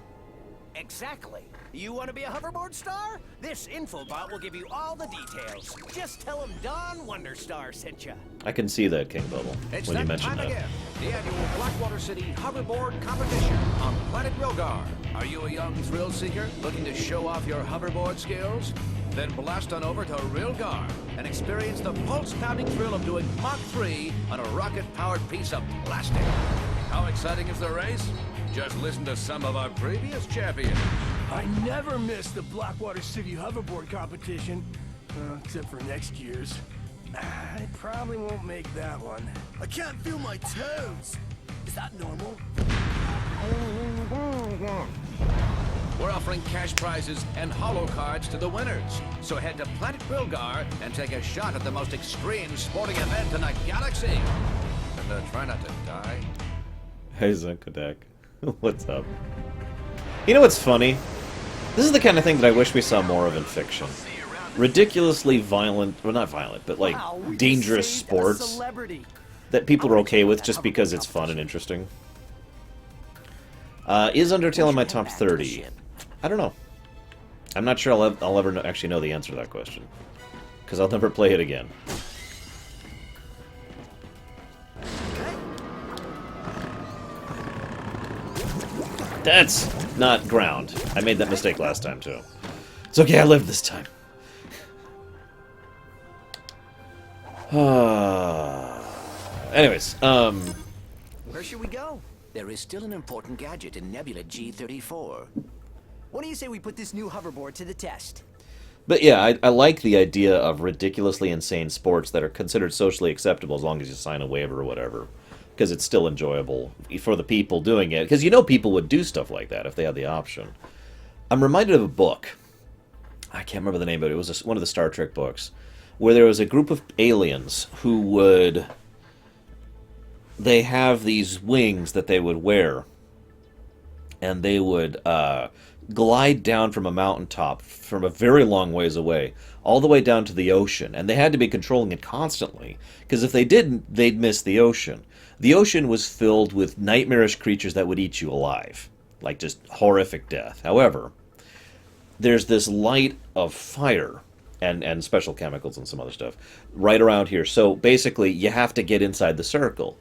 Exactly. You want to be a hoverboard star? This infobot will give you all the details. Just tell him Don Wonderstar sent you. I can see that, King Bubble, It's when you that mentioned time that. again. The annual Blackwater City Hoverboard Competition on Planet Rilgar. Are you a young thrill seeker looking to show off your hoverboard skills? Then blast on over to Rilgar and experience the pulse-pounding thrill of doing Mach 3 on a rocket-powered piece of plastic. How exciting is the race? Just listen to some of our previous champions. I never miss the Blackwater City Hoverboard competition, except for next year's. I probably won't make that one. I can't feel my toes. Is that normal? We're offering cash prizes and holo cards to the winners. So head to Planet Rilgar and take a shot at the most extreme sporting event in the galaxy. And try not to die. Hey, Zunkodak. What's up? You know what's funny? This is the kind of thing that I wish we saw more of in fiction. Ridiculously violent, well, not violent, but like dangerous sports that people are okay with just because it's fun and interesting. Is Undertale in my top 30? I don't know. I'm not sure I'll ever actually know the answer to that question. Because I'll never play it again. That's not ground. I made that mistake last time, too. It's okay, I lived this time. Anyways, Where should we go? There is still an important gadget in Nebula G34. What do you say we put this new hoverboard to the test? But yeah, I like the idea of ridiculously insane sports that are considered socially acceptable as long as you sign a waiver or whatever. Because it's still enjoyable for the people doing it. Because you know people would do stuff like that if they had the option. I'm reminded of a book. I can't remember the name, but it was one of the Star Trek books. Where there was a group of aliens who would... They have these wings that they would wear. And they would glide down from a mountaintop from a very long ways away, all the way down to the ocean. And they had to be controlling it constantly. Because if they didn't, they'd miss the ocean. The ocean was filled with nightmarish creatures that would eat you alive. Like just horrific death. However, there's this light of fire and special chemicals and some other stuff right around here. So basically, you have to get inside the circle.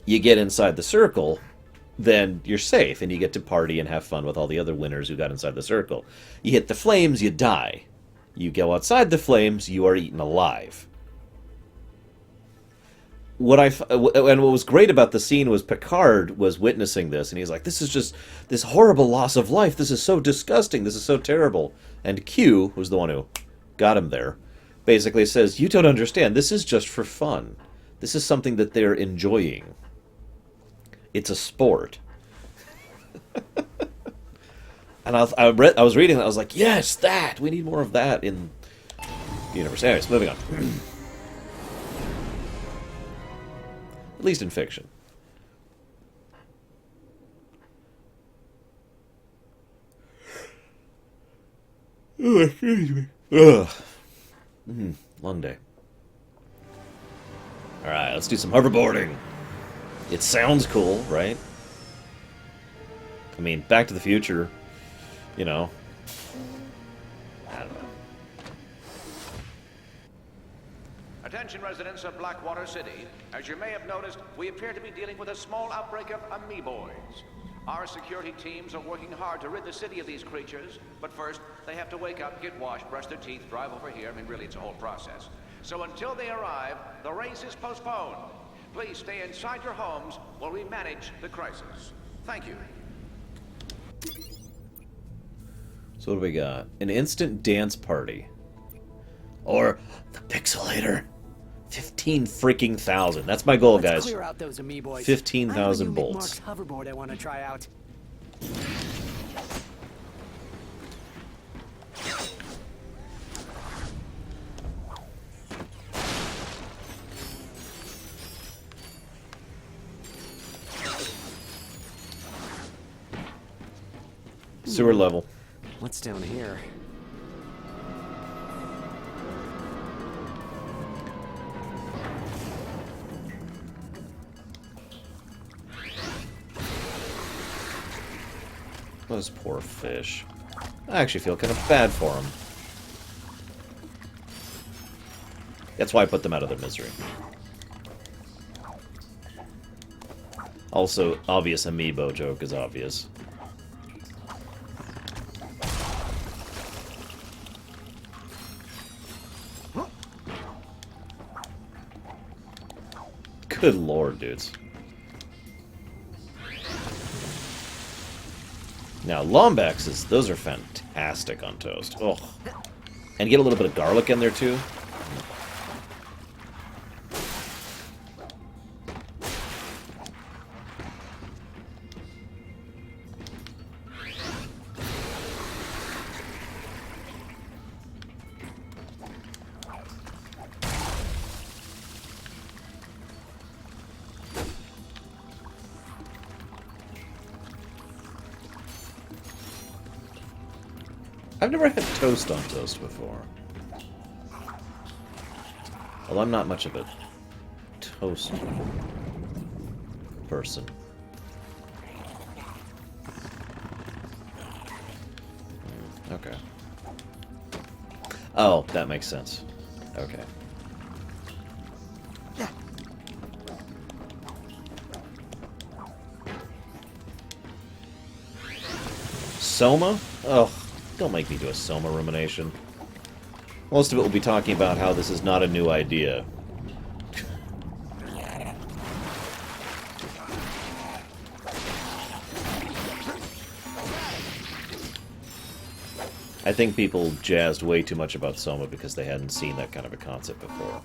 You get inside the circle, then you're safe, and you get to party and have fun with all the other winners who got inside the circle. You hit the flames, you die. You go outside the flames, you are eaten alive. And what was great about the scene was Picard was witnessing this, and he's like, this is just this horrible loss of life. This is so disgusting. This is so terrible. And Q, who's the one who got him there, basically says, you don't understand. This is just for fun. This is something that they're And I was reading that, I was like, yes, that! We need more of that in the universe. Anyways, moving on. At least in fiction. Oh, excuse me. Ugh. Long day. Alright, let's do some hoverboarding. It sounds cool, right? I mean, Back to the Future, you know. I don't know. Attention residents of Blackwater City. As you may have noticed, we appear to be dealing with a small outbreak of amoeboids. Our security teams are working hard to rid the city of these creatures, but first, they have to wake up, get washed, brush their teeth, drive over here. I mean, really, it's a whole process. So until they arrive, the race is postponed. Please stay inside your homes while we manage the crisis. Thank you. So what do we got? An instant dance party. Or the pixelator. 15 freaking thousand. That's my goal, guys. Clear out those amoeboids. 15,000 bolts. McMarx hoverboard I want to try out. Sewer level. What's down here? Those poor fish. I actually feel kind of bad for them. That's why I put them out of their misery. Also, obvious amiibo joke is obvious. Good lord, dudes. Now, Lombaxes, those are fantastic on toast. Ugh. And get a little bit of garlic in there, too. I've never had toast on toast before. Well, I'm not much of a toast person. Okay. Oh, that makes sense. Okay. Soma? Ugh. Don't make me do a Soma rumination. Most of it will be talking about how this is not a new idea. I think people jazzed way too much about Soma because they hadn't seen that kind of a concept before.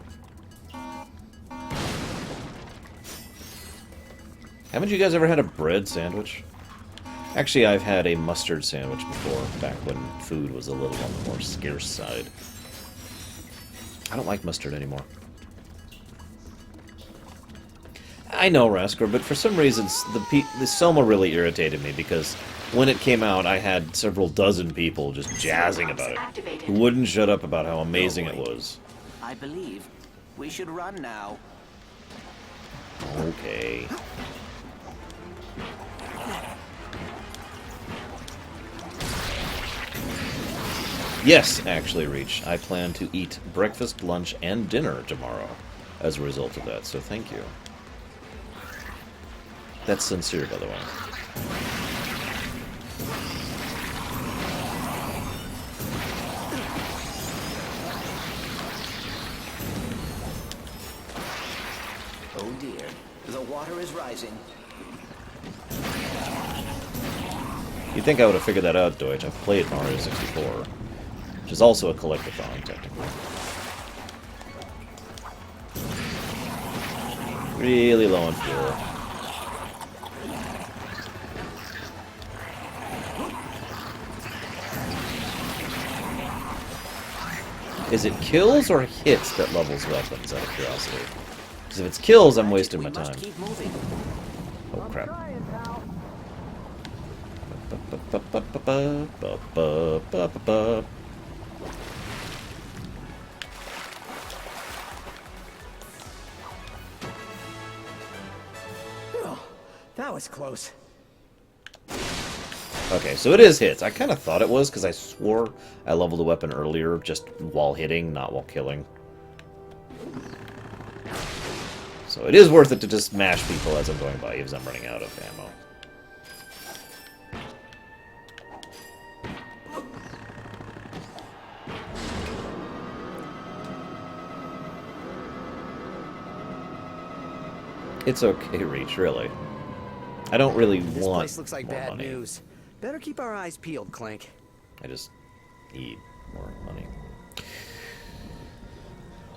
Haven't you guys ever had a bread sandwich? Actually, I've had a mustard sandwich before, back when food was a little on the more scarce side. I don't like mustard anymore. I know, Raskor, but for some reasons, the Soma really irritated me, because when it came out, I had several dozen people just jazzing about it, who wouldn't shut up about how amazing it was. I believe we should run now. Okay. Yes, actually, Reach. I plan to eat breakfast, lunch, and dinner tomorrow as a result of that, so thank you. That's sincere, by the way. Oh dear, the water is rising. You'd think I would have figured that out, Deutsch. I've played Mario 64. Which is also a collectathon, technically. Really low on fuel. Is it kills or hits that levels weapons, out of curiosity? Because if it's kills, I'm wasting my time. Oh, crap. Oh, that was close. Okay, so it is hits. I kind of thought it was, because I swore I leveled the weapon earlier just while hitting, not while killing. So it is worth it to just mash people as I'm going by, even as I'm running out of ammo. It's okay, Reach, really. I don't really This want place looks like more bad money. news. Better keep our eyes peeled, Clank. I just need more money.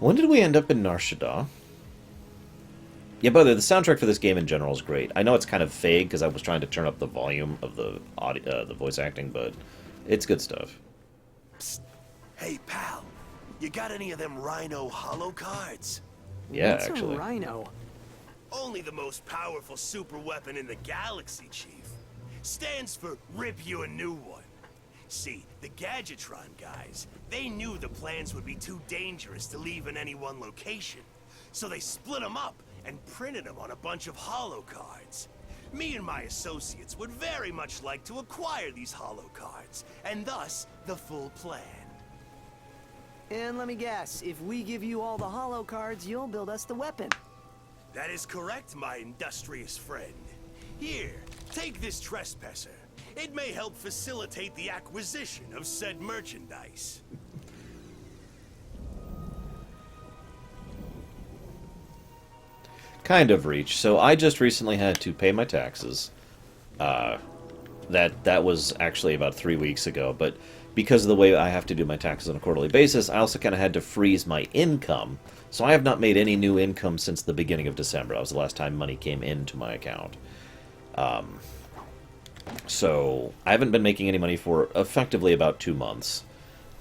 When did we end up in Nar Shaddaa? Yeah, by the way, the soundtrack for this game in general is great. I know it's kind of vague because I was trying to turn up the volume of the audio, the voice acting, but it's good stuff. Psst. Hey, pal. You got any of them Rhino holo cards? Yeah, What's actually. a rhino? Only the most powerful super weapon in the galaxy, Chief. Stands for Rip You a New One. See, the Gadgetron guys, they knew the plans would be too dangerous to leave in any one location. So they split them up and printed them on a bunch of holo cards. Me and my associates would very much like to acquire these holo cards, and thus, the full plan. And let me guess, if we give you all the holo cards, you'll build us the weapon. That is correct, my industrious friend. Here, take this trespasser. It may help facilitate the acquisition of said merchandise. Kind of, Reach. So I just recently had to pay my taxes. That was actually about 3 weeks ago, but because of the way I have to do my taxes on a quarterly basis, I also kind of had to freeze my income. So I have not made any new income since the beginning of December. That was the last time money came into my account. So I haven't been making any money for effectively about 2 months.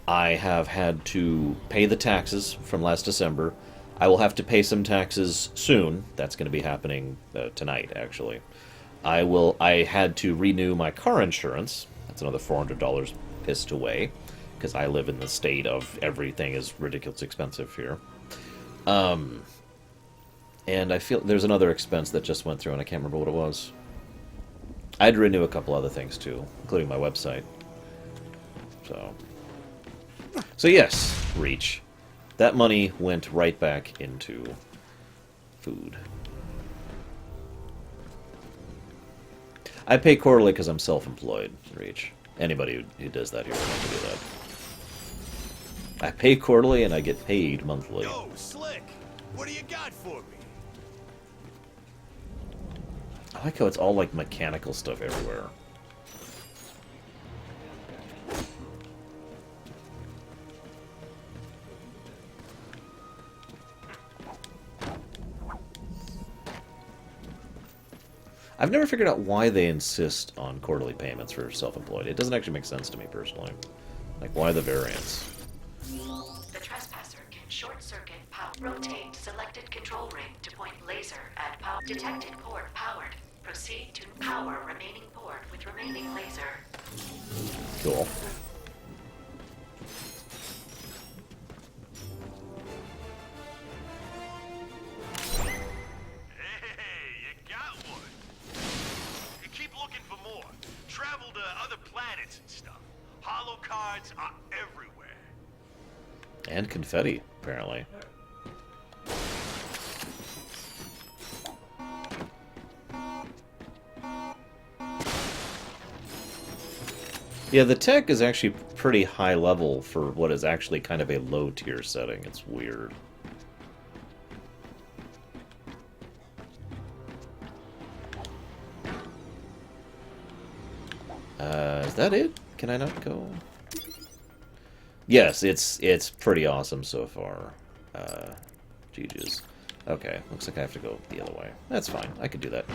I have had to pay the taxes from last December. I will have to pay some taxes soon. That's going to be happening tonight, actually. I had to renew my car insurance. That's another $400 pissed away, because I live in the state of everything is ridiculously expensive here. And I feel there's another expense that just went through, and I can't remember what it was. I had to renew a couple other things, too, including my website. So yes, Reach. That money went right back into food. I pay quarterly because I'm self-employed, Reach. Anybody who does that here would have to do that. I pay quarterly and I get paid monthly. Yo, Slick, what do you got for me? I like how it's all like mechanical stuff everywhere. I've never figured out why they insist on quarterly payments for self-employed. It doesn't actually make sense to me personally. Like, why the variance? The trespasser can short-circuit power. Rotate selected control ring to point laser at power. Detected port powered. Proceed to power remaining port with remaining laser. Cool. Travel to other planets and stuff. Holo cards are everywhere. And confetti, apparently. Yeah, the tech is actually pretty high level for what is actually kind of a low tier setting. It's weird. Is that it? Can I not go? Yes, it's pretty awesome so far. GG's. Okay, looks like I have to go the other way. That's fine. I could do that.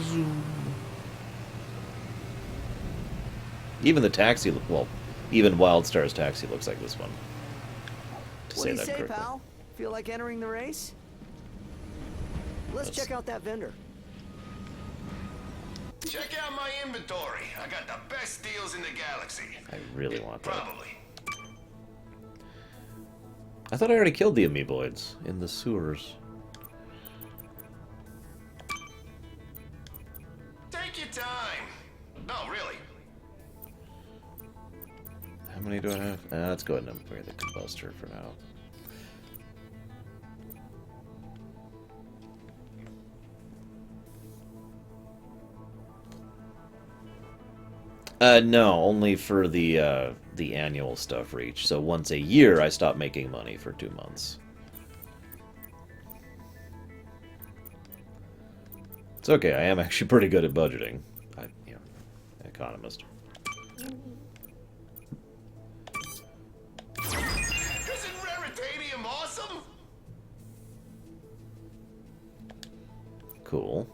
Zoom. Even the taxi, well, Even Wildstar's taxi looks like this one. To What say do you that say, correctly. pal? Feel like entering the race? Let's check out that vendor. Check out my inventory. I got the best deals in the galaxy. I really want that. Probably. I thought I already killed the amoeboids in the sewers. Take your time. No, really. How many do I have? Let's go ahead and upgrade the combustor for now. No, only for the annual stuff reach. So once a year, I stop making money for 2 months. It's okay. I am actually pretty good at budgeting. Economist. Isn't Raritanium awesome? Cool.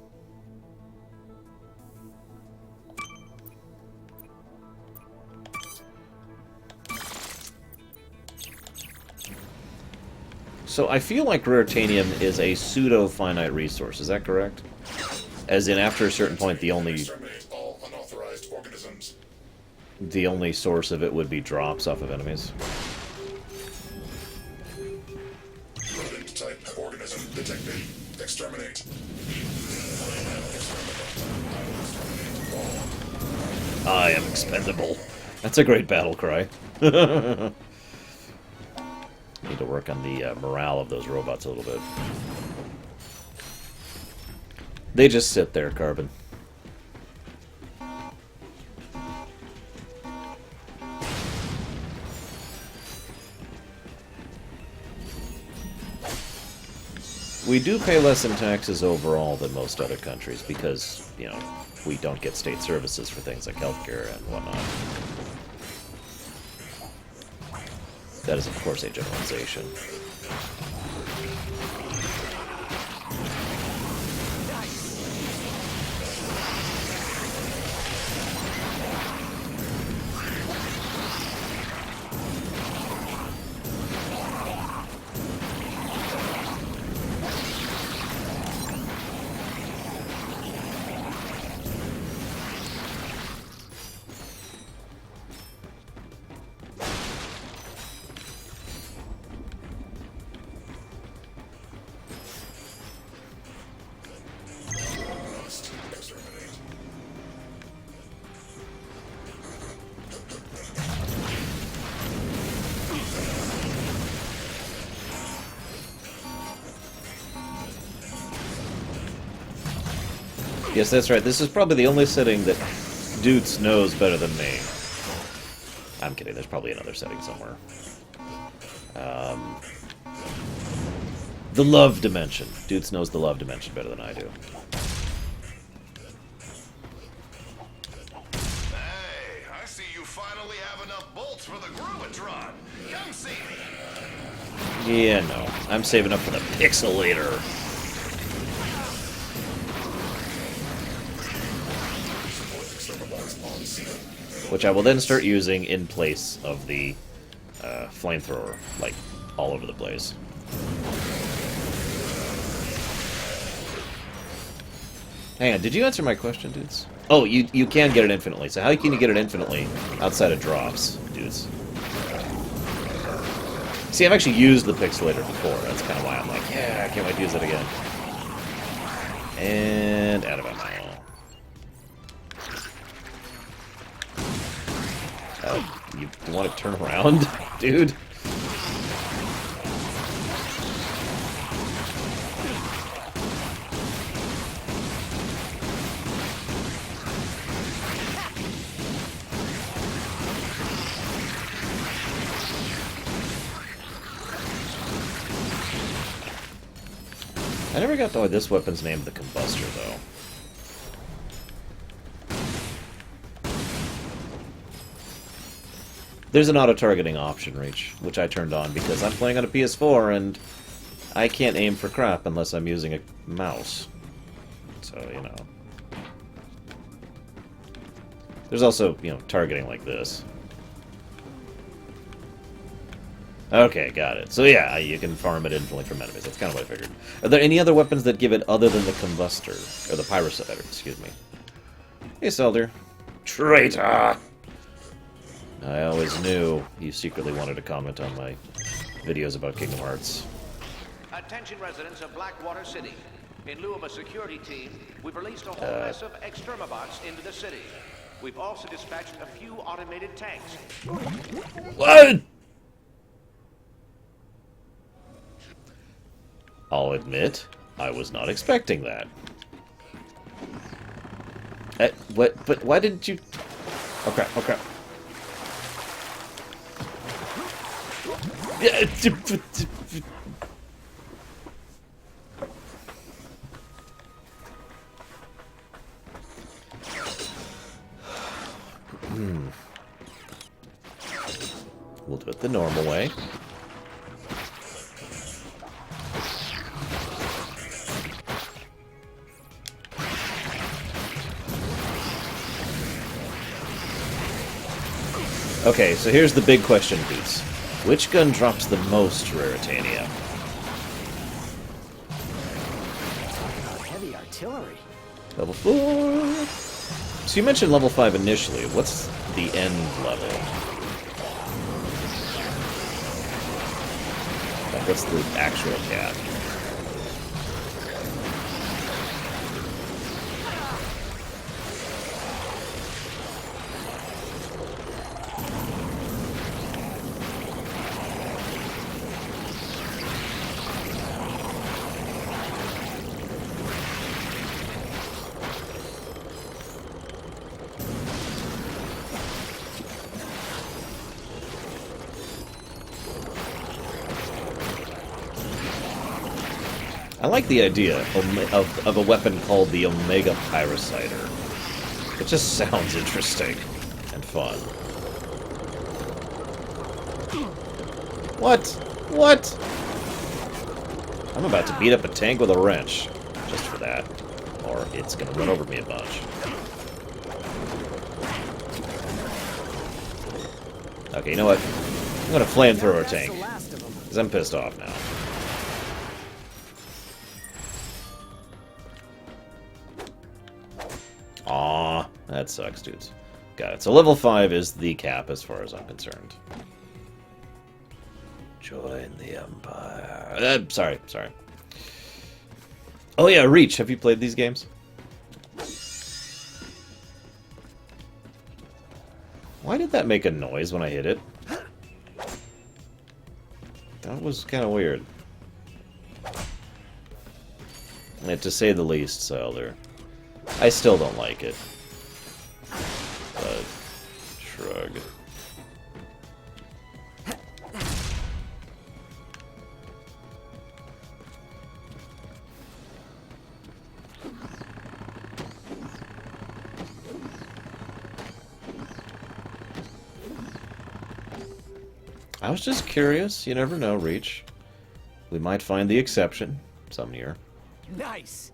So I feel like Raritanium is a pseudo-finite resource. Is that correct? As in, after a certain point, the only source of it would be drops off of enemies. Rodent type organism detected. Exterminate. I am expendable. That's a great battle cry. Need to work on the morale of those robots a little bit. They just sit there, Carbon. We do pay less in taxes overall than most other countries because, you know, we don't get state services for things like healthcare and whatnot. That is, of course, a generalization. Yes, that's right. This is probably the only setting that Doots knows better than me. I'm kidding. There's probably another setting somewhere. The love dimension. Doots knows the love dimension better than I do. Hey, I see you finally have enough bolts for the Grubatron. Come see me. Yeah, no. I'm saving up for the Pixelator. Which I will then start using in place of the flamethrower, like, all over the place. Hang on, did you answer my question, dudes? Oh, you can get it infinitely. So how can you get it infinitely outside of drops, dudes? See, I've actually used the Pixelator before. That's kind of why I'm like, yeah, I can't wait to use it again. And out of ammo. You want to turn around, dude? I never got to know this weapon's named the Combustor, though. There's an auto-targeting option, Reach, which I turned on because I'm playing on a PS4 and I can't aim for crap unless I'm using a mouse. So, you know. There's also, you know, targeting like this. Okay, got it. So yeah, you can farm it infinitely from enemies. That's kind of what I figured. Are there any other weapons that give it other than the combustor? Or the pyrocyter, excuse me. Hey, Selder. Traitor! I always knew you secretly wanted to comment on my videos about Kingdom Hearts. Attention residents of Blackwater City. In lieu of a security team, we've released a whole mess of extermabots into the city. We've also dispatched a few automated tanks. What? I'll admit, I was not expecting that. What? But why didn't you... Okay, okay. We'll do it the normal way. Okay, so here's the big question, Boots. Which gun drops the most Raritania? Heavy artillery. Level 4. So you mentioned level 5 initially. What's the end level? Like, what's the actual cap? I like the idea of a weapon called the Omega Pyrocyter. It just sounds interesting and fun. What? What? I'm about to beat up a tank with a wrench. Just for that. Or it's gonna run over me a bunch. Okay, you know what? I'm gonna flamethrower a tank. Because I'm pissed off now. Aw, that sucks, dudes. Got it. So level 5 is the cap as far as I'm concerned. Join the Empire. Sorry. Oh yeah, Reach. Have you played these games? Why did that make a noise when I hit it? That was kind of weird. And to say the least, Selder. I still don't like it. But, shrug. I was just curious. You never know, Reach. We might find the exception some year. Nice.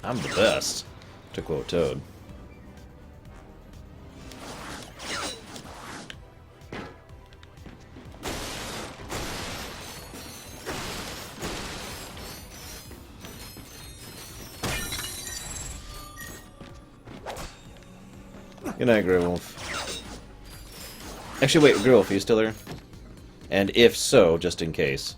I'm the best, to quote Toad. Good night, Grey Wolf. Actually, wait, Grey Wolf, are you still there? And if so, just in case,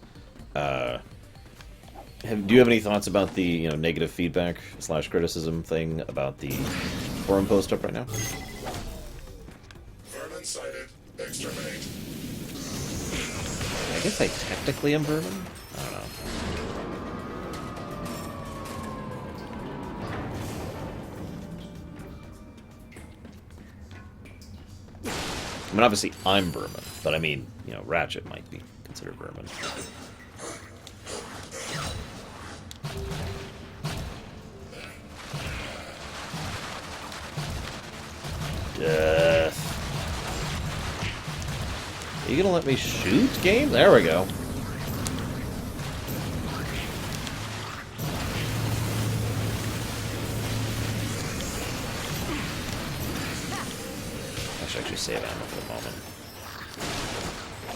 do you have any thoughts about the negative feedback / criticism thing about the forum post up right now? Vermin sighted. Exterminate. I guess I technically am vermin. I don't know. I mean, obviously I'm vermin, but I mean, Ratchet might be considered vermin. Death. Are you gonna let me shoot, game? There we go. save ammo for the moment.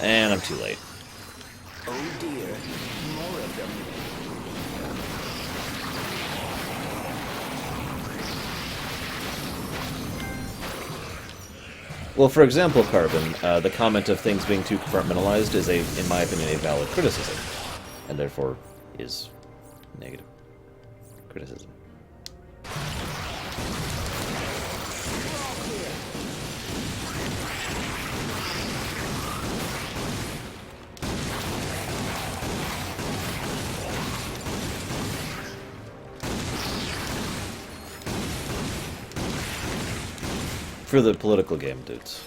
And I'm too late. Oh dear, more of them. Well, for example, Carbon, the comment of things being too compartmentalized is, in my opinion, a valid criticism, and therefore is negative criticism. For the political game dudes.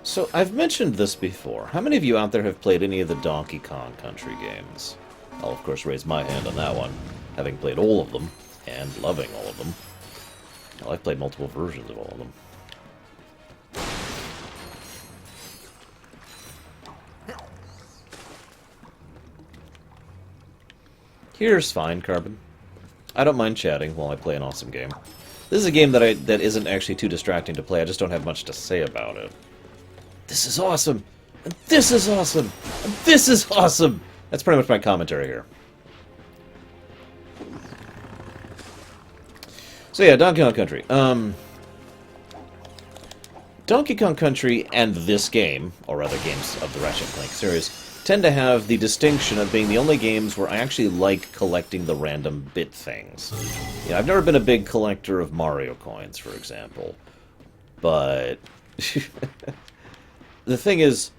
So, I've mentioned this before. How many of you out there have played any of the Donkey Kong Country games? I'll, of course, raise my hand on that one, having played all of them, and loving all of them. Well, I've played multiple versions of all of them. Here's fine, Carbon. I don't mind chatting while I play an awesome game. This is a game that isn't actually too distracting to play. I just don't have much to say about it. This is awesome! And this is awesome! And this is awesome! That's pretty much my commentary here. So yeah, Donkey Kong Country. Donkey Kong Country and this game, or rather games of the Ratchet and Clank series, tend to have the distinction of being the only games where I actually like collecting the random bit things. You know, I've never been a big collector of Mario coins, for example. But the thing is,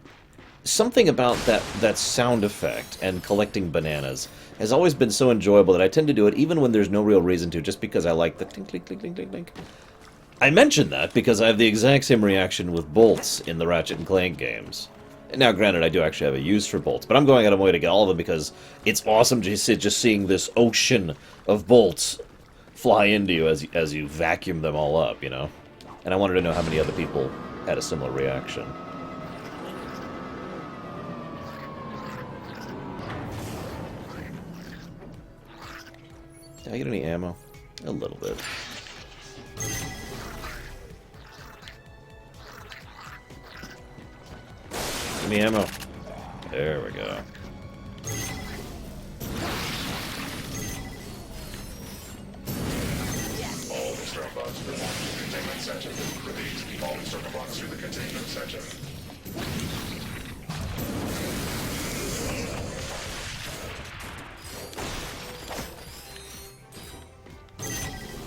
something about that sound effect and collecting bananas has always been so enjoyable that I tend to do it even when there's no real reason to, just because I like the clink, clink, clink, clink, clink, clink. I mention that because I have the exact same reaction with bolts in the Ratchet and Clank games. Now, granted, I do actually have a use for bolts, but I'm going out of my way to get all of them because it's awesome just seeing this ocean of bolts fly into you as you vacuum them all up, you know? And I wanted to know how many other people had a similar reaction. Did I get any ammo? A little bit. Give me ammo. There we go. All the robots belong to the containment section. Repeat, all the robots to the containment section.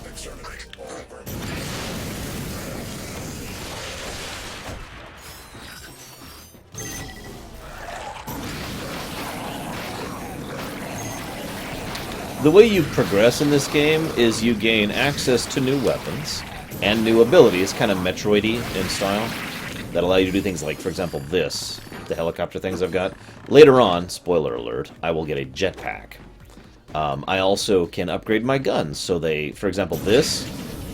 Exterminate all vermin. The way you progress in this game is you gain access to new weapons and new abilities, kind of Metroid-y in style, that allow you to do things like, for example, this, the helicopter things I've got. Later on, spoiler alert, I will get a jetpack. I also can upgrade my guns, so for example, this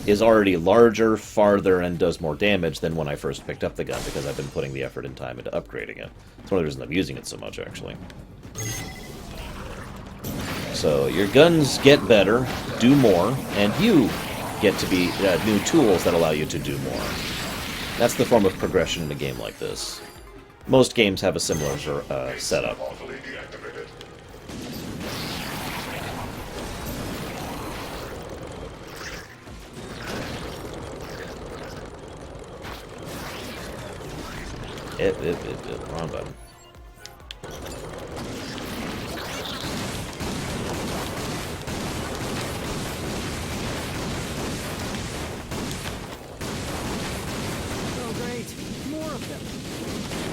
is already larger, farther, and does more damage than when I first picked up the gun, because I've been putting the effort and time into upgrading it. That's one of the reasons I'm using it so much, actually. So your guns get better, do more, and you get to be new tools that allow you to do more. That's the form of progression in a game like this. Most games have a similar setup. Wrong button.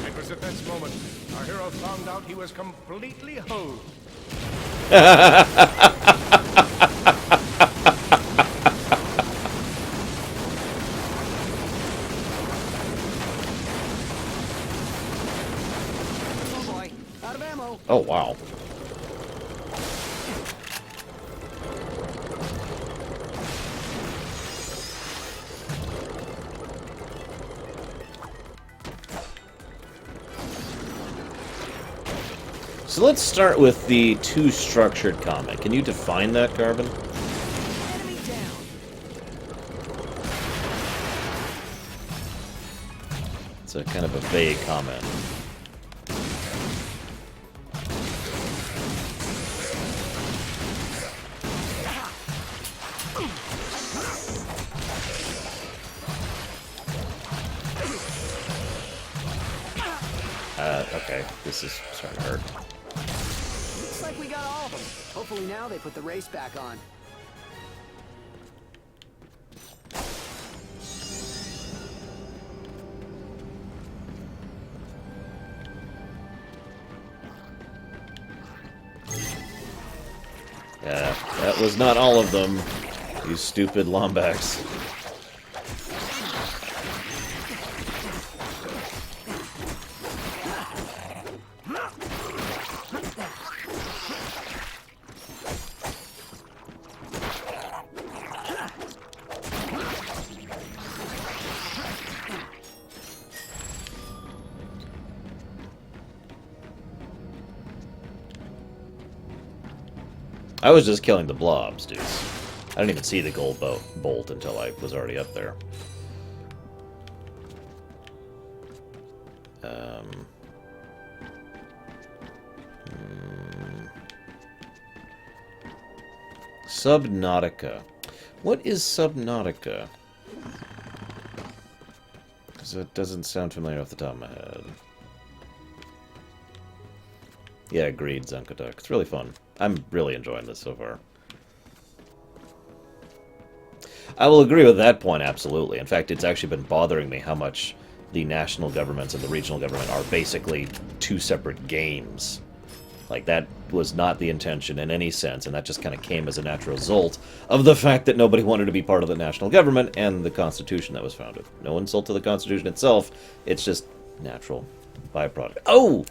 It was at this moment our hero found out he was completely hosed. Oh boy, out of ammo. Oh, wow. So let's start with the two-structured comment. Can you define that, Carbon? Enemy down. It's a kind of a vague comment. Okay, this is starting to hurt. Looks like we got all of them. Hopefully now they put the race back on. Yeah, that was not all of them. You stupid Lombax. I was just killing the blobs, dude. I didn't even see the gold bolt until I was already up there. Subnautica. What is Subnautica? Because it doesn't sound familiar off the top of my head. Yeah, agreed, Zankoduck. It's really fun. I'm really enjoying this so far. I will agree with that point, absolutely. In fact, it's actually been bothering me how much the national governments and the regional government are basically two separate games. Like, that was not the intention in any sense, and that just kind of came as a natural result of the fact that nobody wanted to be part of the national government and the Constitution that was founded. No insult to the Constitution itself, it's just natural byproduct. Oh!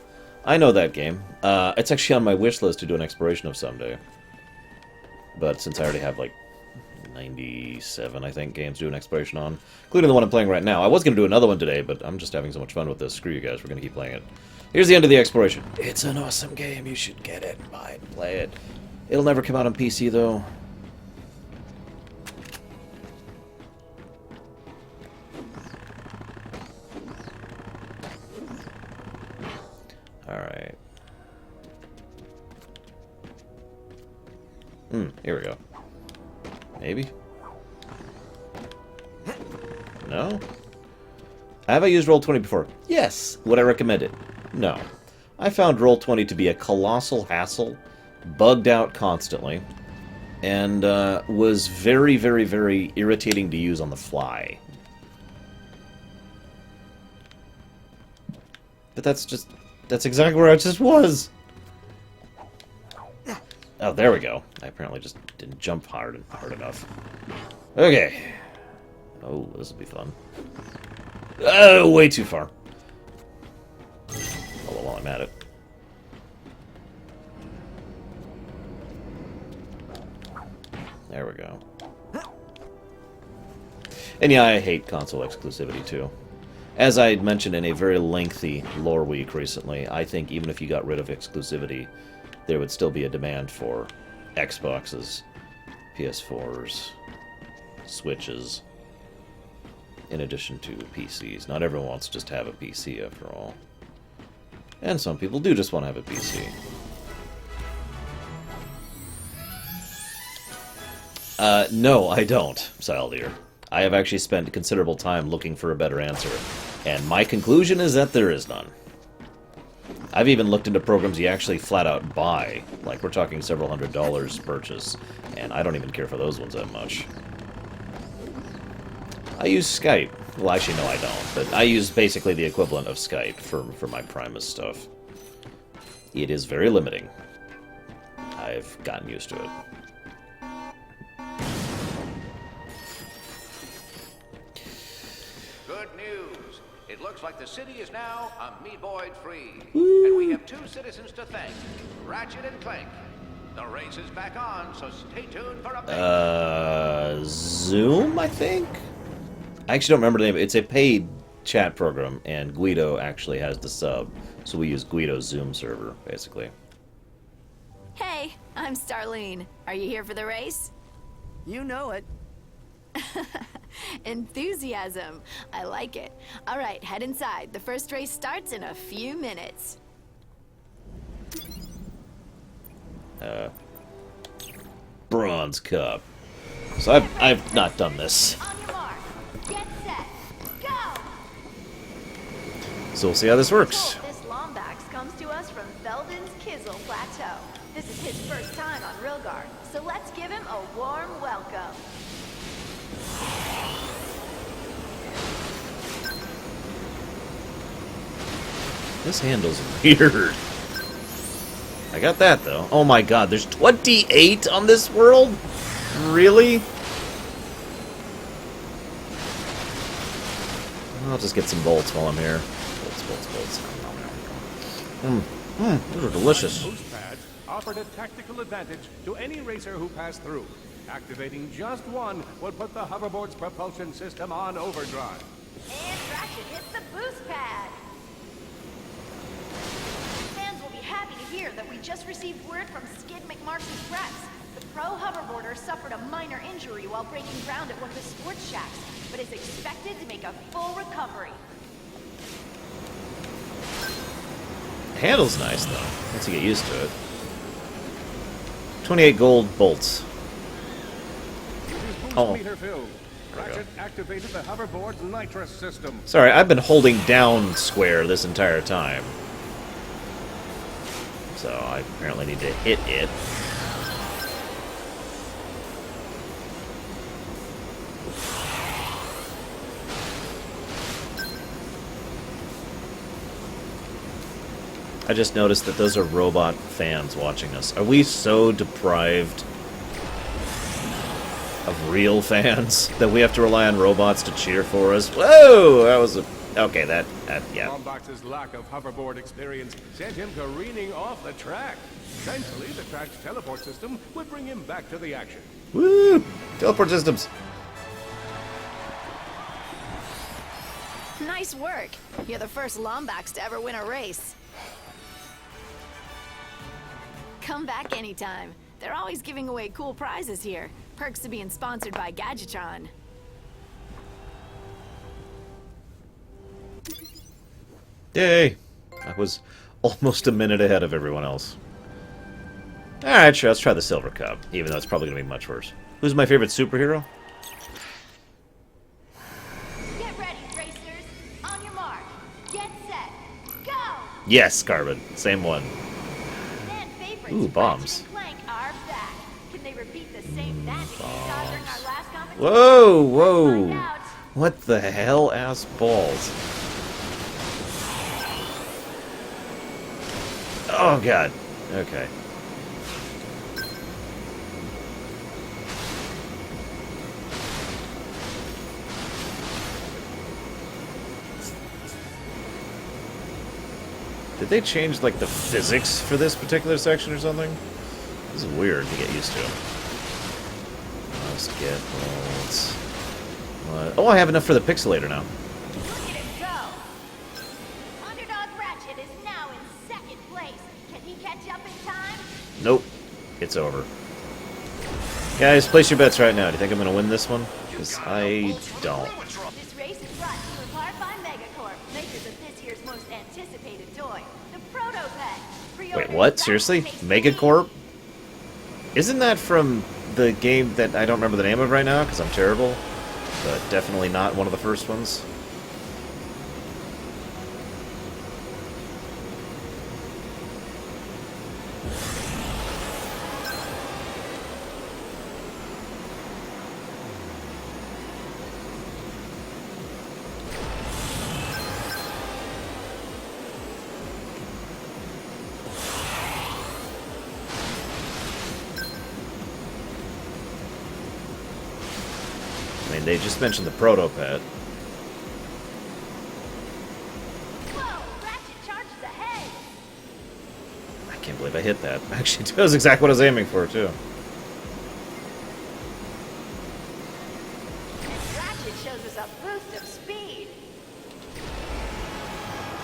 I know that game. It's actually on my wish list to do an exploration of someday. But since I already have, like, 97, I think, games to do an exploration on, including the one I'm playing right now. I was going to do another one today, but I'm just having so much fun with this. Screw you guys, we're going to keep playing it. Here's the end of the exploration. It's an awesome game. You should get it and buy it and play it. It'll never come out on PC, though. Alright. Here we go. Maybe? No? Have I used Roll20 before? Yes. Would I recommend it? No. I found Roll20 to be a colossal hassle, bugged out constantly, and was very, very, very irritating to use on the fly. But that's exactly where I just was! Oh, there we go. I apparently just didn't jump hard enough. Okay. Oh, this will be fun. Oh, way too far. Although, while I'm at it. There we go. And yeah, I hate console exclusivity, too. As I had mentioned in a very lengthy lore week recently, I think even if you got rid of exclusivity, there would still be a demand for Xboxes, PS4s, Switches, in addition to PCs. Not everyone wants to just have a PC, after all. And some people do just want to have a PC. No, I don't, Saldir. I have actually spent considerable time looking for a better answer, and my conclusion is that there is none. I've even looked into programs you actually flat out buy, like we're talking several $100s purchase, and I don't even care for those ones that much. I use Skype. Well, actually, no, I don't, but I use basically the equivalent of Skype for my Primus stuff. It is very limiting. I've gotten used to it. Good news. It looks like the city is now amoeboid free. And we have two citizens to thank, Ratchet and Clank. The race is back on, so stay tuned for updates. Zoom, I think? I actually don't remember the name. It's a paid chat program, and Guido actually has the sub, so we use Guido's Zoom server, basically. Hey, I'm Starlene. Are you here for the race? You know it. Enthusiasm. I like it. All right, head inside. The first race starts in a few minutes. Bronze Cup. So I've not done this. On your mark. Get set. Go! So we'll see how this works. This Lombax comes to us from Veldon's Kizzle Plateau. This is his first time on Rilgard, so let's give him a warm welcome. This handle's weird. I got that, though. Oh my god, there's 28 on this world? Really? I'll just get some bolts while I'm here. Bolts. Those are delicious. Boost pads offered a tactical advantage to any racer who passed through. Activating just one would put the hoverboard's propulsion system on overdrive. And Ratchet hits the boost pad. Fans will be happy to hear that we just received word from Skid McMarx's press. The pro hoverboarder suffered a minor injury while breaking ground at one of the sports shacks, but is expected to make a full recovery. The handle's nice, though, once you get used to it. 28 gold bolts. Oh. Meter filled. Ratchet activated the hoverboard's nitrous system. Sorry, I've been holding down square this entire time. So I apparently need to hit it. I just noticed that those are robot fans watching us. Are we so deprived of real fans that we have to rely on robots to cheer for us? Whoa! That was a... Okay, that yeah. Lombax's lack of hoverboard experience sent him careening off the track. Thankfully, the track's teleport system would bring him back to the action. Woo! Teleport systems. Nice work. You're the first Lombax to ever win a race. Come back anytime. They're always giving away cool prizes here. Perks to being sponsored by Gadgetron. Yay! I was almost a minute ahead of everyone else. Alright, sure, let's try the Silver Cup, even though it's probably going to be much worse. Who's my favorite superhero? Get ready, racers. On your mark. Get set. Go! Yes, Carbon. Same one. Fan favorites, Ooh, bombs. Ratchet and Clank are back. Can they repeat the same magic we saw during our last competition? Whoa, Let's whoa. find out. What the hell, ass balls? Oh, God. Okay. Did they change, like, the physics for this particular section or something? This is weird to get used to. Let's get bolts. What? Oh, I have enough for the pixelator now. Look at him go. Underdog Ratchet is now in second place. Can he catch up in time? Nope. It's over. Guys, place your bets right now. Do you think I'm going to win this one? Because I don't. This race is brought to you in part by Megacorp, makers of this year's most anticipated toy, the Proto-Pet. Wait, what? Seriously? Megacorp? Isn't that from the game that I don't remember the name of right now because I'm terrible? But definitely not one of the first ones. I mean, they just mentioned the Proto-Pet. Whoa, Ratchet charges ahead. I can't believe I hit that. Actually, that was exactly what I was aiming for, too. And Ratchet shows us a boost of speed.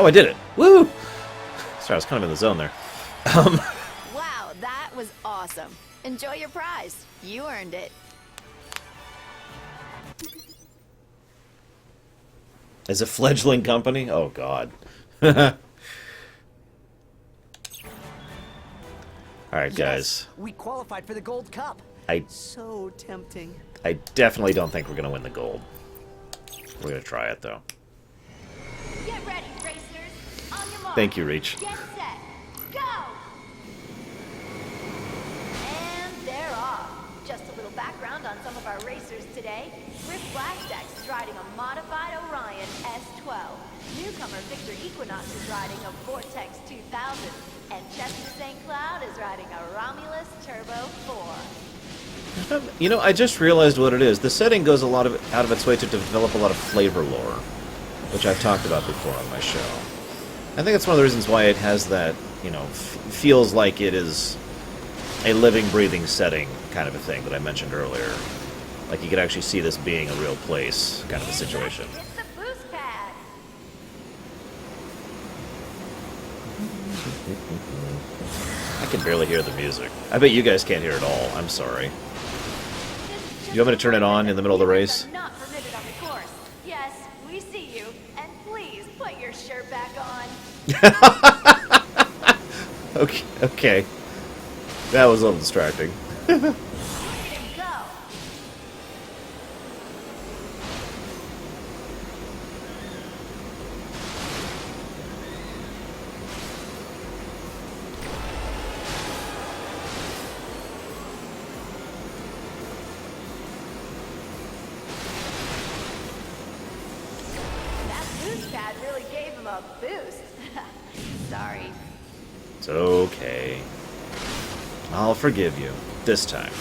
Oh, I did it. Woo! Sorry, I was kind of in the zone there. Wow, that was awesome. Enjoy your prize. You earned it. As a fledgling company? Oh, God. Alright, guys. We qualified for the Gold Cup. So tempting. I definitely don't think we're going to win the gold. We're going to try it, though. Get ready, racers. On your mark. Thank you, Reach. Get set. Go! And they're off. Just a little background on some of our racers today. Rick Blackstacks is riding a modified Orion S12. Newcomer Victor Equinox is riding a Vortex 2000. And Chester St. Cloud is riding a Romulus Turbo 4. You know, I just realized what it is. The setting goes out of its way to develop a lot of flavor lore, which I've talked about before on my show. I think that's one of the reasons why it has that, you know, feels like it is a living, breathing setting kind of a thing that I mentioned earlier. Like you could actually see this being a real place kind of a situation. It's the boost pad. I can barely hear the music. I bet you guys can't hear it all. I'm sorry. You want me to turn it on in the middle of the race? Not permitted on the course. Yes, we see you. And please put your shirt back on. Okay. That was a little distracting. Really gave him a boost. Sorry. It's okay. I'll forgive you. This time.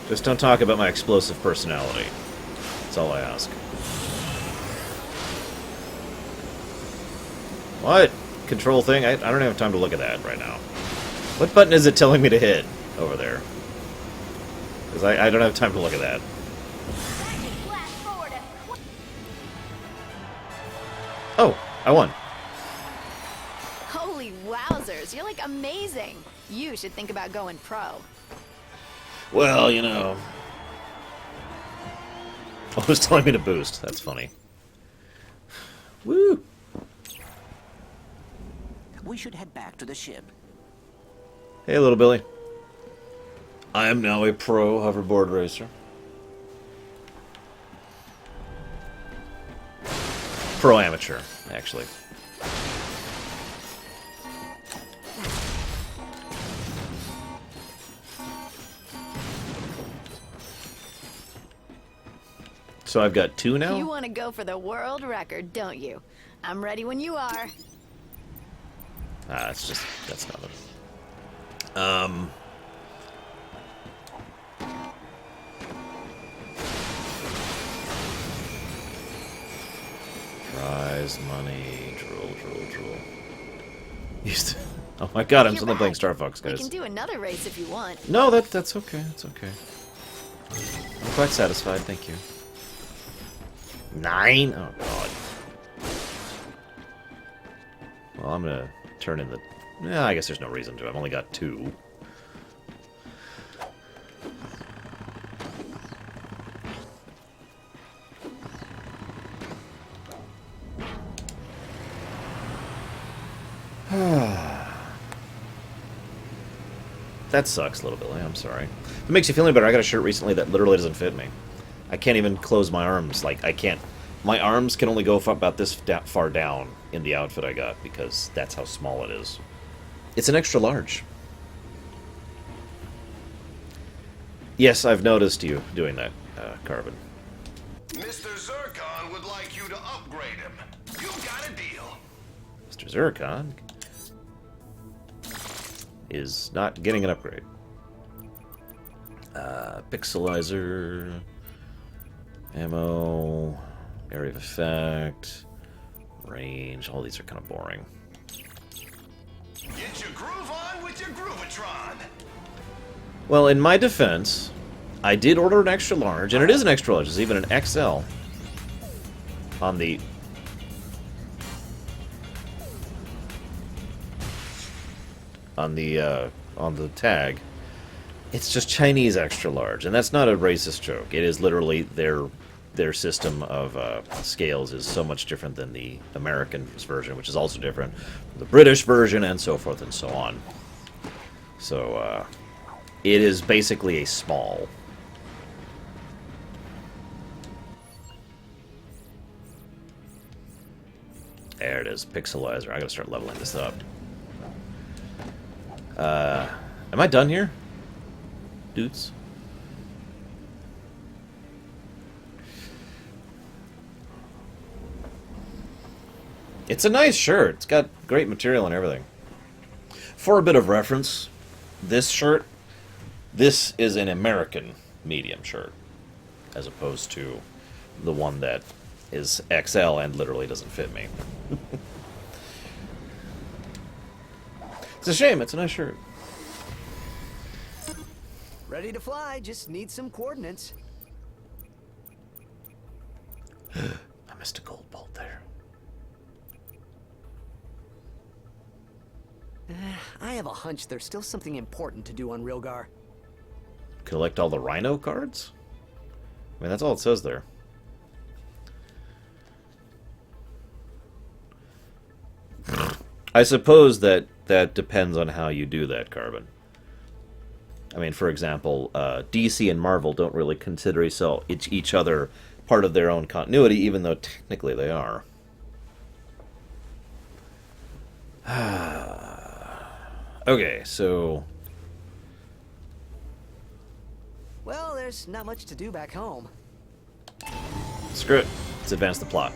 Just don't talk about my explosive personality. That's all I ask. What? Control thing? I don't have time to look at that right now. What button is it telling me to hit over there? Because I don't have time to look at that. Oh, I won. Holy wowzers, you're like amazing. You should think about going pro. Well, you know. Oh, it was telling me to boost. That's funny. Woo! We should head back to the ship. Hey, little Billy. I am now a pro hoverboard racer. Pro amateur, actually. So I've got 2 now? You want to go for the world record, don't you? I'm ready when you are. That's nothing. Prize money, drool. Oh my god, I'm suddenly playing Star Fox, guys. We can do another race if you want. No, that's okay. That's okay. I'm quite satisfied, thank you. 9? Oh god. Well, I'm gonna turn in the... Yeah, I guess there's no reason to. I've only got 2. That sucks, little Billy. I'm sorry. If it makes you feel any better, I got a shirt recently that literally doesn't fit me. I can't even close my arms. Like, I can't... My arms can only go about this far down in the outfit I got, because that's how small it is. It's an extra large. Yes, I've noticed you doing that, Carbon. Mr. Zircon would like you to upgrade him. You got a deal. Mr. Zircon is not getting an upgrade. Pixelizer, ammo, area of effect, range. All these are kind of boring. Get your groove on with your Groovatron. Well, in my defense, I did order an extra large, and it is an extra large. It's even an XL on the... on the tag. It's just Chinese extra large, and that's not a racist joke. It is literally their system of scales is so much different than the American version, which is also different from the British version, and so forth and so on. So it is basically a small. There it is, pixelizer. I gotta start leveling this up. Am I done here, dudes? It's a nice shirt. It's got great material and everything. For a bit of reference, this shirt, this is an American medium shirt, as opposed to the one that is XL and literally doesn't fit me. It's a shame. It's a nice shirt. Ready to fly, just need some coordinates. I missed a gold bolt there. I have a hunch there's still something important to do on Rilgar. Collect all the Rhino cards? I mean, that's all it says there. I suppose that depends on how you do that, Carbon. I mean, for example, DC and Marvel don't really consider each other part of their own continuity, even though technically they are. Okay, so... Well, there's not much to do back home. Screw it. Let's advance the plot.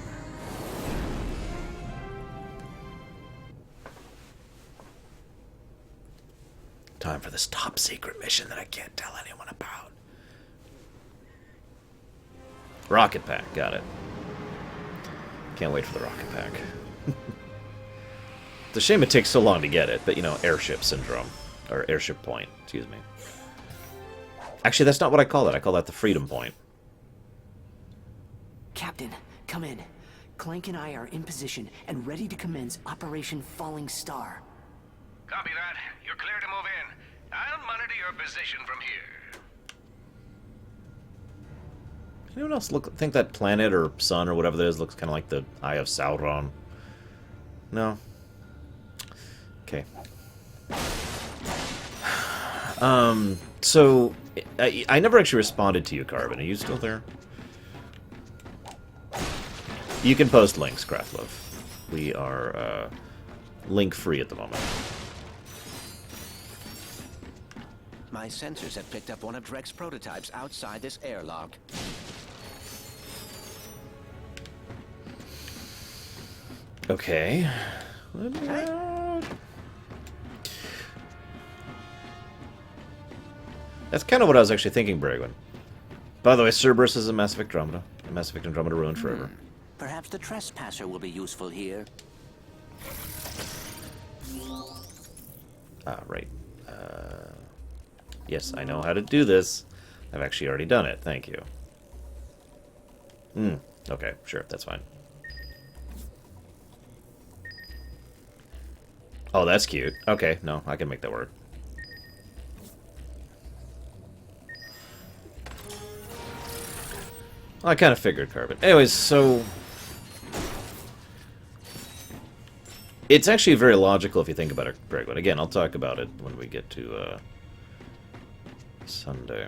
Time for this top secret mission that I can't tell anyone about. Rocket pack, got it. Can't wait for the rocket pack. It's a shame it takes so long to get it, but you know, airship syndrome. Or airship point, excuse me. Actually, that's not what I call that. I call that the freedom point. Captain, come in. Clank and I are in position and ready to commence Operation Falling Star. Copy that. You're clear to move in. I'll monitor your position from here. Anyone else think that planet or sun or whatever that is looks kind of like the Eye of Sauron? No? Okay. So, I never actually responded to you, Carbon. Are you still there? You can post links, Kraftlove. We are, link-free at the moment. My sensors have picked up one of Drek's prototypes outside this airlock. Okay. Let me out. That's kind of what I was actually thinking, Bragwin. By the way, Cerberus is a Mass Effect Andromeda. A Mass Effect Andromeda ruined forever. Perhaps the trespasser will be useful here. Ah, right. Yes, I know how to do this. I've actually already done it. Thank you. Okay, sure, that's fine. Oh, that's cute. Okay, no, I can make that work. Well, I kind of figured, Carbon. Anyways, so... It's actually very logical if you think about it, Greg. But again, I'll talk about it when we get to, Sunday.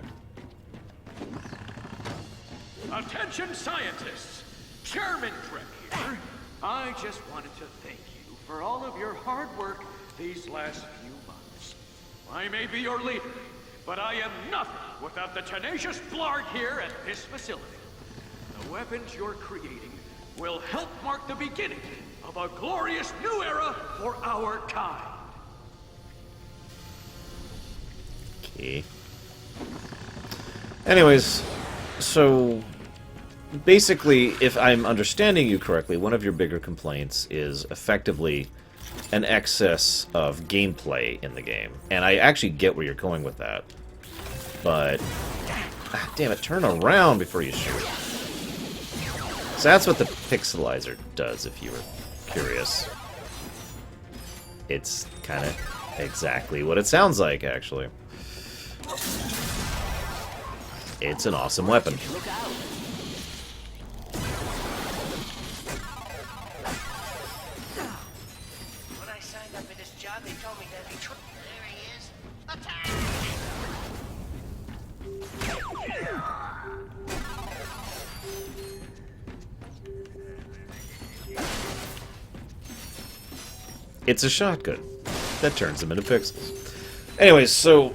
Attention scientists! Chairman Drek here. I just wanted to thank you for all of your hard work these last few months. I may be your leader, but I am nothing without the tenacious Blarg here at this facility. The weapons you're creating will help mark the beginning of a glorious new era for our kind. Okay. Anyways, so basically, if I'm understanding you correctly, one of your bigger complaints is effectively an excess of gameplay in the game. And I actually get where you're going with that. But, damn it, turn around before you shoot. So that's what the pixelizer does, if you were curious. It's kind of exactly what it sounds like, actually. It's an awesome weapon. Look out. When I signed up for this job, they told me there'd be trouble. There he is. Attack! It's a shotgun that turns them into pixels. Anyways, so...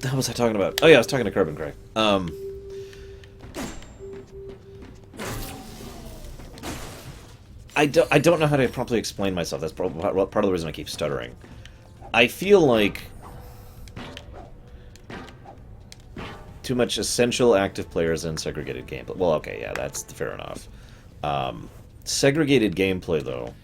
what was I talking about? Oh yeah, I was talking to Carbon Cray. I don't know how to properly explain myself. That's part of the reason I keep stuttering. I feel like too much essential active players and segregated gameplay. Well, okay, yeah, that's fair enough. Segregated gameplay, though.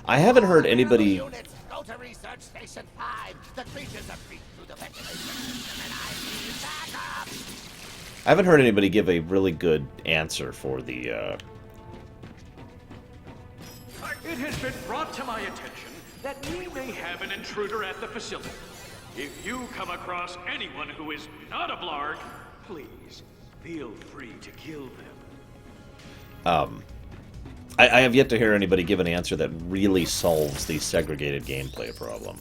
I haven't heard anybody... Go to Research Station 5. The creatures are beat through the ventilation system, and I need backup. I haven't heard anybody give a really good answer for the, It has been brought to my attention that we may have an intruder at the facility. If you come across anyone who is not a Blarg, please feel free to kill them. I have yet to hear anybody give an answer that really solves the segregated gameplay problem.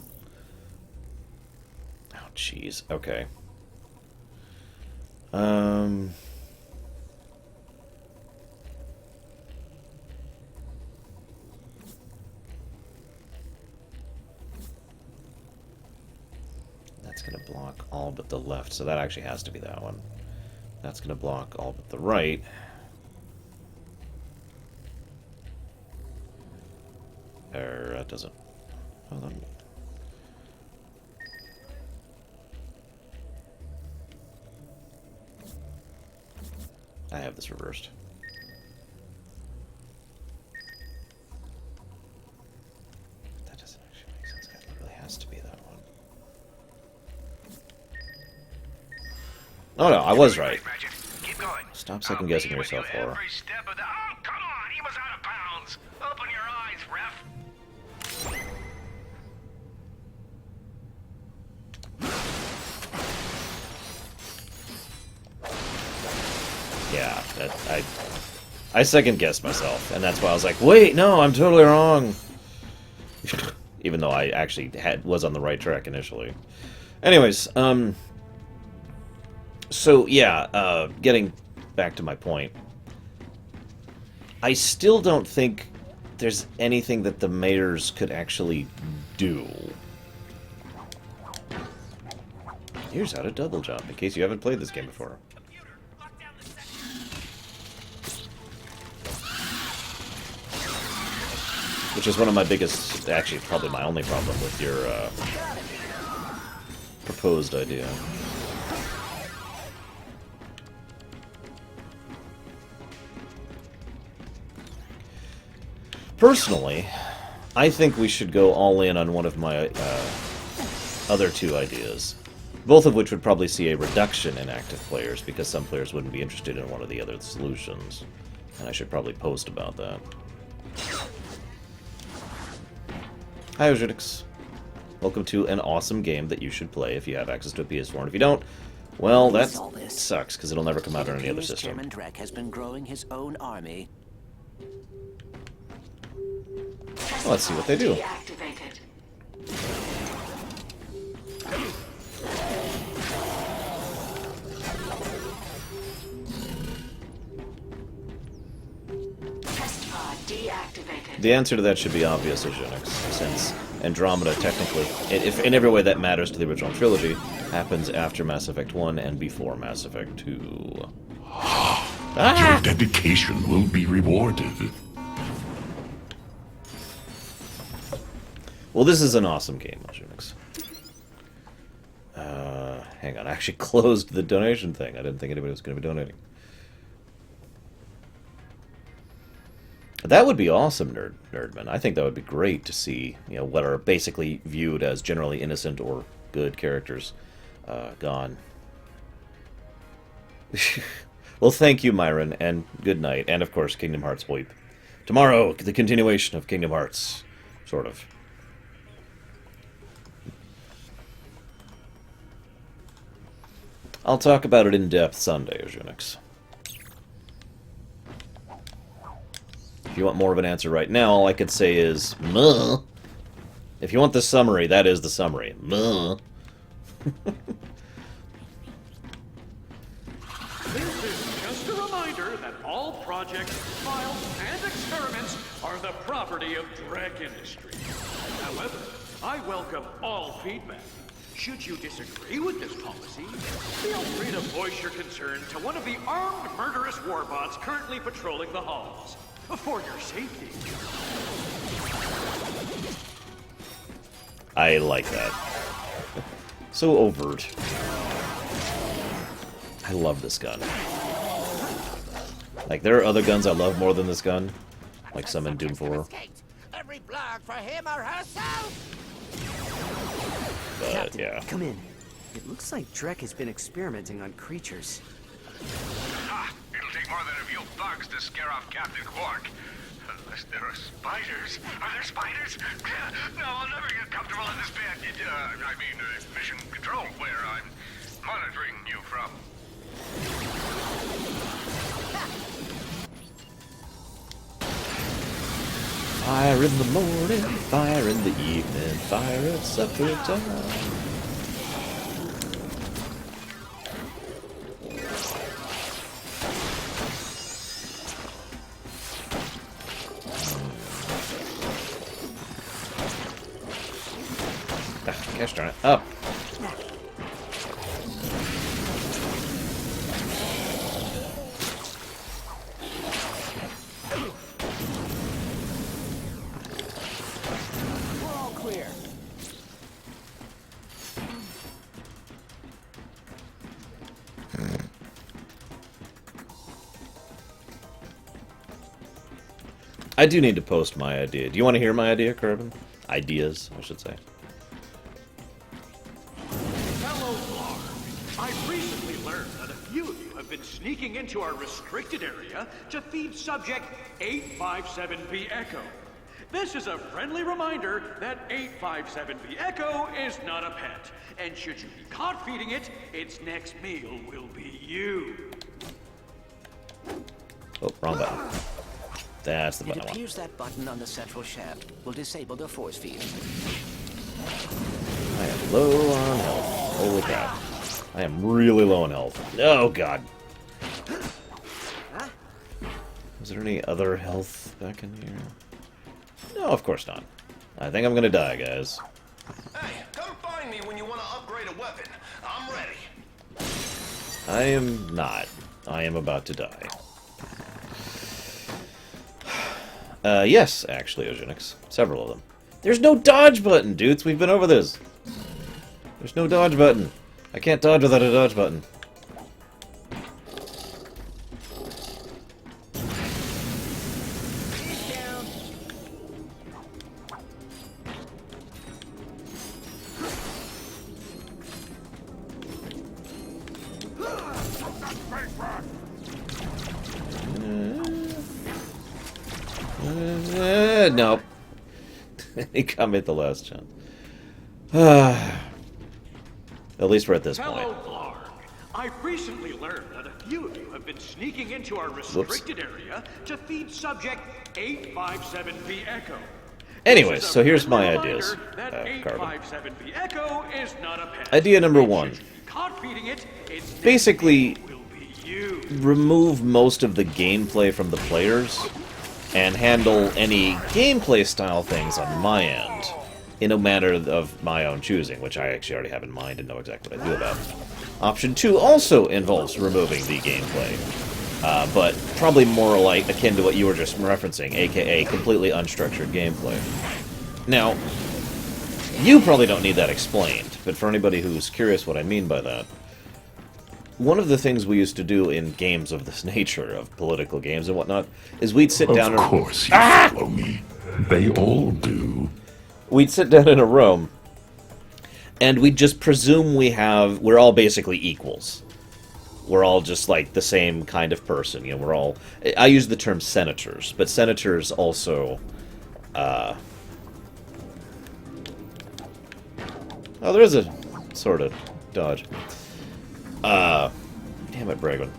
Oh, jeez. Okay. That's going to block all but the left, so that actually has to be that one. That's going to block all but the right. That doesn't... Hold on. I have this reversed. That doesn't actually make sense. It really has to be that one. Oh no, I was right. Keep going. Stop second guessing yourself, Laura. Every step of the... Oh, come on! He was out of bounds! Open your eyes, ref! Yeah, I second guessed myself, and that's why I was like, wait, no, I'm totally wrong. Even though I actually was on the right track initially. Anyways, so yeah, getting back to my point, I still don't think there's anything that the mayors could actually do. Here's how to double jump, in case you haven't played this game before. Which is one of my biggest, actually probably my only problem with your proposed idea. Personally, I think we should go all in on one of my other two ideas. Both of which would probably see a reduction in active players, because some players wouldn't be interested in one of the other solutions. And I should probably post about that. Hi, Ojudix. Welcome to an awesome game that you should play if you have access to a PS4, and if you don't, well, that sucks, because it'll never come out on any other system. Chairman Drek has been growing his own army. Well, let's see what they do. The answer to that should be obvious, Ojunix, since Andromeda technically, if in every way that matters to the original trilogy, happens after Mass Effect 1 and before Mass Effect 2. Your dedication will be rewarded. Well, this is an awesome game, Ojunix. Hang on, I actually closed the donation thing. I didn't think anybody was going to be donating. That would be awesome, Nerdman. I think that would be great to see, you know, what are basically viewed as generally innocent or good characters gone. Well, thank you, Myron, and good night. And, of course, Kingdom Hearts Weep. Tomorrow, the continuation of Kingdom Hearts. Sort of. I'll talk about it in depth Sunday, Unix. If you want more of an answer right now, all I could say is, muh. If you want the summary, that is the summary. Muh. This is just a reminder that all projects, files, and experiments are the property of Drek Industries. However, I welcome all feedback. Should you disagree with this policy, feel free to voice your concern to one of the armed murderous warbots currently patrolling the halls. For your safety. I like that. So overt. I love this gun. Like, there are other guns I love more than this gun. Like some in Doom 4. Every blood for him or herself. But, Captain, yeah. come in. It looks like Drek has been experimenting on creatures. It'll take more than a few bugs to scare off Captain Quark. Unless there are spiders. Are there spiders? No, I'll never get comfortable in this bed. Mission control, where I'm monitoring you from. Fire in the morning, fire in the evening, fire at supper time. Gosh darn it. Up. We're all clear. I do need to post my idea. Do you want to hear my idea, Kerbin? Ideas, I should say. Fellow Blarg, I recently learned that a few of you have been sneaking into our restricted area to feed subject 857B Echo. This is a friendly reminder that 857B Echo is not a pet, and should you be caught feeding it, its next meal will be you. Oh, wrong button. That's the It button I want. appears that button on the central shaft will disable the force field. I am low on health. Holy crap. I am really low on health. Oh, God. Is there any other health back in here? No, of course not. I think I'm gonna die, guys. Hey, come find me when you want to upgrade a weapon. I'm ready. I am not. I am about to die. Yes, actually, Ogenix. Several of them. There's no dodge button, dudes. We've been over this. There's no dodge button. I can't dodge without a dodge button. Nope. He got me at the last chance. At least we're at this point. Fellow Blarg, I recently learned that a few of you have been sneaking into our restricted area to feed subject 857B Echo. Anyways, so here's my ideas, That Carbon. 857B Echo is not a pet. Idea number one. Caught feeding it, its next Basically, meal will be you. remove most of the gameplay from the players and handle any gameplay style things on my end in a matter of my own choosing, which I actually already have in mind and know exactly what I do about. Option 2 also involves removing the gameplay, but probably more like akin to what you were just referencing, aka completely unstructured gameplay. Now, you probably don't need that explained, but for anybody who's curious what I mean by that, one of the things we used to do in games of this nature, of political games and whatnot, is we'd sit down and... Of course you follow me. They all do. We'd sit down in a room, and we'd just presume we're all basically equals. we're all just like the same kind of person. You know, we're all. I use the term senators, but senators also. Oh, there is a sort of dodge. Damn it, Bragman.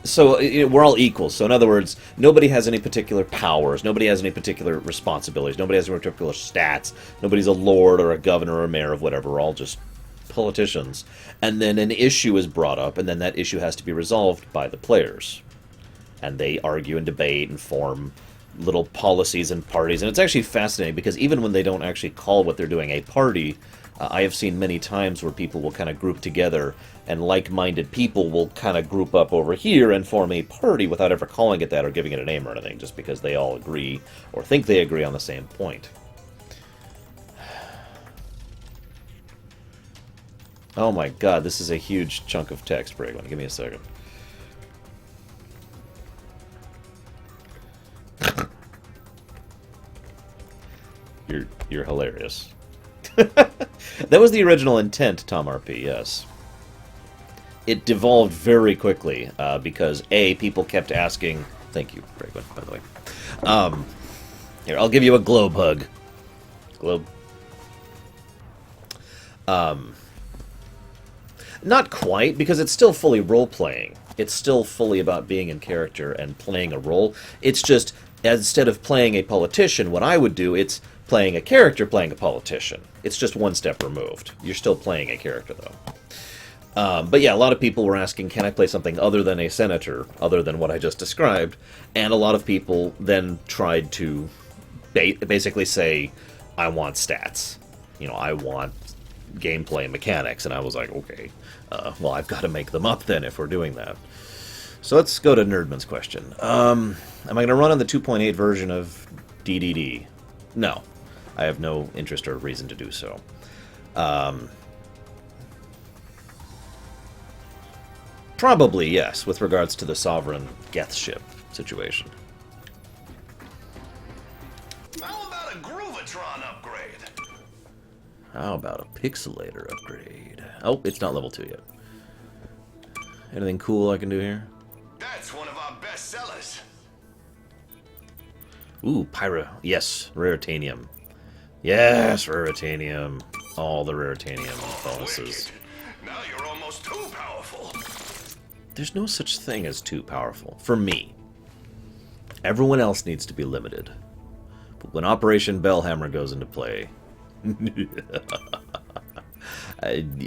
So we're all equal. So in other words, nobody has any particular powers. Nobody has any particular responsibilities. Nobody has any particular stats. Nobody's a lord or a governor or a mayor of whatever. We're all just politicians. And then an issue is brought up, and then that issue has to be resolved by the players. And they argue and debate and form little policies and parties. And it's actually fascinating because even when they don't actually call what they're doing a party, I have seen many times where people will kind of group together, and like-minded people will kind of group up over here and form a party without ever calling it that or giving it a name or anything, just because they all agree or think they agree on the same point. Oh my god, this is a huge chunk of text, Braylon. Give me a second. You're hilarious. That was the original intent, Tom RP, yes. It devolved very quickly, because, A, people kept asking... Thank you, Braylon, by the way. Here, I'll give you a globe hug. Globe. Not quite, because it's still fully role-playing. It's still fully about being in character and playing a role. It's just, instead of playing a politician, what I would do, it's playing a character playing a politician. It's just one step removed. You're still playing a character, though. But yeah, a lot of people were asking, can I play something other than a senator, other than what I just described? And a lot of people then tried to basically say, I want stats. You know, I want gameplay mechanics. And I was like, okay, well, I've got to make them up then if we're doing that. So let's go to Nerdman's question. Am I going to run on the 2.8 version of DDD? No. I have no interest or reason to do so. Probably, yes, with regards to the Sovereign Geth ship situation. How about a Groovatron upgrade? How about a Pixelator upgrade? Oh, it's not level 2 yet. Anything cool I can do here? That's one of our best sellers. Ooh, Pyro. Yes, Raritanium. Yes, Raritanium. All the Raritanium bonuses. Now you're almost too powerful. There's no such thing as too powerful. For me. Everyone else needs to be limited. But when Operation Bellhammer goes into play,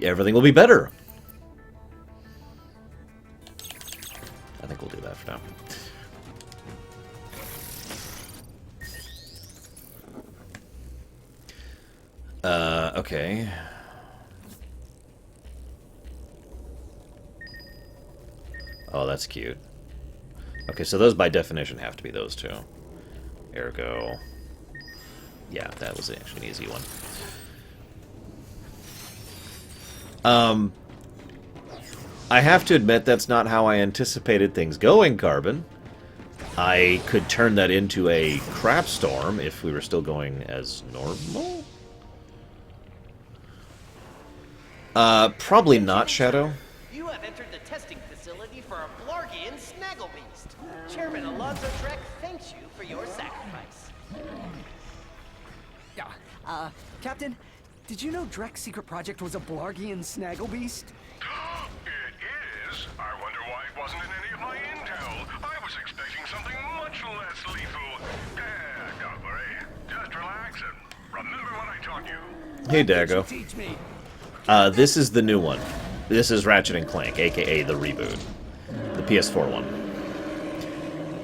everything will be better. I think we'll do that for now. Okay. Oh, that's cute. Okay, so those by definition have to be those two. Ergo. Yeah, that was actually an easy one. I have to admit that's not how I anticipated things going, Carbon. I could turn that into a crap storm if we were still going as normal. Probably not, Shadow. You have entered the testing facility for a Blargian Snagglebeast. Chairman Alonzo Trek thanks you for your sacrifice. Captain, did you know Drek's secret project was a Blargian Snagglebeast? It is. I wonder why it wasn't in any of my intel. I was expecting something much less lethal. Don't worry. Just relax and remember what I taught you. Hey, Dago. Teach me. This is the new one. This is Ratchet and Clank, aka the reboot. The PS4 one.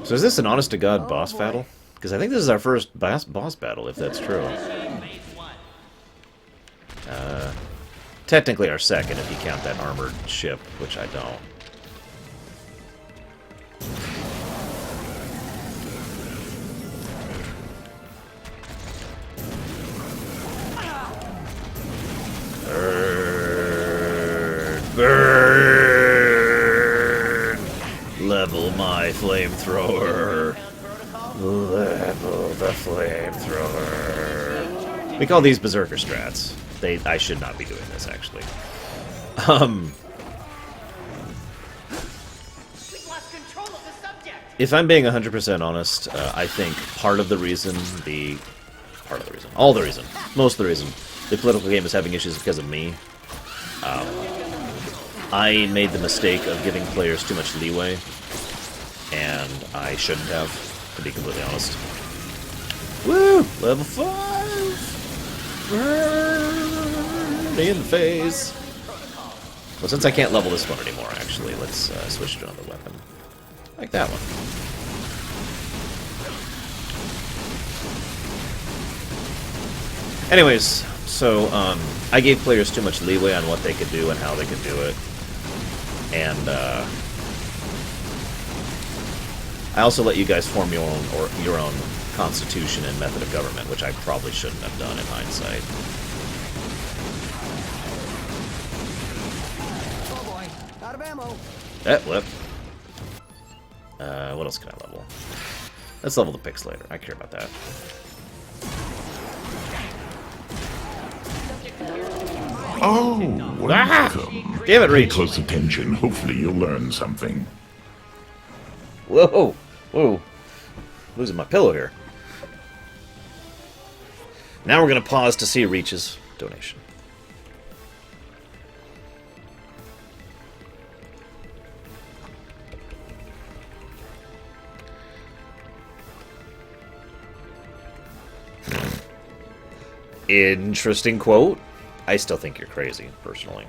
So is this an honest-to-God boss battle? Because I think this is our first boss battle, if that's true. Technically our second, if you count that armored ship, which I don't. Burn! Level my flamethrower. Level the flamethrower. We call these Berserker strats. I should not be doing this, actually. If I'm being 100% honest, I think most of the reason the political game is having issues because of me. I made the mistake of giving players too much leeway, and I shouldn't have, to be completely honest. Woo! Level 5! In the face! Well, since I can't level this one anymore, actually, let's switch to another weapon. Like that one. Anyways, so, I gave players too much leeway on what they could do and how they could do it. And, I also let you guys form your own constitution and method of government, which I probably shouldn't have done in hindsight. Oh boy, out of ammo. Whip. What else can I level? Let's level the picks later. I care about that. Oh, welcome. Damn it, Reach. Pay close attention. Hopefully you'll learn something. Whoa! Whoa! Losing my pillow here. Now we're gonna pause to see Reach's donation. Interesting quote. I still think you're crazy, personally.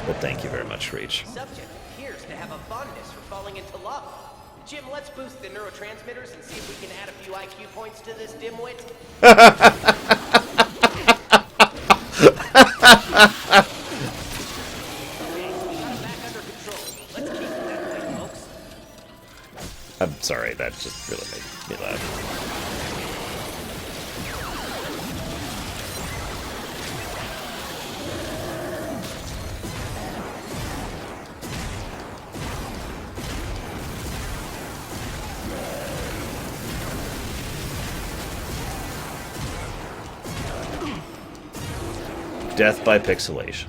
But thank you very much, Reach. Subject appears to have a fondness for falling into love. Jim, let's boost the neurotransmitters and see if we can add a few IQ points to this dimwit. I'm sorry, that just really made me laugh. Death by pixelation.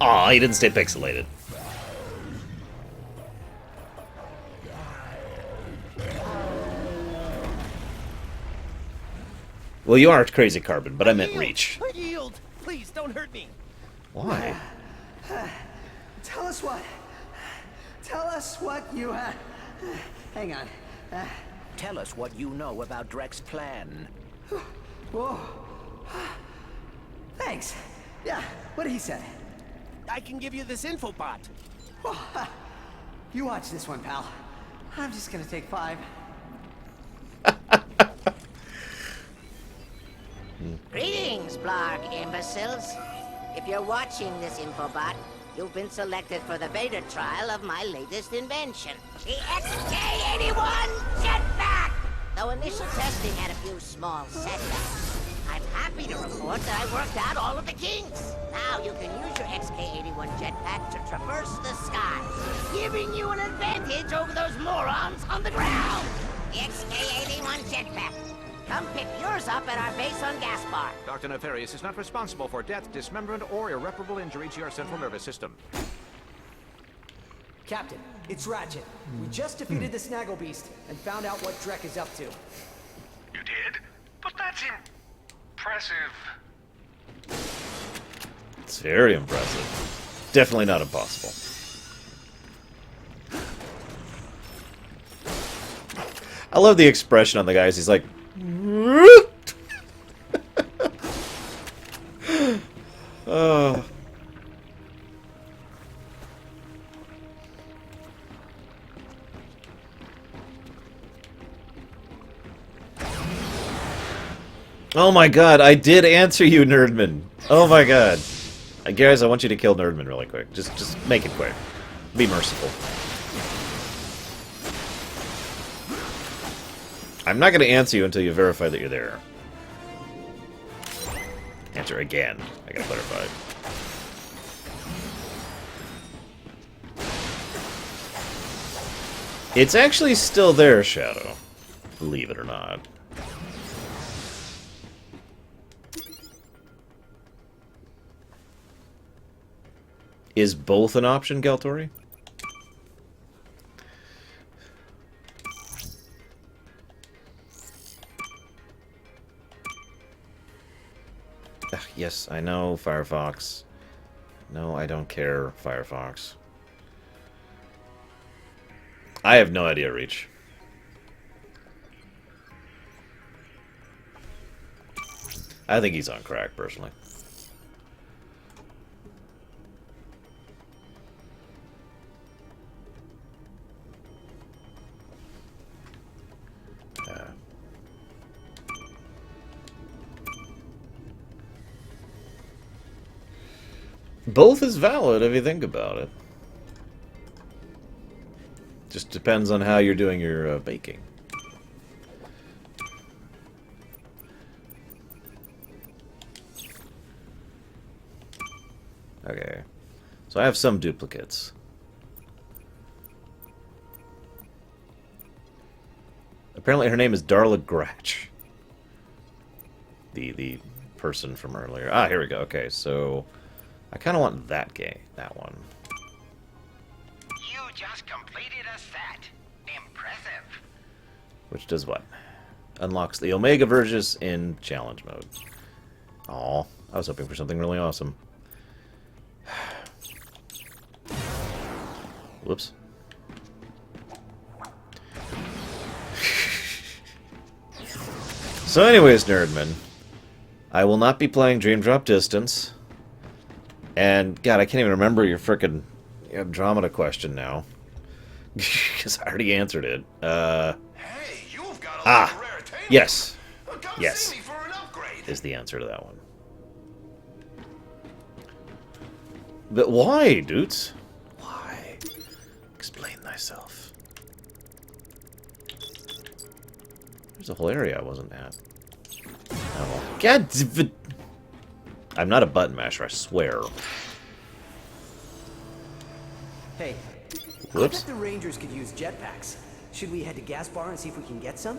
Aw, he didn't stay pixelated. Well, you are crazy, Carbon, but I meant Reach. I yield. Please, don't hurt me. Why? Tell us what you have. Hang on. Tell us what you know about Drek's plan. Whoa. Thanks. Yeah, what did he say? I can give you this infobot. You watch this one, pal. I'm just gonna take 5. Greetings, Blarg imbeciles. If you're watching this infobot, you've been selected for the beta trial of my latest invention, the XK-81 jetpack! Though initial testing had a few small setbacks, I'm happy to report that I worked out all of the kinks. Now you can use your XK-81 jetpack to traverse the skies, giving you an advantage over those morons on the ground. The XK-81 jetpack. Come pick yours up at our base on Gaspar. Dr. Nefarious is not responsible for death, dismemberment, or irreparable injury to your central nervous system. Captain, it's Ratchet. We just defeated the Snaggle Beast and found out what Drek is up to. You did? But that's impressive. It's very impressive. Definitely not impossible. I love the expression on the guys. He's like, oh. Oh my god, I did answer you, Nerdman. Oh my god. Guys, I want you to kill Nerdman really quick. Just make it quick. Be merciful. I'm not going to answer you until you verify that you're there. Answer again. I gotta clarify. It's actually still there, Shadow. Believe it or not. Is both an option, Galtori? Ugh, yes, I know, Firefox. No, I don't care, Firefox. I have no idea, Reach. I think he's on crack, personally. Both is valid if you think about it. Just depends on how you're doing your baking. Okay. So I have some duplicates. Apparently her name is Darla Gratch. The person from earlier. Ah, here we go. Okay, so I kind of want that that one. You just completed a set. Impressive. Which does what? Unlocks the Omega Verges in challenge mode. Aw, I was hoping for something really awesome. Whoops. So anyways, Nerdman, I will not be playing Dream Drop Distance. And, God, I can't even remember your frickin' Andromeda question now. Because I already answered it. Yes. Yes. Is the answer to that one. But why, dudes? Why? Explain thyself. There's a whole area I wasn't at. Oh, God. I'm not a button masher, I swear. Hey. Whoops. I bet the Rangers could use jetpacks. Should we head to Gas Bar and see if we can get some?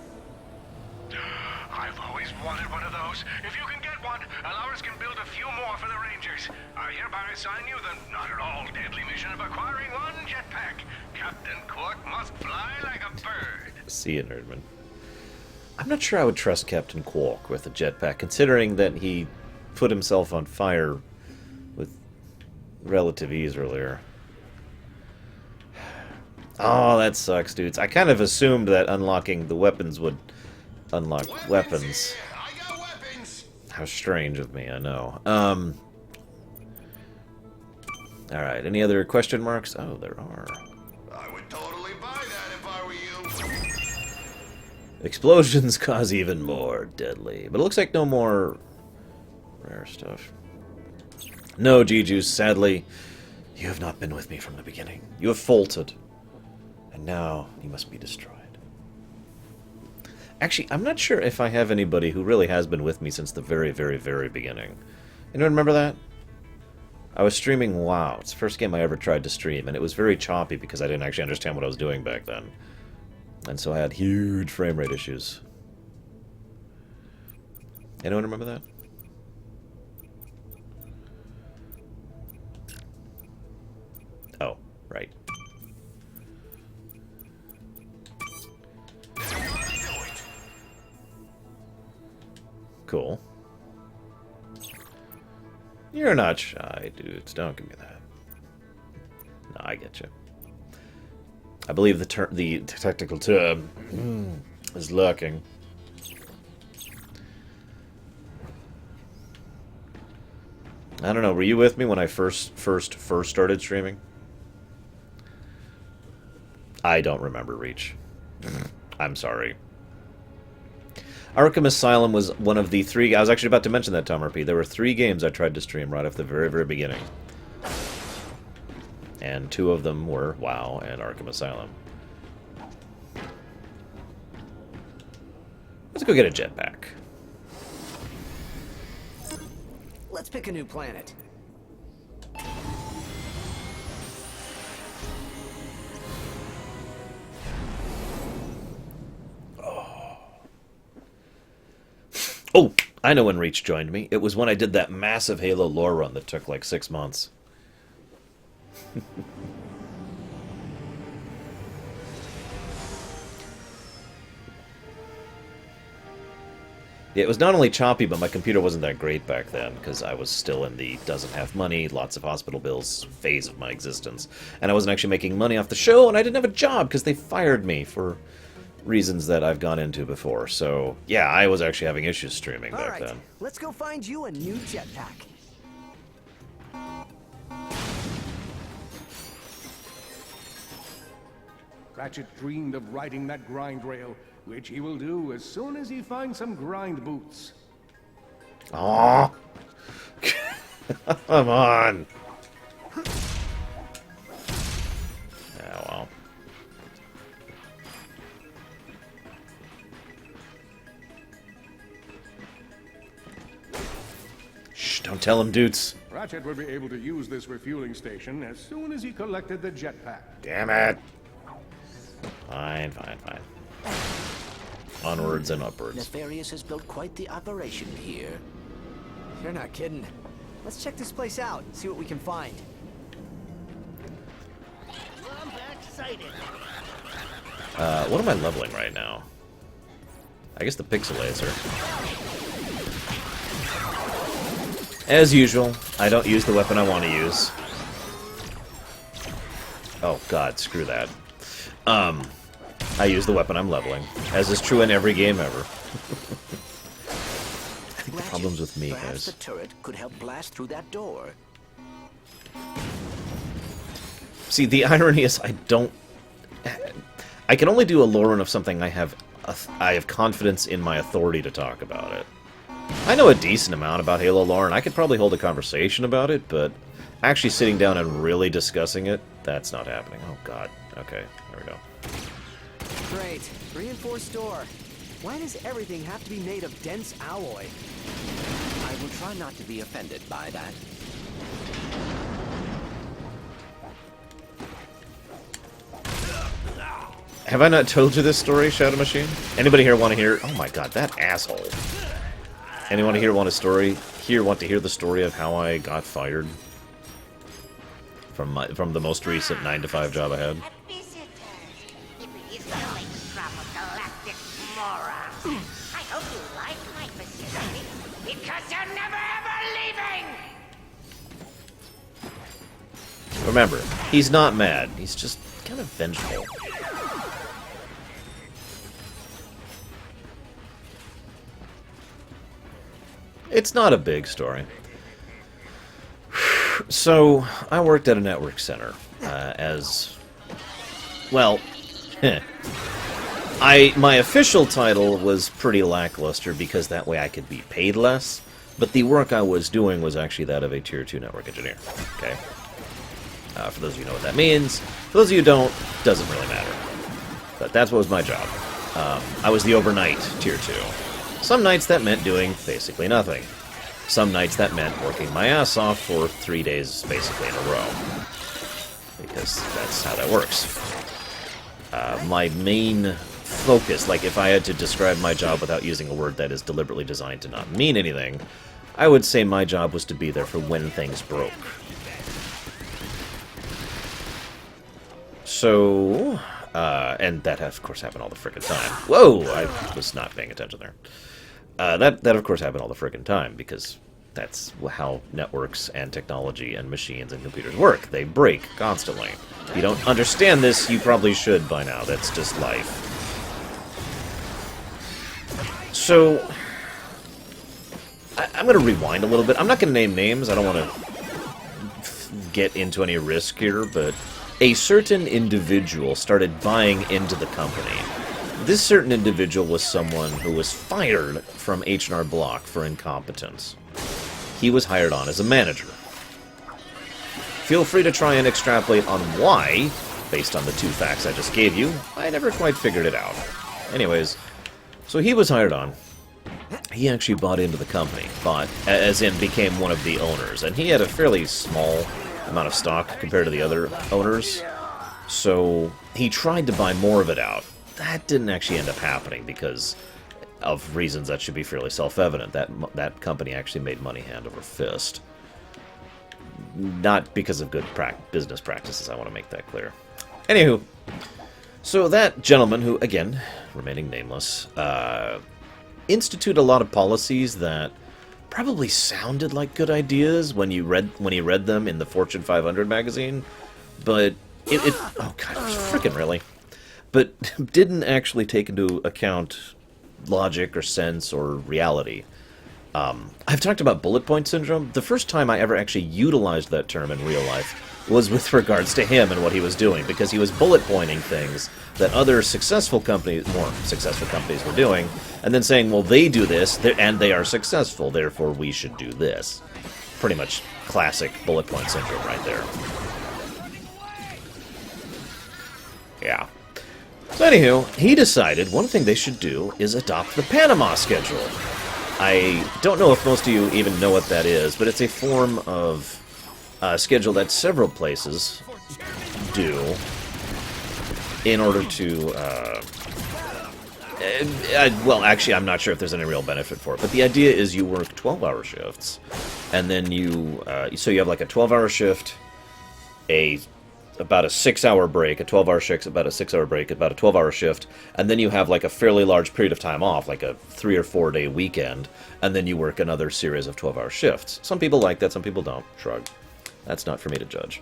I've always wanted one of those. If you can get one, Alaris can build a few more for the Rangers. I hereby assign you the not at all deadly mission of acquiring one jetpack. Captain Quark must fly like a bird. See you, Nerdman. I'm not sure I would trust Captain Quark with a jetpack, considering that he put himself on fire with relative ease earlier. Oh, that sucks, dudes. I kind of assumed that unlocking the weapons would unlock weapons. How strange of me, I know. Alright, any other question marks? Oh, there are. I would totally buy that if I were you. Explosions cause even more deadly. But it looks like no more rare stuff. No, Jijus, sadly, you have not been with me from the beginning. You have faltered. And now you must be destroyed. Actually, I'm not sure if I have anybody who really has been with me since the very, very, very beginning. Anyone remember that? I was streaming WoW. It's the first game I ever tried to stream, and it was very choppy because I didn't actually understand what I was doing back then. And so I had huge frame rate issues. Anyone remember that? Oh, right. Cool. You're not shy, dudes. Don't give me that. No, I get you. I believe the technical term is lurking. I don't know. Were you with me when I first started streaming? I don't remember, Reach. I'm sorry. Arkham Asylum was one of the 3... I was actually about to mention that, Tom RP. There were 3 games I tried to stream right off the very, very beginning. And 2 of them were WoW and Arkham Asylum. Let's go get a jetpack. Let's pick a new planet. Oh, I know when Reach joined me. It was when I did that massive Halo lore run that took like 6 months. Yeah, it was not only choppy, but my computer wasn't that great back then, because I was still in the doesn't have money, lots of hospital bills phase of my existence. And I wasn't actually making money off the show, and I didn't have a job, because they fired me for reasons that I've gone into before. So, yeah, I was actually having issues streaming back then. Let's go find you a new jetpack. Ratchet dreamed of riding that grind rail, which he will do as soon as he finds some grind boots. Aww. Come on. Oh, well. Shh, don't tell him, dudes. Ratchet will be able to use this refueling station as soon as he collected the jetpack. Damn it. Fine, fine, fine. Onwards and upwards. Nefarious has built quite the operation here. You're not kidding. Let's check this place out and see what we can find. I'm excited. What am I leveling right now? I guess the pixel laser. As usual, I don't use the weapon I want to use. Oh god, screw that. I use the weapon I'm leveling, as is true in every game ever. I think the problem's with me, Perhaps guys. the turret could help blast through that door. See, the irony is I can only do a lore run of something I have confidence in my authority to talk about it. I know a decent amount about Halo lore, and I could probably hold a conversation about it, but actually sitting down and really discussing it, that's not happening. Oh god. Okay, there we go. Great. Reinforced door. Why does everything have to be made of dense alloy? I will try not to be offended by that. Have I not told you this story, Shadow Machine? Anybody here want to hear? Oh my god, that asshole. Anyone here want to hear the story of how I got fired from the most recent 9-to-5 job I had? I hope you like my facility, because you're never ever leaving! Remember, he's not mad. He's just kind of vengeful. It's not a big story. So, I worked at a network center as... Well, my official title was pretty lackluster because that way I could be paid less, but the work I was doing was actually that of a Tier 2 network engineer. Okay? For those of you who know what that means. For those of you who don't, doesn't really matter. But that's what was my job. I was the overnight Tier 2. Some nights that meant doing basically nothing. Some nights that meant working my ass off for 3 days basically in a row. Because that's how that works. My main focus, like if I had to describe my job without using a word that is deliberately designed to not mean anything, I would say my job was to be there for when things broke. So, and that of course happened all the frickin' time. Whoa! I was not paying attention there. That of course happened all the frickin' time, because that's how networks and technology and machines and computers work. They break constantly. If you don't understand this, you probably should by now. That's just life. So, I'm going to rewind a little bit. I'm not going to name names. I don't want to get into any risk here, but a certain individual started buying into the company. This certain individual was someone who was fired from H&R Block for incompetence. He was hired on as a manager. Feel free to try and extrapolate on why, based on the 2 facts I just gave you. I never quite figured it out. Anyways, so he was hired on. He actually bought into the company, as in became one of the owners, and he had a fairly small amount of stock compared to the other owners, so he tried to buy more of it out. That didn't actually end up happening because of reasons that should be fairly self-evident. That company actually made money hand over fist. not because of good business practices, I want to make that clear. Anywho, so that gentleman, who, again, remaining nameless, instituted a lot of policies that probably sounded like good ideas when he read them in the Fortune 500 magazine, but oh god, freaking really, but didn't actually take into account logic or sense or reality. I've talked about bullet point syndrome. The first time I ever actually utilized that term in real life was with regards to him and what he was doing, because he was bullet pointing things that other more successful companies were doing, and then saying, well, they do this, and they are successful, therefore we should do this. Pretty much classic bullet point syndrome right there. Yeah. So anywho, he decided one thing they should do is adopt the Panama schedule. I don't know if most of you even know what that is, but it's a form of schedule that several places do in order to... well, actually, I'm not sure if there's any real benefit for it, but the idea is you work 12-hour shifts, and then you... so you have like a 12-hour shift, about a 6-hour break, a 12-hour shift, about a 6-hour break, about a 12-hour shift, and then you have like a fairly large period of time off, like a 3 or 4 day weekend, and then you work another series of 12-hour shifts. Some people like that, some people don't. Shrug. That's not for me to judge.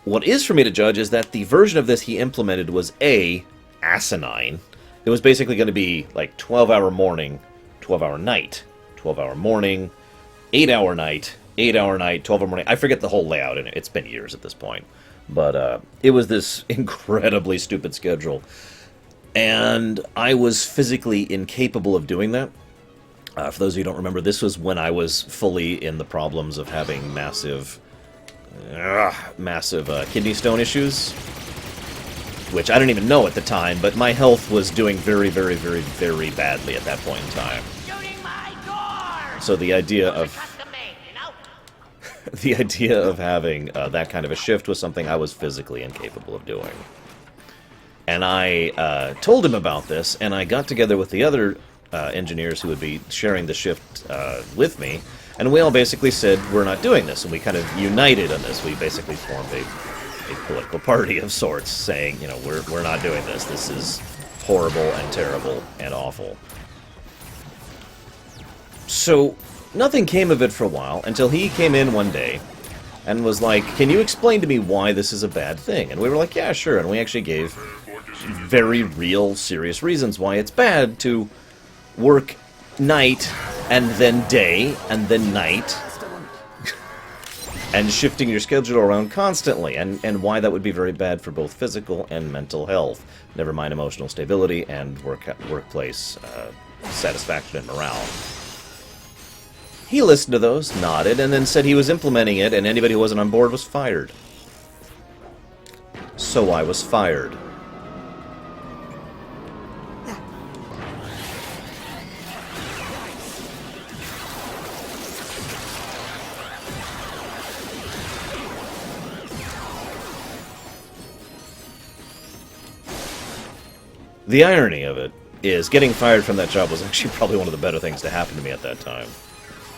What is for me to judge is that the version of this he implemented was asinine. It was basically going to be like 12-hour morning, 12-hour night, 12-hour morning, 8-hour night, 8-hour night, 12-hour morning. I forget the whole layout in it. It's been years at this point. But it was this incredibly stupid schedule. And I was physically incapable of doing that. For those of you who don't remember, this was when I was fully in the problems of having massive kidney stone issues. Which I didn't even know at the time, but my health was doing very, very, very, very badly at that point in time. So the idea of... the idea of having that kind of a shift was something I was physically incapable of doing. And I told him about this, and I got together with the other engineers who would be sharing the shift with me, and we all basically said, we're not doing this, and we kind of united on this. We basically formed a political party of sorts, saying, you know, we're not doing this. This is horrible and terrible and awful. So... nothing came of it for a while, until he came in one day and was like, can you explain to me why this is a bad thing? And we were like, yeah, sure. And we actually gave very real, serious reasons why it's bad to work night and then day and then night and shifting your schedule around constantly, and why that would be very bad for both physical and mental health, never mind emotional stability and workplace satisfaction and morale. He listened to those, nodded, and then said he was implementing it, and anybody who wasn't on board was fired. So I was fired. The irony of it is getting fired from that job was actually probably one of the better things to happen to me at that time.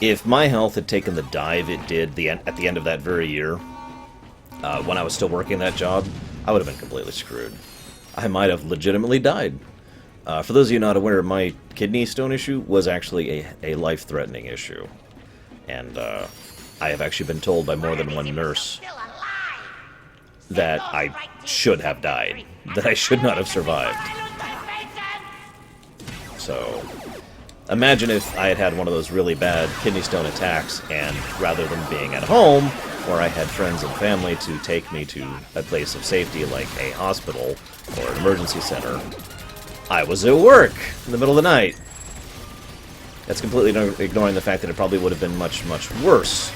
If my health had taken the dive it did at the end of that very year, when I was still working that job, I would have been completely screwed. I might have legitimately died. For those of you not aware, my kidney stone issue was actually a life-threatening issue. And I have actually been told by more than one nurse that I should have died, that I should not have survived. So... imagine if I had had one of those really bad kidney stone attacks, and rather than being at home, where I had friends and family to take me to a place of safety like a hospital or an emergency center, I was at work in the middle of the night. That's completely ignoring the fact that it probably would have been much, much worse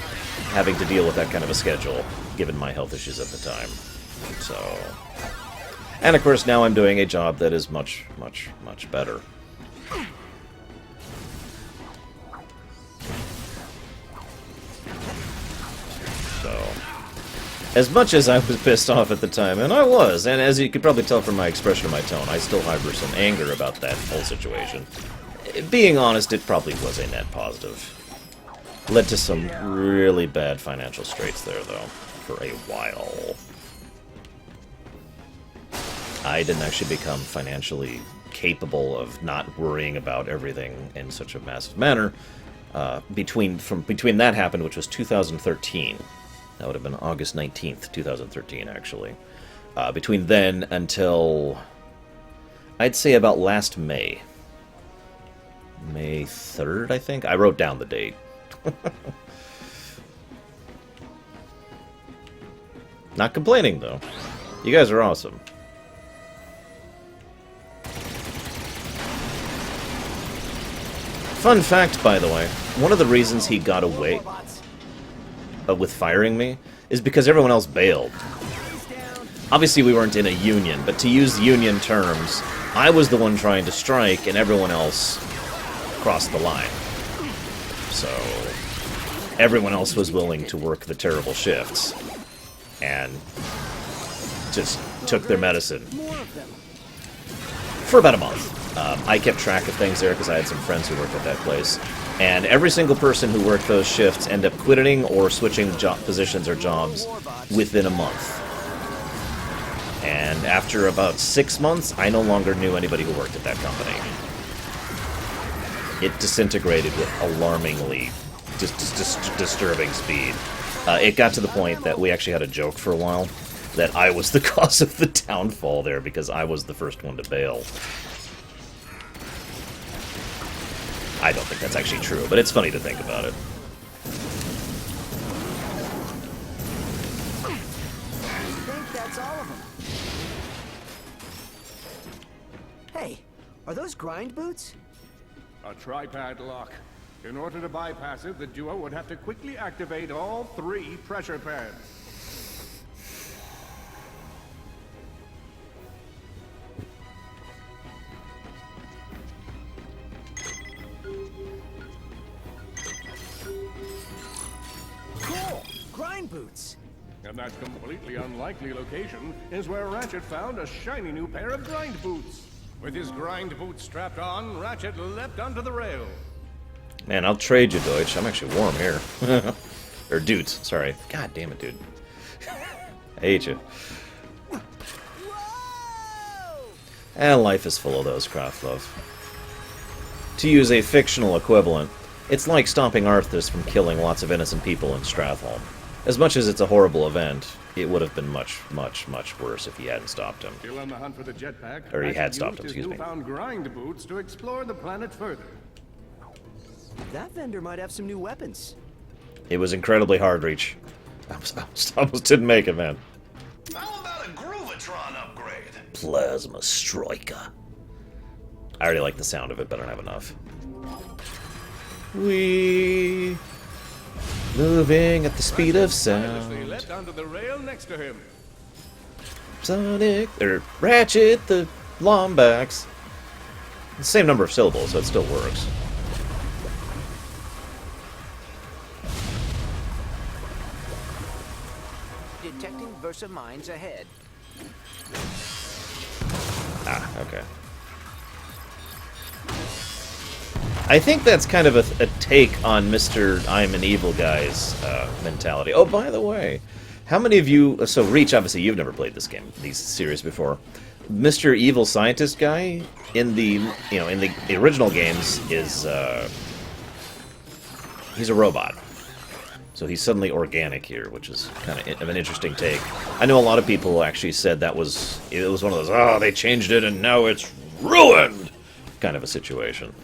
having to deal with that kind of a schedule, given my health issues at the time. So... and of course now I'm doing a job that is much, much, much better. So, as much as I was pissed off at the time, and I was, and as you could probably tell from my expression of my tone, I still harbor some anger about that whole situation. Being honest, it probably was a net positive. Led to some really bad financial straits there, though, for a while. I didn't actually become financially capable of not worrying about everything in such a massive manner between that happened, which was 2013. That would have been August 19th, 2013, actually. Between then until, I'd say about last May. May 3rd, I think? I wrote down the date. Not complaining, though. You guys are awesome. Fun fact, by the way, one of the reasons he got away with firing me is because everyone else bailed. Obviously, we weren't in a union, but to use union terms, I was the one trying to strike, and everyone else crossed the line. So, everyone else was willing to work the terrible shifts, and just took their medicine. For about a month. I kept track of things there because I had some friends who worked at that place. And every single person who worked those shifts ended up quitting or switching positions or jobs within a month. And after about 6 months, I no longer knew anybody who worked at that company. It disintegrated with alarmingly disturbing speed. It got to the point that we actually had a joke for a while that I was the cause of the downfall there because I was the first one to bail. I don't think that's actually true, but it's funny to think about it. I think that's all of them. Hey, are those grind boots? A tripad lock. In order to bypass it, the duo would have to quickly activate all 3 pressure pads. Cool! Grind boots! And that completely unlikely location is where Ratchet found a shiny new pair of grind boots. With his grind boots strapped on, Ratchet leapt onto the rail. Man, I'll trade you, Deutsch. I'm actually warm here. Or dudes, sorry. God damn it, dude. I hate you. And life is full of those, Craftlove. To use a fictional equivalent, it's like stopping Arthas from killing lots of innocent people in Stratholme. As much as it's a horrible event, it would have been much, much, much worse if he hadn't stopped him. Still on the hunt for the jetpack, Or he had Ratchet stopped him, used excuse his me. newfound grind boots to explore the planet further. That vendor might have some new weapons. It was incredibly hard reach. I almost didn't make it, man. How about a Groovatron upgrade? Plasma Striker. I already like the sound of it, but I don't have enough. We moving at the speed of Tirelessly sound. leapt onto the rail next to him. Sonic, or Ratchet, the Lombax. The same number of syllables, so it still works. Detecting Versa mines ahead. Ah, okay. I think that's kind of a take on Mr. I'm an Evil Guy's mentality. Oh, by the way, how many of you... So, Reach, obviously, you've never played this game, these series before. Mr. Evil Scientist guy, in the original games, is... he's a robot. So he's suddenly organic here, which is kind of an interesting take. I know a lot of people actually said it was one of those, oh, they changed it and now it's ruined kind of a situation.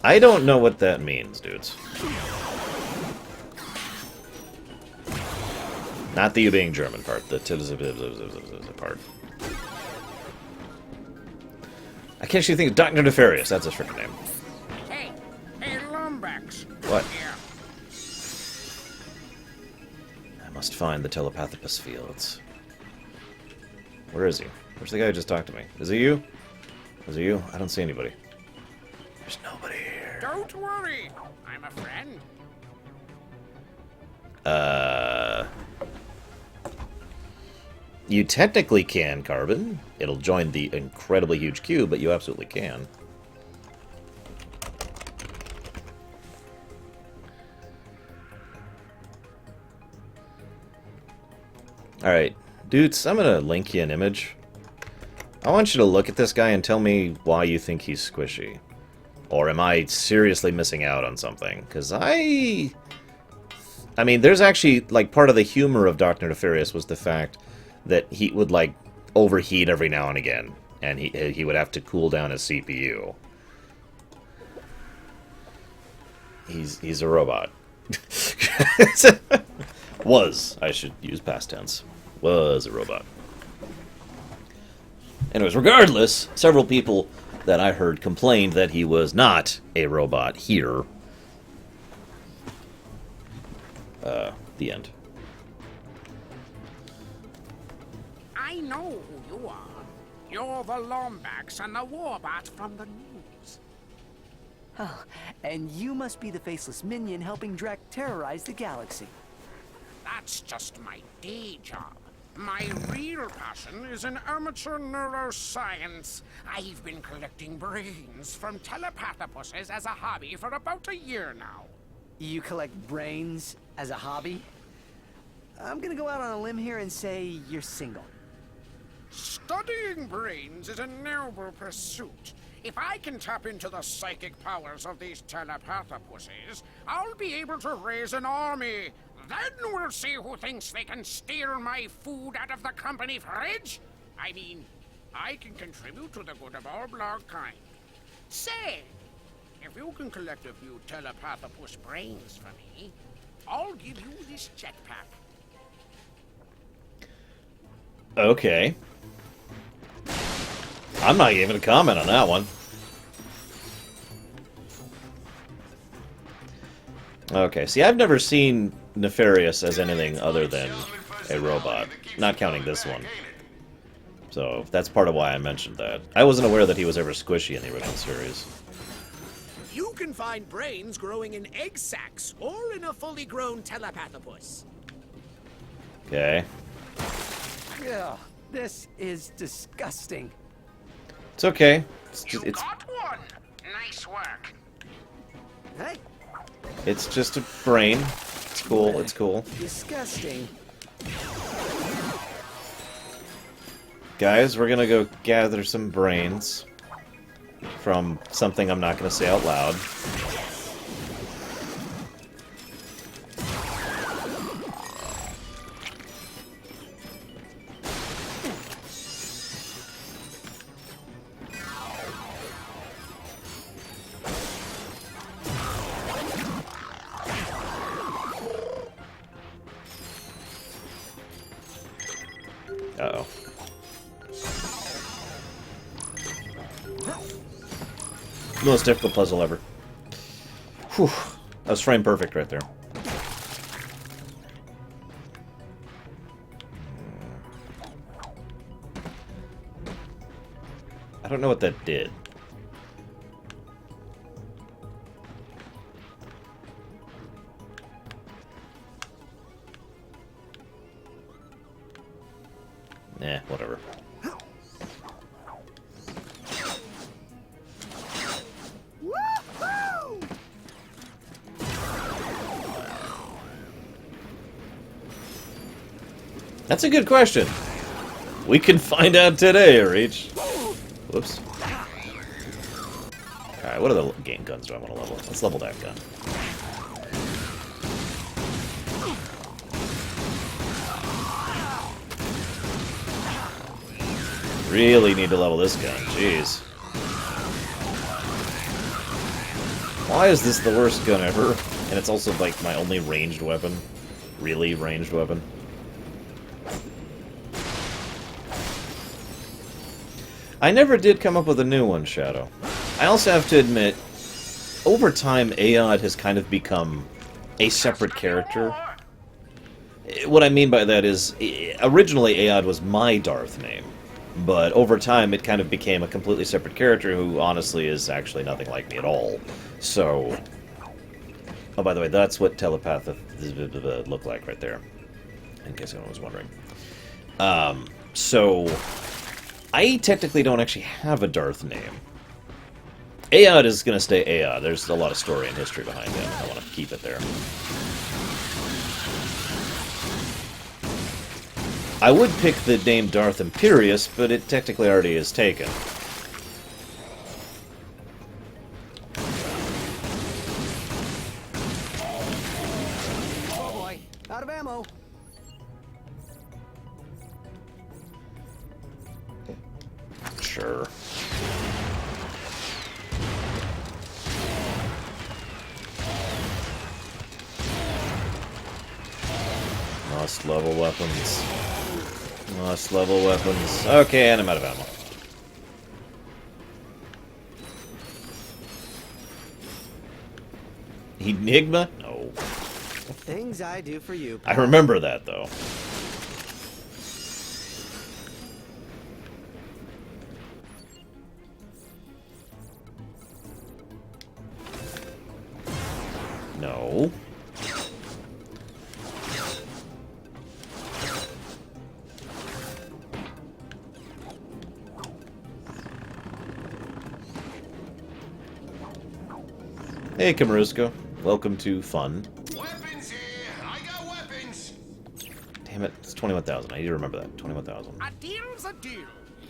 I don't know what that means, dudes. Not the you being German part, the part. I can't actually think of Dr. Nefarious, that's his freaking name. Hey, Lombax. What? I must find the telepathopus fields. Where is he? Where's the guy who just talked to me? Is it you? Is it you? I don't see anybody. There's nobody here. Don't worry, I'm a friend. You technically can, Carbon. It'll join the incredibly huge queue, but you absolutely can. Alright, dudes, I'm gonna link you an image. I want you to look at this guy and tell me why you think he's squishy. Or am I seriously missing out on something? Because I mean, there's actually, like, part of the humor of Dr. Nefarious was the fact that he would, like, overheat every now and again. And he would have to cool down his CPU. He's a robot. Was. I should use past tense. Was a robot. Anyways, regardless, several people that I heard complained that he was not a robot here. The end. I know who you are. You're the Lombax and the Warbot from the news. Oh, and you must be the faceless minion helping Drek terrorize the galaxy. That's just my day job. My real passion is in amateur neuroscience. I've been collecting brains from telepathopuses as a hobby for about a year now. You collect brains as a hobby? I'm gonna go out on a limb here and say you're single. Studying brains is a noble pursuit. If I can tap into the psychic powers of these telepathopuses, I'll be able to raise an army. Then we'll see who thinks they can steal my food out of the company fridge. I mean, I can contribute to the good of all blog kind. Say, if you can collect a few telepathopus brains for me, I'll give you this jetpack. Okay. I'm not even gonna comment on that one. Okay, see, I've never seen Nefarious as anything other than a robot, not counting this one. So that's part of why I mentioned that. I wasn't aware that he was ever squishy in the original series. You can find brains growing in egg sacs or in a fully grown telepathopus. Okay. Ugh, this is disgusting. It's okay. It's Got one. Nice work. Hey. It's just a brain. It's cool. It's cool. Disgusting. Guys, we're gonna go gather some brains from something I'm not gonna say out loud. Uh-oh. Most difficult puzzle ever. Whew. That was frame perfect right there. I don't know what that did. Nah, whatever. That's a good question. We can find out today, Reach. Whoops. Alright, what other game guns do I want to level? Let's level that gun. Really need to level this gun, jeez. Why is this the worst gun ever? And it's also like my only ranged weapon. Really ranged weapon. I never did come up with a new one, Shadow. I also have to admit, over time, Aod has kind of become a separate character. What I mean by that is, originally Aod was my Darth name, but over time it kind of became a completely separate character who honestly is actually nothing like me at all. So... Oh, by the way, that's what telepath look like right there, in case anyone was wondering. So... I technically don't actually have a Darth name. Aod is going to stay Aod. There's a lot of story and history behind him. I want to keep it there. I would pick the name Darth Imperius, but it technically already is taken. Oh boy, out of ammo. Sure. Must level weapons. Must level weapons. Okay, and I'm out of ammo. Enigma? No. Things I do for you. I remember that, though. No. Hey, Kamarusko. Welcome to fun. Weapons here! I got weapons! Damn it, it's 21,000. I need to remember that. 21,000. A deal's a deal.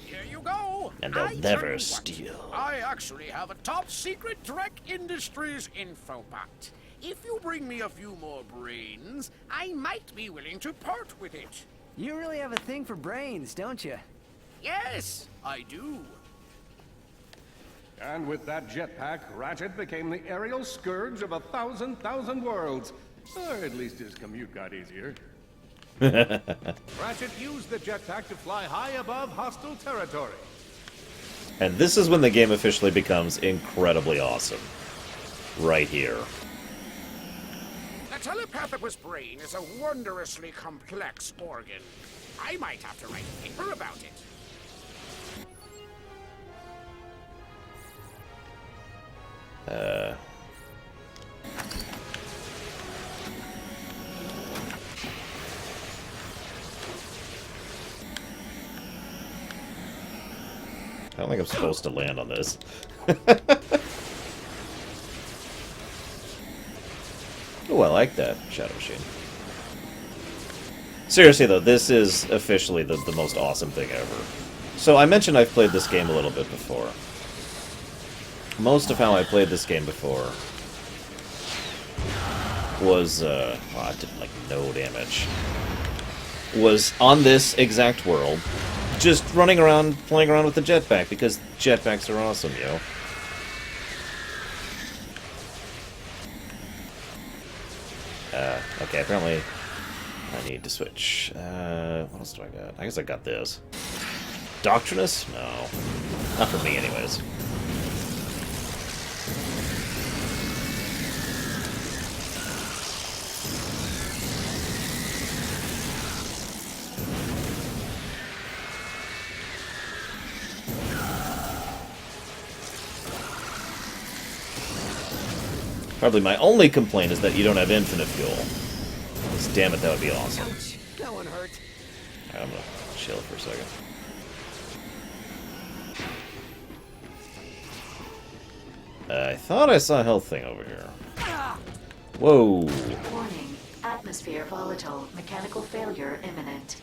Here you go. And they'll I tell never you what, steal. I actually have a top secret Drek Industries infobot. If you bring me a few more brains, I might be willing to part with it. You really have a thing for brains, don't you? Yes, I do. And with that jetpack, Ratchet became the aerial scourge of 1,000 worlds. Or at least his commute got easier. Ratchet used the jetpack to fly high above hostile territory. And this is when the game officially becomes incredibly awesome. Right here. The telepathopus brain is a wondrously complex organ. I might have to write a paper about it. I don't think I'm supposed to land on this. Oh, I like that Shadow Machine. Seriously, though, this is officially the most awesome thing ever. So, I mentioned I've played this game a little bit before. Most of how I played this game before was, well, I did, like, no damage. Was on this exact world, just running around, playing around with the jetpack, because jetpacks are awesome, yo. Okay, apparently I need to switch. What else do I got? I guess I got this. Doctrinus? No. Not for me, anyways. Probably my only complaint is that you don't have infinite fuel. Because damn it, that would be awesome. Ouch, that one hurt. Alright, I'm gonna chill for a second. I thought I saw a health thing over here. Whoa. Warning. Atmosphere volatile. Mechanical failure imminent.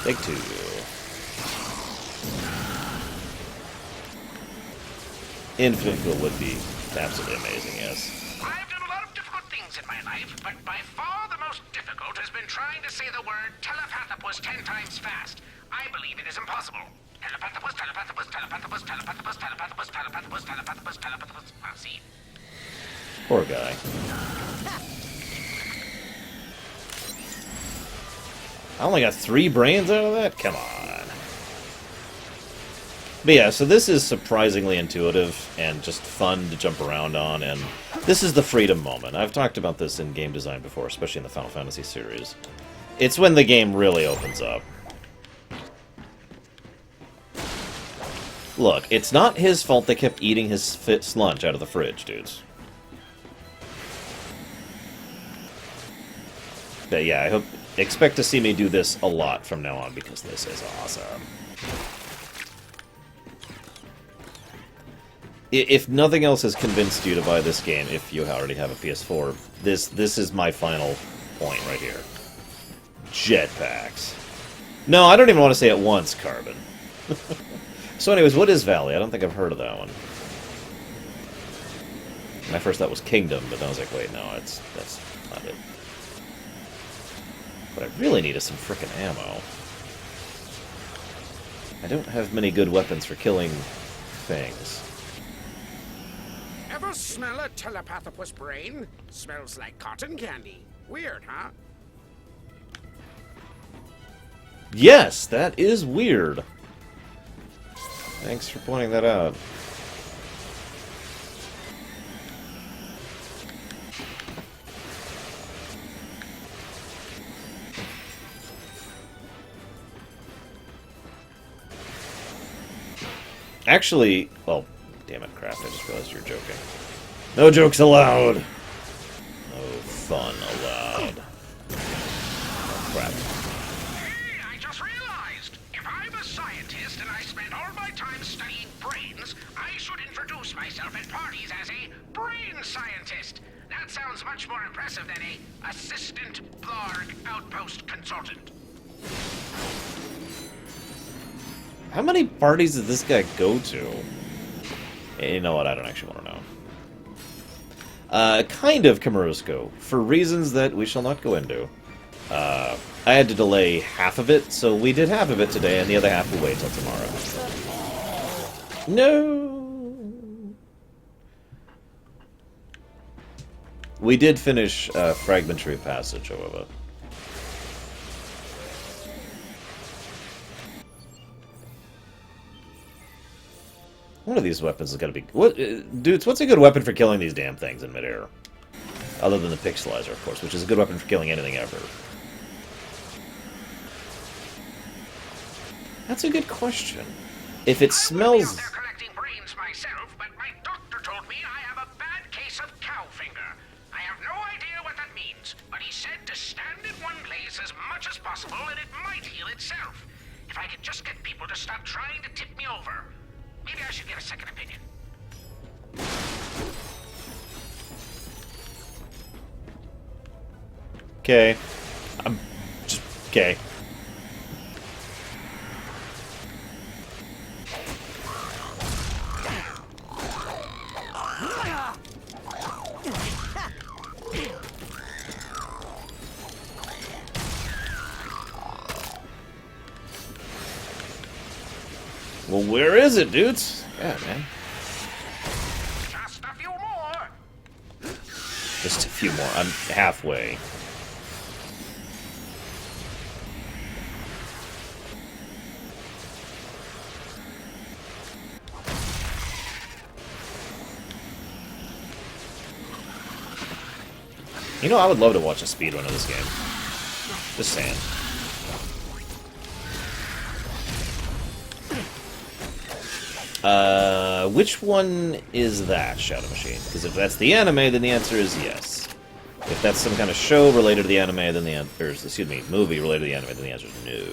Take two. Infinite fuel would be absolutely amazing, yes. I've done a lot of difficult things in my life, but by far the most difficult has been trying to say the word telepathopus 10 times fast. I believe it is impossible. Telepathopus, telepathopus, telepathopus, telepathopus, telepathopus, telepathopus, telepathopus, telepathopus. See? Poor guy. I only got 3 brains out of that? Come on. But yeah, so this is surprisingly intuitive and just fun to jump around on, and this is the freedom moment. I've talked about this in game design before, especially in the Final Fantasy series. It's when the game really opens up. Look, it's not his fault they kept eating his lunch out of the fridge, dudes. But yeah, expect to see me do this a lot from now on, because this is awesome. if nothing else has convinced you to buy this game, if you already have a PS4, this is my final point right here. Jetpacks. No, I don't even want to say it once, Carbon. So anyways, what is Valley? I don't think I've heard of that one. My first thought was Kingdom, but then I was like, wait, no, that's not it. What I really need is some frickin' ammo. I don't have many good weapons for killing things. Ever smell a telepathopus brain? Smells like cotton candy. Weird, huh? Yes, that is weird. Thanks for pointing that out. Actually, well, damn it, Craft, I just realized you're joking. No jokes allowed! No fun allowed. Oh, crap. Hey, I just realized! If I'm a scientist and I spend all my time studying brains, I should introduce myself at parties as a brain scientist. That sounds much more impressive than a assistant Blarg outpost consultant. How many parties does this guy go to? You know what, I don't actually want to know. Kind of Kamurosko, for reasons that we shall not go into. I had to delay half of it, so we did half of it today, and the other half will wait till tomorrow. No! We did finish Fragmentary Passage, however. One of these weapons is gotta be... What, dudes, what's a good weapon for killing these damn things in midair? Other than the Pixelizer, of course, which is a good weapon for killing anything ever. That's a good question. If it smells... collecting brains myself, but my doctor told me I have a bad case of cow finger. I have no idea what that means, but he said to stand in one place as much as possible and it might heal itself. If I could just get people to stop trying to tip me over. Maybe I should get a second opinion. Okay. I'm just... Okay. Well, where is it, dudes? Yeah, man. Just a few more. Just a few more. I'm halfway. You know, I would love to watch a speedrun of this game. Just saying. Which one is that, Shadow Machine? Because if that's the anime, then the answer is yes. If that's some kind of show related to the anime, then the answer... excuse me, movie related to the anime, then the answer is no.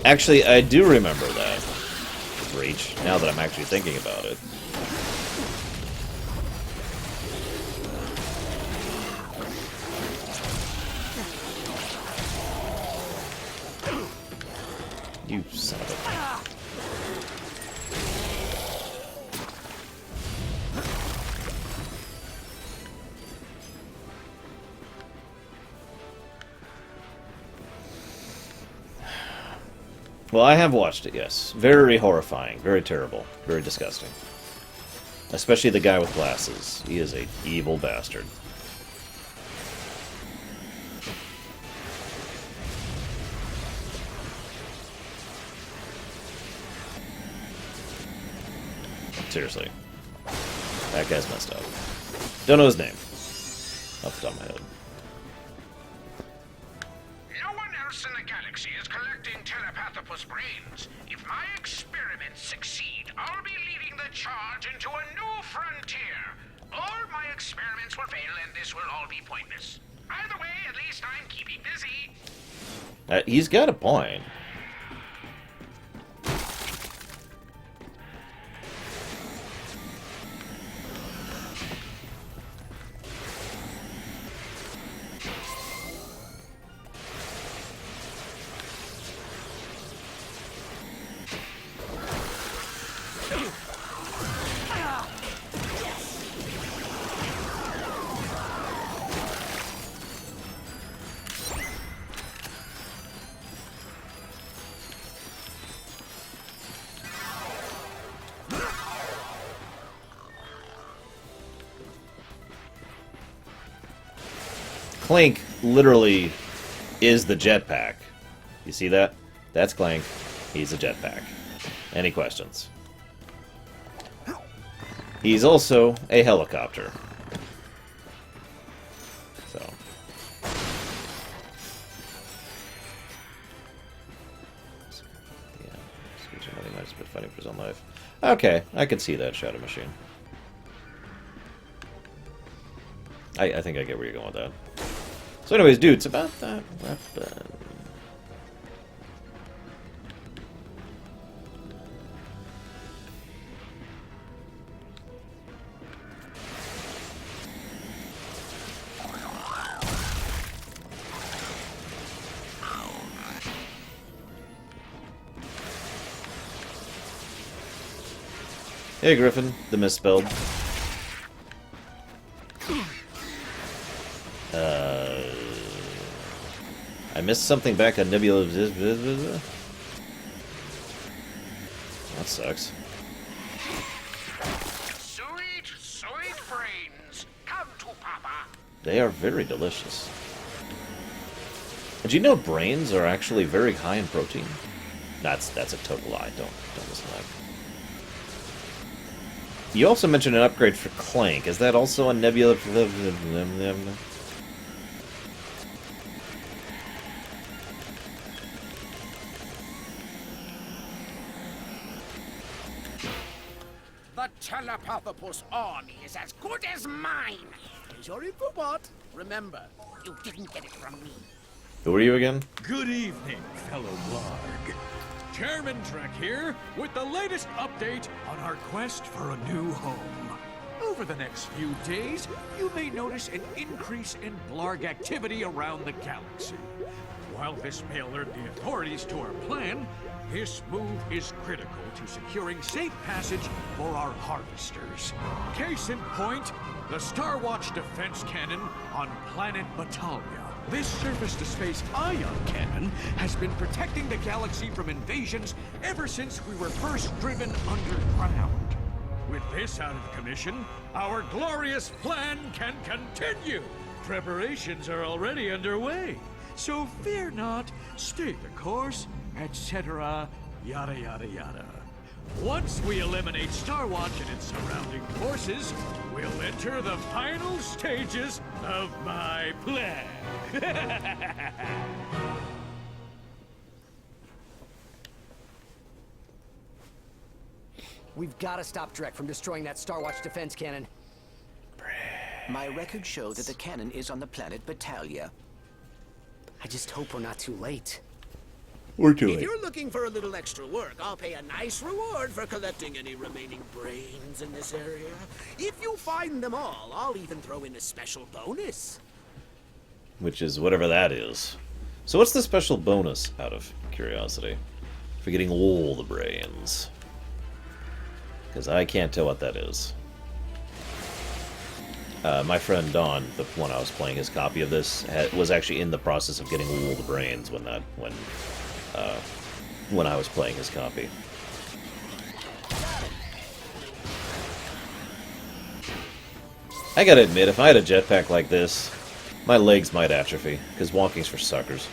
Actually, I do remember that breach, now that I'm actually thinking about it. You son of a... Well, I have watched it, yes. Very horrifying, very terrible, very disgusting. Especially the guy with glasses. He is an evil bastard. Seriously. That guy's messed up. Don't know his name. Off the top of my head. No one else in the galaxy is collecting telepathopus brains. If my experiments succeed, I'll be leading the charge into a new frontier. Or my experiments will fail and this will all be pointless. Either way, at least I'm keeping busy. He's got a point. Clank literally is the jetpack. You see that? That's Clank. He's a jetpack. Any questions? He's also a helicopter. So. Yeah. Screeching Money might have been fighting for his own life. Okay, I can see that, Shadow Machine. I think I get where you're going with that. So anyways, dudes, about that weapon. Hey, Griffin, the misspelled. I missed something back on Nebula. That sucks. Sweet brains. Come to Papa. They are very delicious. Did you know brains are actually very high in protein? That's a total lie. Don't listen to that. You also mentioned an upgrade for Clank. Is that also on Nebula? The Telepathopus army is as good as mine. Here's your infobot. Remember, you didn't get it from me. Who are you again? Good evening, fellow Blarg. Chairman Drek here with the latest update on our quest for a new home. Over the next few days, you may notice an increase in Blarg activity around the galaxy. While this may alert the authorities to our plan, this move is critical to securing safe passage for our harvesters. Case in point, the Star Watch defense cannon on planet Batalia. This surface-to-space ion cannon has been protecting the galaxy from invasions ever since we were first driven underground. With this out of commission, our glorious plan can continue. Preparations are already underway. So fear not, stay the course, etc., yada yada yada. Once we eliminate Star Watch and its surrounding forces, we'll enter the final stages of my plan. We've got to stop Drek from destroying that Star Watch defense cannon. My records show that the cannon is on the planet Batalia. I just hope we're not too late. We're too If late. you're looking for a little extra work, I'll pay a nice reward for collecting any remaining brains in this area. If you find them all, I'll even throw in a special bonus. Which is whatever that is. So what's the special bonus, out of curiosity, for getting all the brains? Because I can't tell what that is. My friend Don, the one I was playing his copy of this, was actually in the process of getting all the brains when I was playing his copy. I gotta admit, if I had a jetpack like this, my legs might atrophy, because walking's for suckers.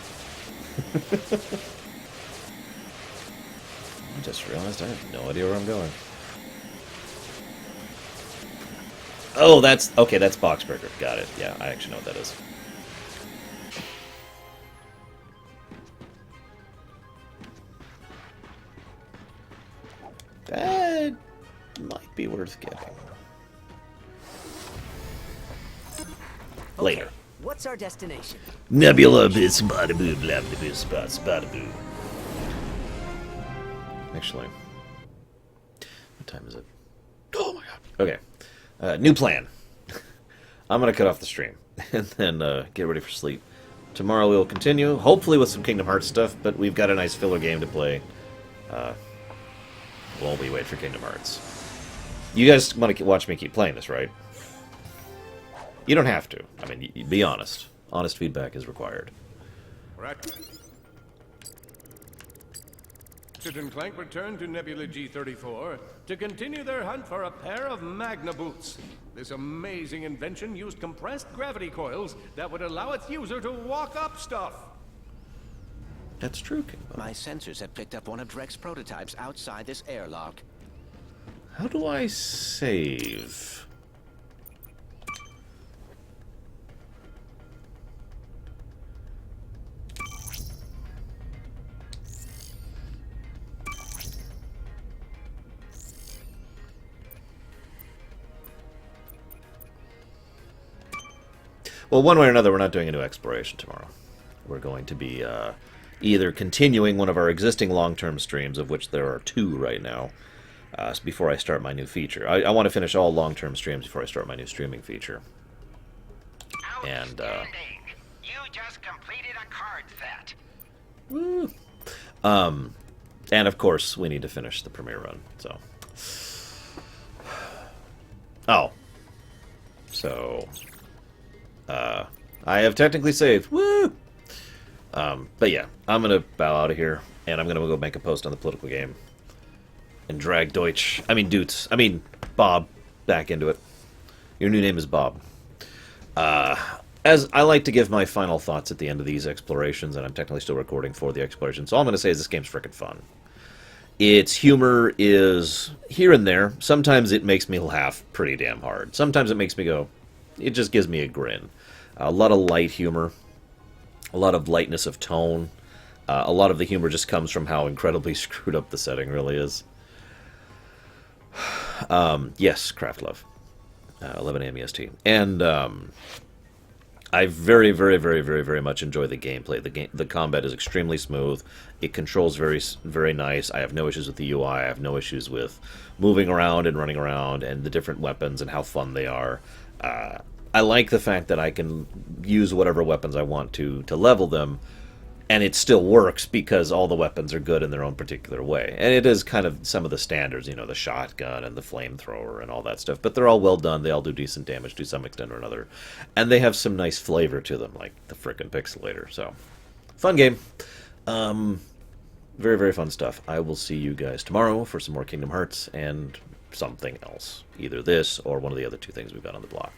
I just realized I have no idea where I'm going. Oh, that's... Okay, that's Boxburger. Got it. Yeah, I actually know what that is. That might be worth getting. Later. What's our destination? Nebula bis bada boo blah blah bis bada boo. Actually, what time is it? Oh my god. Okay. New plan. I'm gonna cut off the stream and then get ready for sleep. Tomorrow we will continue, hopefully with some Kingdom Hearts stuff, but we've got a nice filler game to play while we wait for Kingdom Hearts. You guys want to watch me keep playing this, right? You don't have to. I mean, be honest. Honest feedback is required. Ratchet and Clank return to Nebula G34 to continue their hunt for a pair of Magna Boots. This amazing invention used compressed gravity coils that would allow its user to walk up stuff. That's true, King. My sensors have picked up one of Drek's prototypes outside this airlock. How do I save? Well, one way or another, we're not doing a new exploration tomorrow. We're going to be either continuing one of our existing long-term streams, of which there are 2 right now, before I start my new feature. I want to finish all long-term streams before I start my new streaming feature. And, You just completed a card set. woo. And of course, we need to finish the premiere run, so. Oh. So, I have technically saved. Woo! But yeah, I'm gonna bow out of here, and I'm gonna go make a post on the political game. And drag Bob back into it. Your new name is Bob. As I like to give my final thoughts at the end of these explorations, and I'm technically still recording for the exploration, so all I'm going to say is this game's frickin' fun. Its humor is here and there. Sometimes it makes me laugh pretty damn hard. Sometimes it makes me go, it just gives me a grin. A lot of light humor, a lot of lightness of tone. A lot of the humor just comes from how incredibly screwed up the setting really is. Yes, Craft Love. 11 a.m. EST. And I very, very, very, very, very much enjoy the gameplay. The combat is extremely smooth. It controls very, very nice. I have no issues with the UI. I have no issues with moving around and running around and the different weapons and how fun they are. I like the fact that I can use whatever weapons I want to level them, and it still works because all the weapons are good in their own particular way. And it is kind of some of the standards, you know, the shotgun and the flamethrower and all that stuff. But they're all well done. They all do decent damage to some extent or another. And they have some nice flavor to them, like the frickin' Pixelator. So, fun game. Very, very fun stuff. I will see you guys tomorrow for some more Kingdom Hearts and something else. Either this or one of the other 2 things we've got on the block.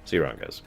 See you around, guys.